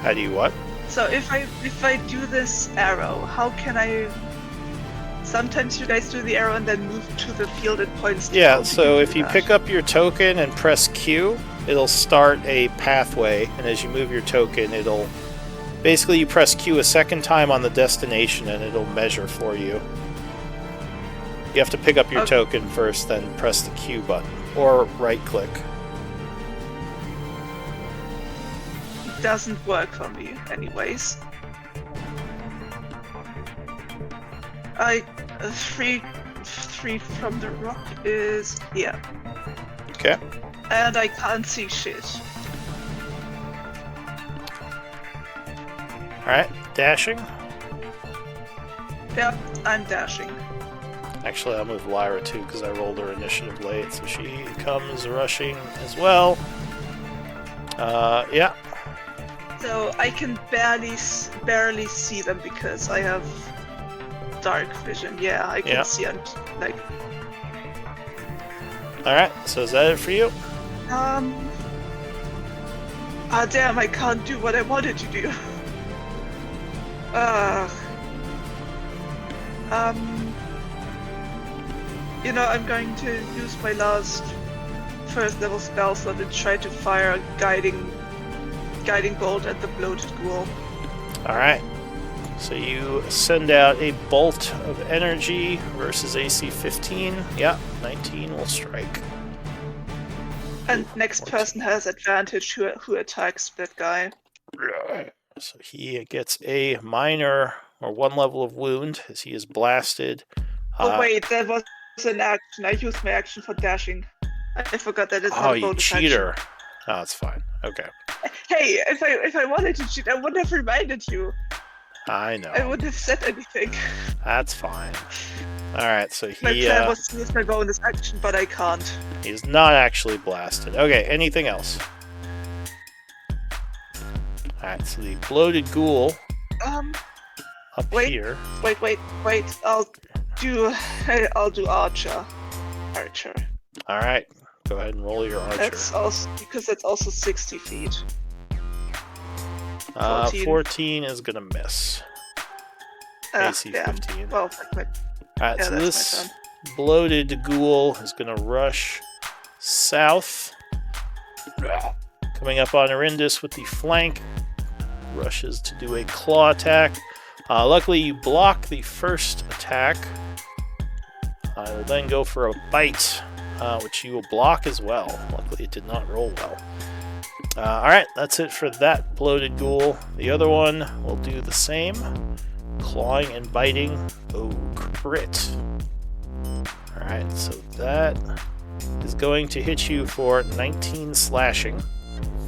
How do you what? So if I do this arrow, how can I? Sometimes you guys do the arrow and then move to the field it points to. Yeah, so if you pick up your token and press Q, it'll start a pathway, and as you move your token, it'll... Basically, you press Q a second time on the destination, and it'll measure for you. You have to pick up your Okay. token first, then press the Q button, or right-click. Doesn't work for me, anyways. Three from the rock is yeah, Okay. and I can't see shit. Alright, dashing. Yep, I'm dashing. Actually, I'll move Lyra too, because I rolled her initiative late, so she comes rushing as well. Yeah. So I can barely see them because I have dark vision. Yeah, I can Yeah. see and like Alright, so is that it for you? damn, I can't do what I wanted to do. I'm going to use my last first level spell slot and try to fire a guiding bolt at the bloated ghoul. Alright. So you send out a bolt of energy versus AC 15. Yeah, 19 will strike. And next person has advantage who attacks that guy. So he gets a minor, or 1 level of wound as he is blasted. Oh wait, that was an action. I used my action for dashing. I forgot that it's not Oh, a you bonus cheater. action. Oh, it's fine. Okay. Hey, if I wanted to cheat, I would have reminded you. I know. I wouldn't have said anything. That's fine. Alright, so My he plan was to use my bonus action, but I can't. he's not actually blasted. Okay, anything else? Alright, so the bloated ghoul up Wait. here. Wait. I'll do Archer. Alright, go ahead and roll your archer. That's also because that's also 60 feet. 14. 14 is gonna miss. AC damn. 15. Well, Alright, yeah, so that's my this turn. bloated ghoul is gonna rush south. Coming up on Arindis with the flank. Rushes to do a claw attack. Luckily, you block the first attack. I will then go for a bite, which you will block as well. Luckily, it did not roll well. Alright, that's it for that bloated ghoul. The other one will do the same. Clawing and biting. Oh, crit. Alright, so that is going to hit you for 19 slashing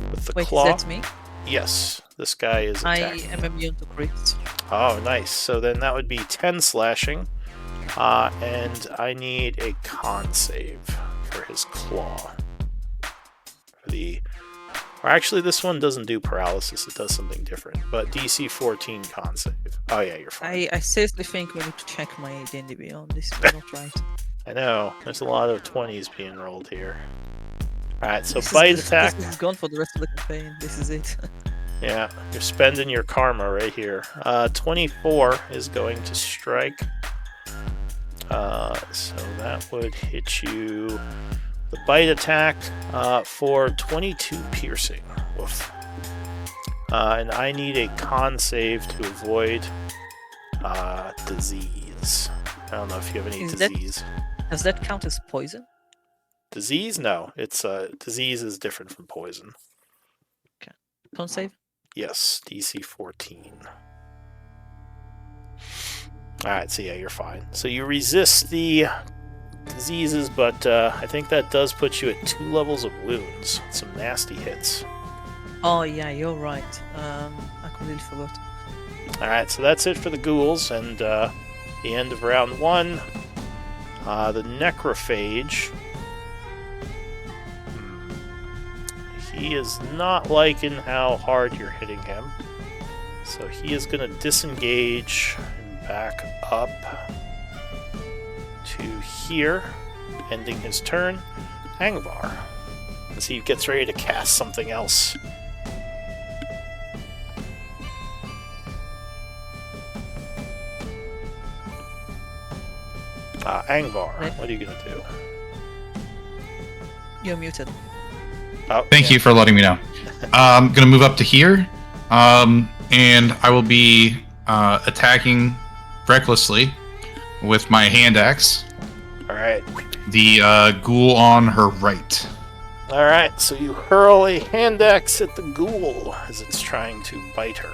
with the Wait, claw. is that me? Yes, this guy is I attacking. am immune to crits. Oh, nice. So then that would be 10 slashing. And I need a con save for his claw. Or actually, this one doesn't do paralysis. It does something different. But DC 14 con save. Oh, yeah, you're fine. I seriously think we need to check my D&D Beyond. This is not right. I know. There's a lot of 20s being rolled here. Alright, so This bite is, attack. This is gone for the rest of the campaign. This is it. Yeah, you're spending your karma right here. 24 is going to strike. So that would hit you, the bite attack, for 22 piercing. Woof. And I need a con save to avoid disease. I don't know if you have any disease. Does that count as poison? Disease? No, it's disease is different from poison. Con save? Yes, DC 14. Alright, so yeah, you're fine. So you resist the diseases, but I think that does put you at 2 levels of wounds. Some nasty hits. Oh yeah, you're right. I completely forgot. Alright, so that's it for the ghouls, and the end of round 1. The necrophage. He is not liking how hard you're hitting him. So he is going to disengage and back up to here, ending his turn. Angvar, as he gets ready to cast something else. Angvar, what are you going to do? You're muted. Oh, Thank you for letting me know. I'm gonna move up to here, and I will be attacking recklessly with my hand axe. All right. The ghoul on her right. All right. So you hurl a hand axe at the ghoul as it's trying to bite her.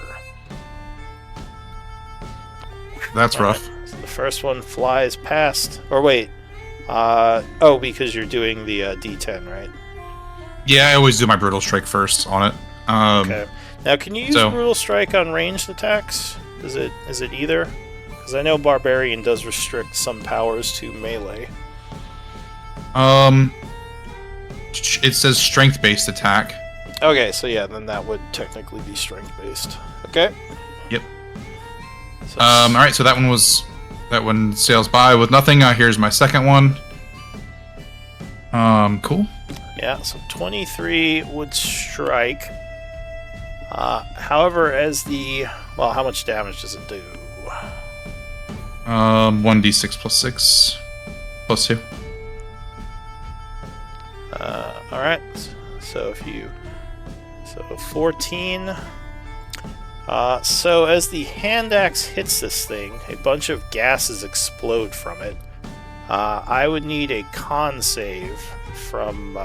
That's All rough. right, so the first one flies past. Or wait. Because you're doing the D10, right? Yeah, I always do my brutal strike first on it. Okay. Now, can you use brutal strike on ranged attacks? Is it either? Because I know barbarian does restrict some powers to melee. It says strength-based attack. Okay, so yeah, then that would technically be strength-based. Okay. Yep. So, All right, so that one sails by with nothing. Here's my second one. Cool. Yeah, so 23 would strike. However, how much damage does it do? 1d6 plus 6 plus 2. Alright, so 14. So as the hand axe hits this thing, a bunch of gases explode from it. I would need a con save from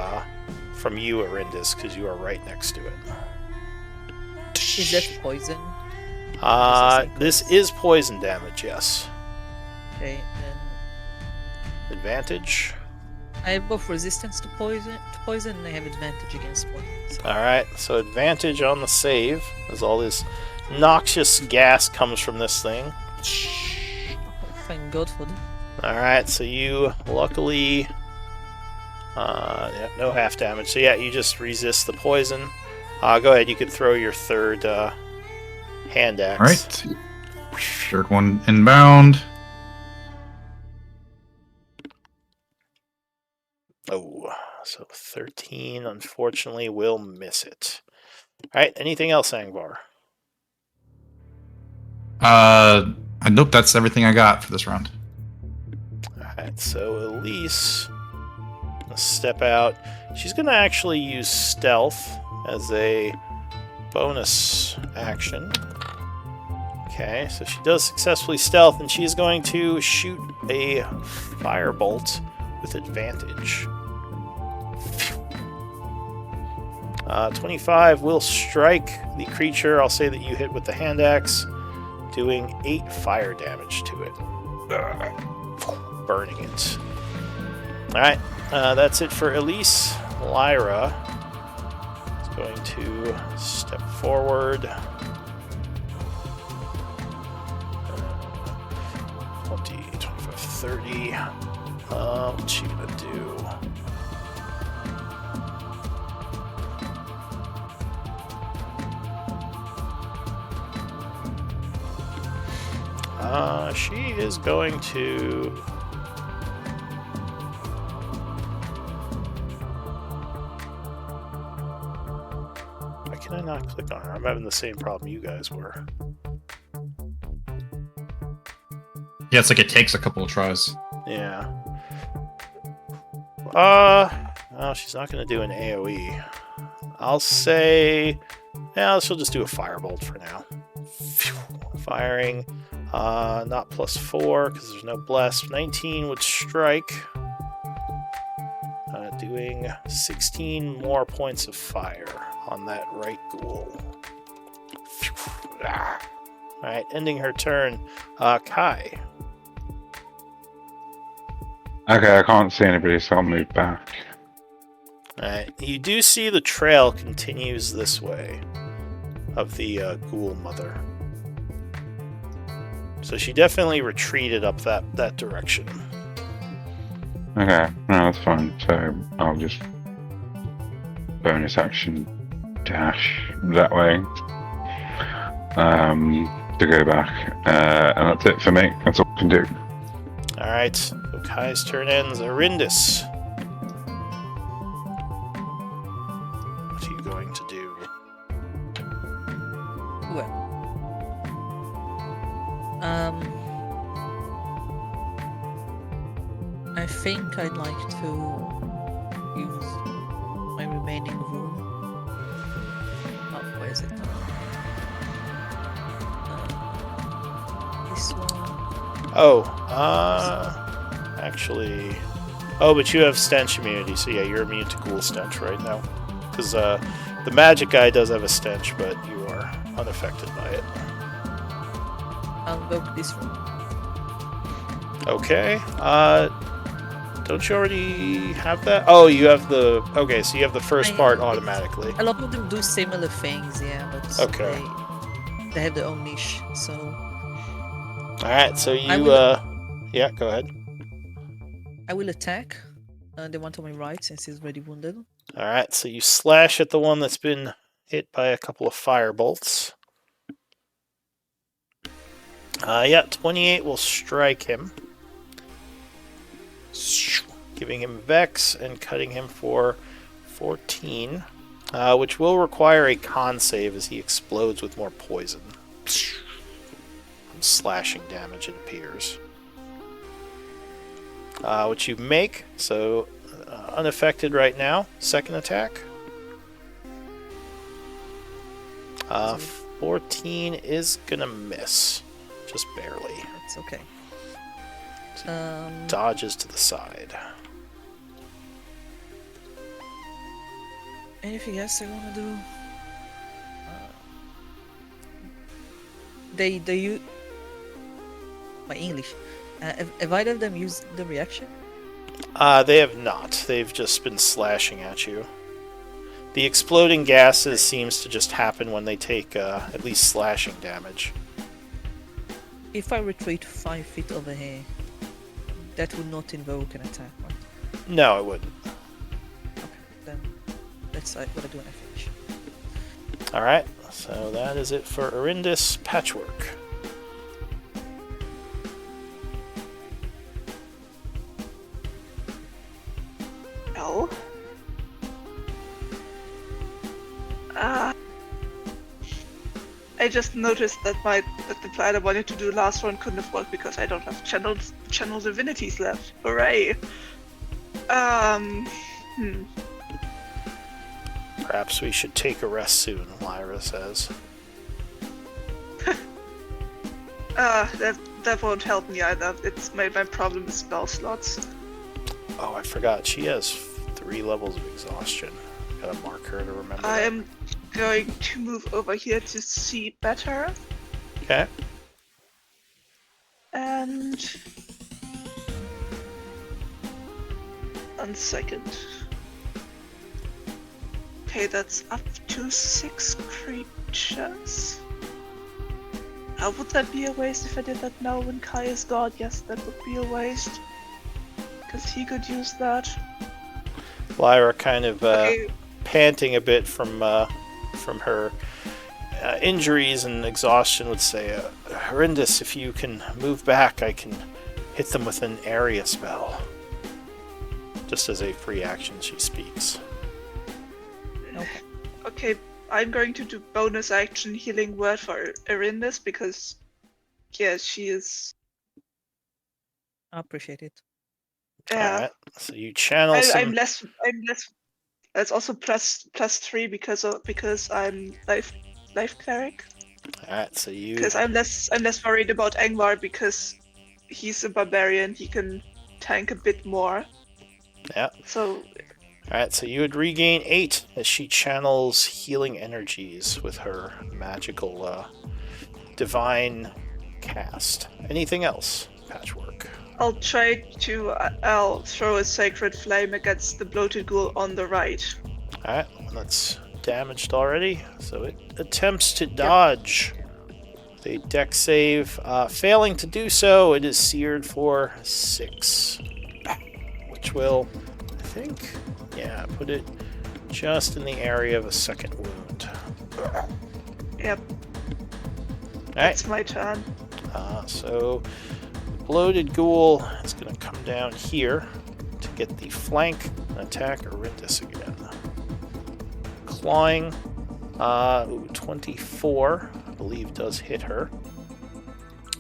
you, Arindis, because you are right next to it. Is that poison? This is poison damage, yes. Okay, then Advantage. I have both resistance to poison, and I have advantage against poison. So. Alright, so advantage on the save, as all this noxious gas comes from this thing. Thank God for that. Alright, so you luckily... yeah, no half damage. So yeah, you just resist the poison. Go ahead, you can throw your third hand axe. Alright. Third one inbound. Oh, so 13, unfortunately, will miss it. Alright, anything else, Angvar? Nope, that's everything I got for this round. Alright, so Elise will step out. She's going to actually use stealth as a bonus action. Okay, so she does successfully stealth, and she's going to shoot a firebolt with advantage. 25 will strike the creature. I'll say that you hit with the hand axe, doing 8 fire damage to it. Burning it. Alright, that's it for Elise. Lyra is going to step forward. 20, 25, 30. What's she gonna do? She is going to... Why can I not click on her? I'm having the same problem you guys were. Yeah, it's like it takes a couple of tries. Yeah. Well, she's not going to do an AoE. I'll say... Yeah, she'll just do a firebolt for now. Firing. Not +4, because there's no bless. 19 would strike. Doing 16 more points of fire on that right ghoul. Alright, ending her turn. Kai. Okay, I can't see anybody, so I'll move back. Alright, you do see the trail continues this way of the ghoul mother. So she definitely retreated up that direction. Okay, no, that's fine. So I'll just bonus action dash that way to go back, and that's it for me. That's all I can do. Alright, so Kai's turn ends. Arindis. What are you going to do? Well, I think I'd like to use my remaining room. Oh, where is it? This one. Oh, actually... Oh, but you have stench immunity, so yeah, you're immune to ghoul stench right now. Because the magic guy does have a stench, but you are unaffected by it. I'll go to this room. Okay, don't you already have that? Oh, you have the... Okay, so you have the first part automatically. A lot of them do similar things, yeah, but Okay. they have their own niche, so... Alright, so you, yeah, go ahead. I will attack the one to my right, since he's already wounded. Alright, so you slash at the one that's been hit by a couple of fire bolts. Yeah, 28 will strike him. Giving him Vex and cutting him for 14. Which will require a con save as he explodes with more poison. Slashing damage, it appears. Which you make, so unaffected right now. Second attack. 14 is gonna miss. Just barely. It's okay. Dodges to the side. Anything else I want to do? they use my English. Have either of them used the reaction? They have not. They've just been slashing at you. The exploding gases seems to just happen when they take at least slashing damage. If I retreat 5 feet over here, that would not invoke an attack, right? No, it wouldn't. Okay, then that's what I do when I finish. Alright, so that is it for Arindis Patchwork. No. I just noticed that the plan I wanted to do last one couldn't have worked because I don't have channel divinities left. Hooray! Perhaps we should take a rest soon, Lyra says. That won't help me either. It's my problem is spell slots. Oh, I forgot. She has 3 levels of exhaustion. Gotta mark her to remember. I that. am going to move over here to see better. Okay. And 1 second. Okay, that's up to 6 creatures. Would that be a waste if I did that now when Kai is God? Yes, that would be a waste. Because he could use that. Lyra kind of Okay. panting a bit from her injuries and exhaustion would say, Horrendous, if you can move back, I can hit them with an area spell. Just as a free action, she speaks. Okay. Okay, I'm going to do bonus action healing word for Arindis because, yeah, she is. I appreciate it. Yeah, Alright, so you channel I'm some... less. That's also +3 because I'm life cleric. Alright, so you... Because I'm less worried about Angmar because he's a barbarian. He can tank a bit more. Yeah. So Alright, so you would regain 8 as she channels healing energies with her magical divine cast. Anything else, Patchwork? I'll try to. I'll throw a sacred flame against the bloated ghoul on the right. Alright, that's damaged already, so it attempts to dodge. With a dex save. Failing to do so, it is seared for 6. Which will, I think, yeah, put it just in the area of a second wound. Yep, Alright, it's my turn. so bloated ghoul is going to come down here to get the flank and attack Arindis again. Clawing, 24, I believe does hit her.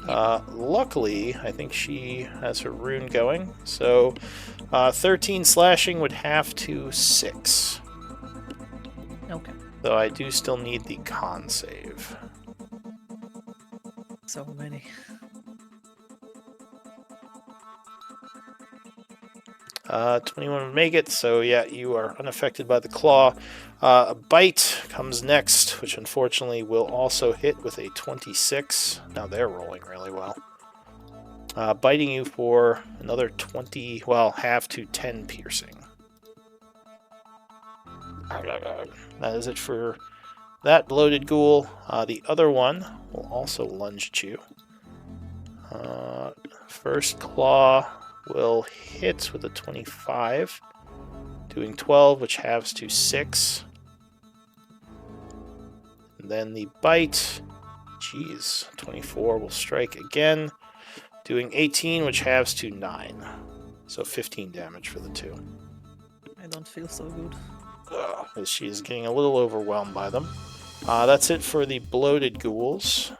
Luckily, I think she has her rune going, so 13 slashing would have to 6. Okay. Though I do still need the con save. So many. Uh, 21 would make it, so yeah, you are unaffected by the claw. A bite comes next, which unfortunately will also hit with a 26. Now they're rolling really well. Biting you for another 20, well, half to 10 piercing. That is it for that bloated ghoul. The other one will also lunge at you. First claw will hit with a 25, doing 12, which halves to 6. And then the bite, 24 will strike again, doing 18, which halves to 9. So 15 damage for the two. I don't feel so good. As she is getting a little overwhelmed by them. That's it for the bloated ghouls.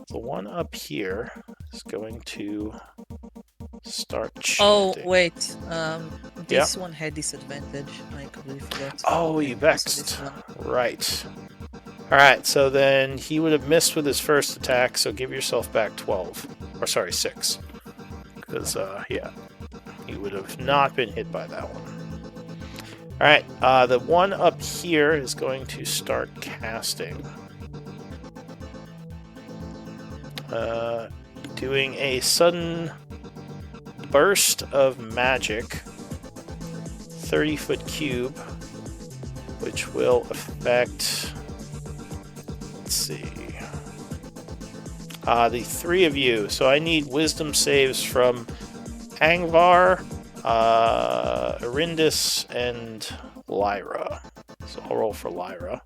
The one up here is going to start Oh, chanting. wait. This one had disadvantage. I completely forgot. Oh, you So vexed. this one- Right. Alright, so then he would have missed with his first attack, so give yourself back 12. Or sorry, 6. Because, yeah. He would have not been hit by that one. Alright, the one up here is going to start casting doing a sudden burst of magic, 30-foot cube, which will affect, let's see, the three of you. So I need wisdom saves from Angvar, Arindis, and Lyra. So I'll roll for Lyra.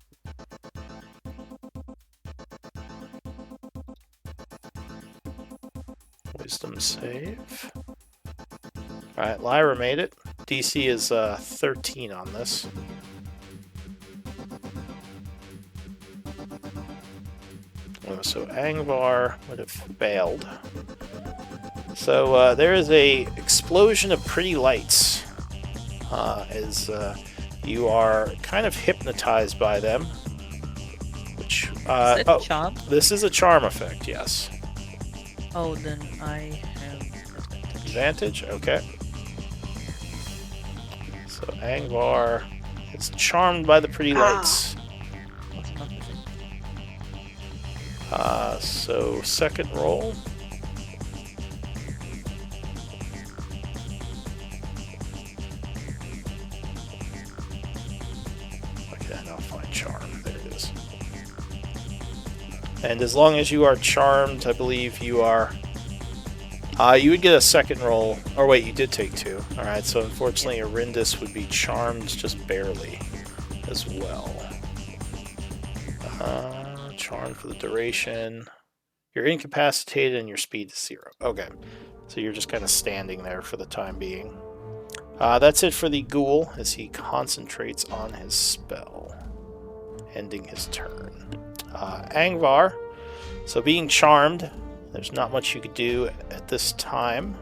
Wisdom save. Alright, Lyra made it. DC is 13 on this. So Angvar would have failed. So there is a explosion of pretty lights as you are kind of hypnotized by them. Which Is that charm? this is a charm effect, yes. Oh, then I have Advantage, okay. So Angvar is charmed by the pretty lights. what's not the thing? So second roll. Okay, now find charm. There it is. And as long as you are charmed, I believe you are. You would get a second roll. Or wait, you did take 2. Alright, so unfortunately Arindis would be charmed just barely as well. Charmed for the duration. You're incapacitated and your speed is 0. Okay, so you're just kind of standing there for the time being. That's it for the ghoul as he concentrates on his spell, ending his turn. Angvar, so being charmed, there's not much you could do at this time.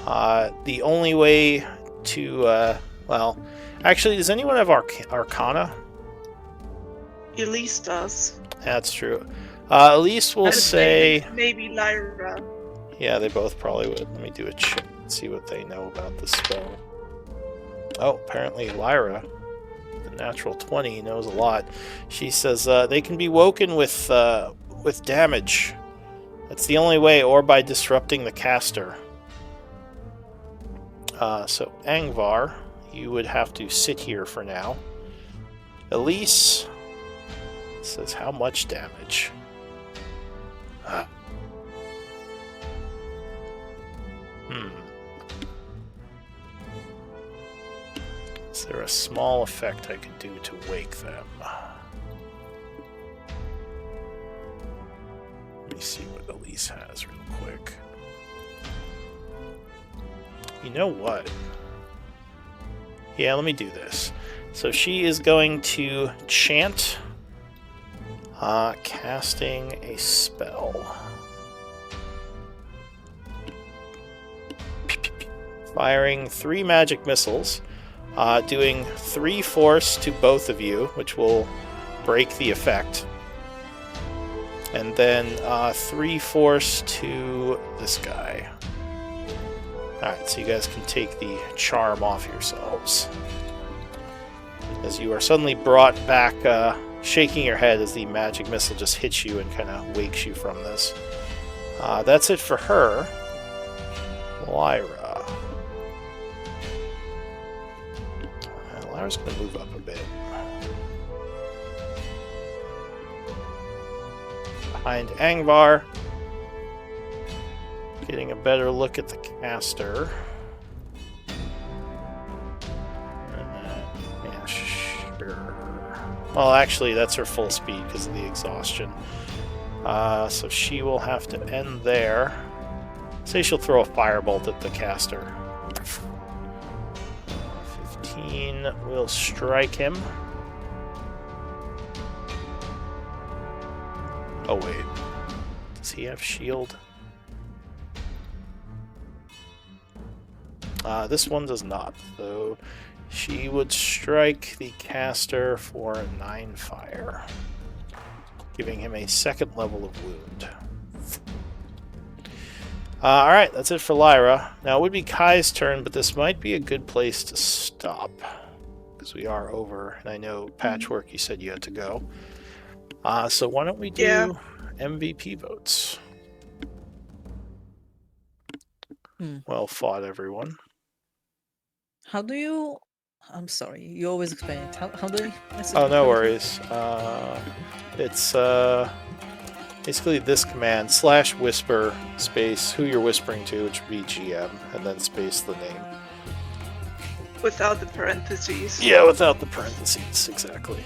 The only way to, well, actually, does anyone have Arcana? Elise does. That's true. Elise will And say... maybe Lyra. Yeah, they both probably would. Let me do a check and see what they know about the spell. Oh, apparently Lyra, the natural 20, knows a lot. She says they can be woken with damage. That's the only way, or by disrupting the caster. So Angvar, you would have to sit here for now. Elise says how much damage? Is there a small effect I could do to wake them? Let me see what Elise has real quick. You know what? Yeah, let me do this. So she is going to chant, casting a spell. Firing 3 magic missiles, doing 3 force to both of you, which will break the effect. And then 3 force to this guy. Alright, so you guys can take the charm off yourselves. As you are suddenly brought back, shaking your head as the magic missile just hits you and kind of wakes you from this. That's it for her. Lyra. Lyra's going to move up a bit. Behind Angvar. Getting a better look at the caster. Yeah, sure. Well, actually, that's her full speed because of the exhaustion. So she will have to end there. Say she'll throw a firebolt at the caster. 15 will strike him. Oh, wait. Does he have shield? This one does not, though. She would strike the caster for 9 fire, giving him a 2nd level of wound. Alright, that's it for Lyra. Now, it would be Kai's turn, but this might be a good place to stop, because we are over, and I know, Patchwork, you said you had to go. So why don't we do MVP votes. Hmm. Well fought, everyone. How do you? I'm sorry. You always explain it. How do I message? Oh, with no everything? worries. It's basically this command /whisper space who you're whispering to, which would be GM, and then space the name. Without the parentheses. Yeah, without the parentheses, exactly.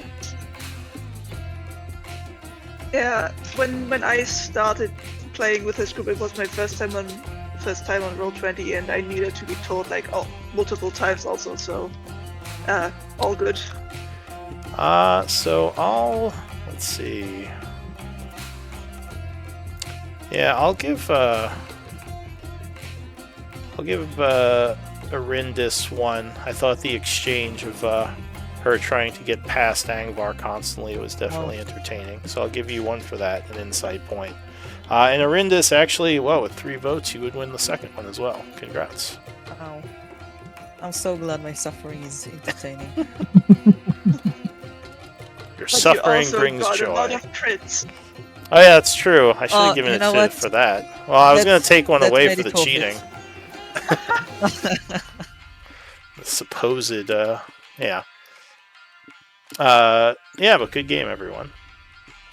Yeah, when I started playing with this group, it was my first time on Roll20, and I needed to be told like multiple times also. So, all good. So let's see. Yeah, I'll give Arindis one. I thought the exchange of her trying to get past Angvar constantly was definitely entertaining. So I'll give you one for that, an insight point. And Arindis, actually, well, with 3 votes, you would win the second one as well. Congrats. Wow. I'm so glad my suffering is entertaining. Your But suffering you also brings got joy. a lot of crits. Oh yeah, that's true. I should have given you it know to what? for that. Well, I was going to take one That away made for the it worth cheating. it. The supposed, yeah. Yeah, but good game, everyone.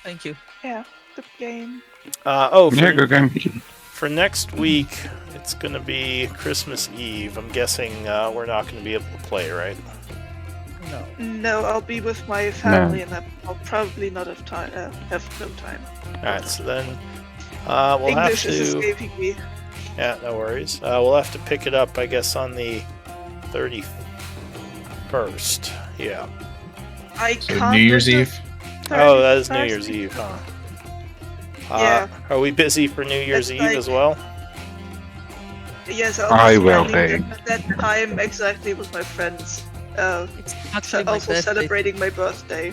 Thank you. Yeah, good game. Yeah, good game. For next week, it's going to be Christmas Eve. I'm guessing we're not going to be able to play, right? No. No, I'll be with my family, and I'll probably not have time. Have no time. Alright, so then we'll English have is to... escaping me. Yeah, no worries. We'll have to pick it up, I guess, on the 31st. Yeah. I So can't. New Year's do the Eve? Oh, that is New 31st. Year's Eve, huh? Yeah. Are we busy for New Year's That's Eve like- as well? Yes, I'll I be will spending be. that time exactly with my friends. It's actually my Also birthday. celebrating my birthday.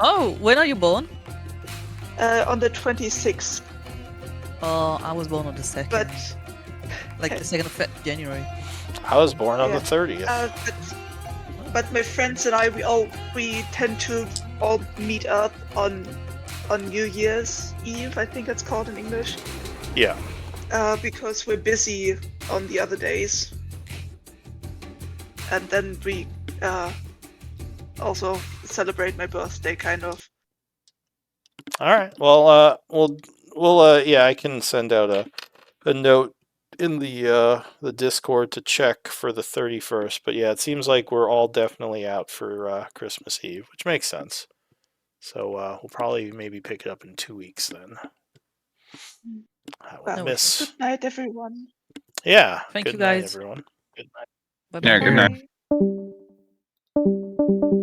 Oh, when are you born? On the 26th, Oh, I was born on the 2nd. but Like the 2nd of January. I was born on Yeah. the 30th. but my friends and I we tend to all meet up on New Year's Eve, I think it's called in English. Yeah. Because we're busy on the other days, and then we also celebrate my birthday, kind of. All right. Well, we'll yeah, I can send out a note in the Discord to check for the 31st. But yeah, it seems like we're all definitely out for Christmas Eve, which makes sense. So we'll probably maybe pick it up in 2 weeks then. I will Well, miss. Good night, everyone. Yeah. Thank good you, night, guys. everyone. Good night. Bye-bye. Yeah, good night. Bye.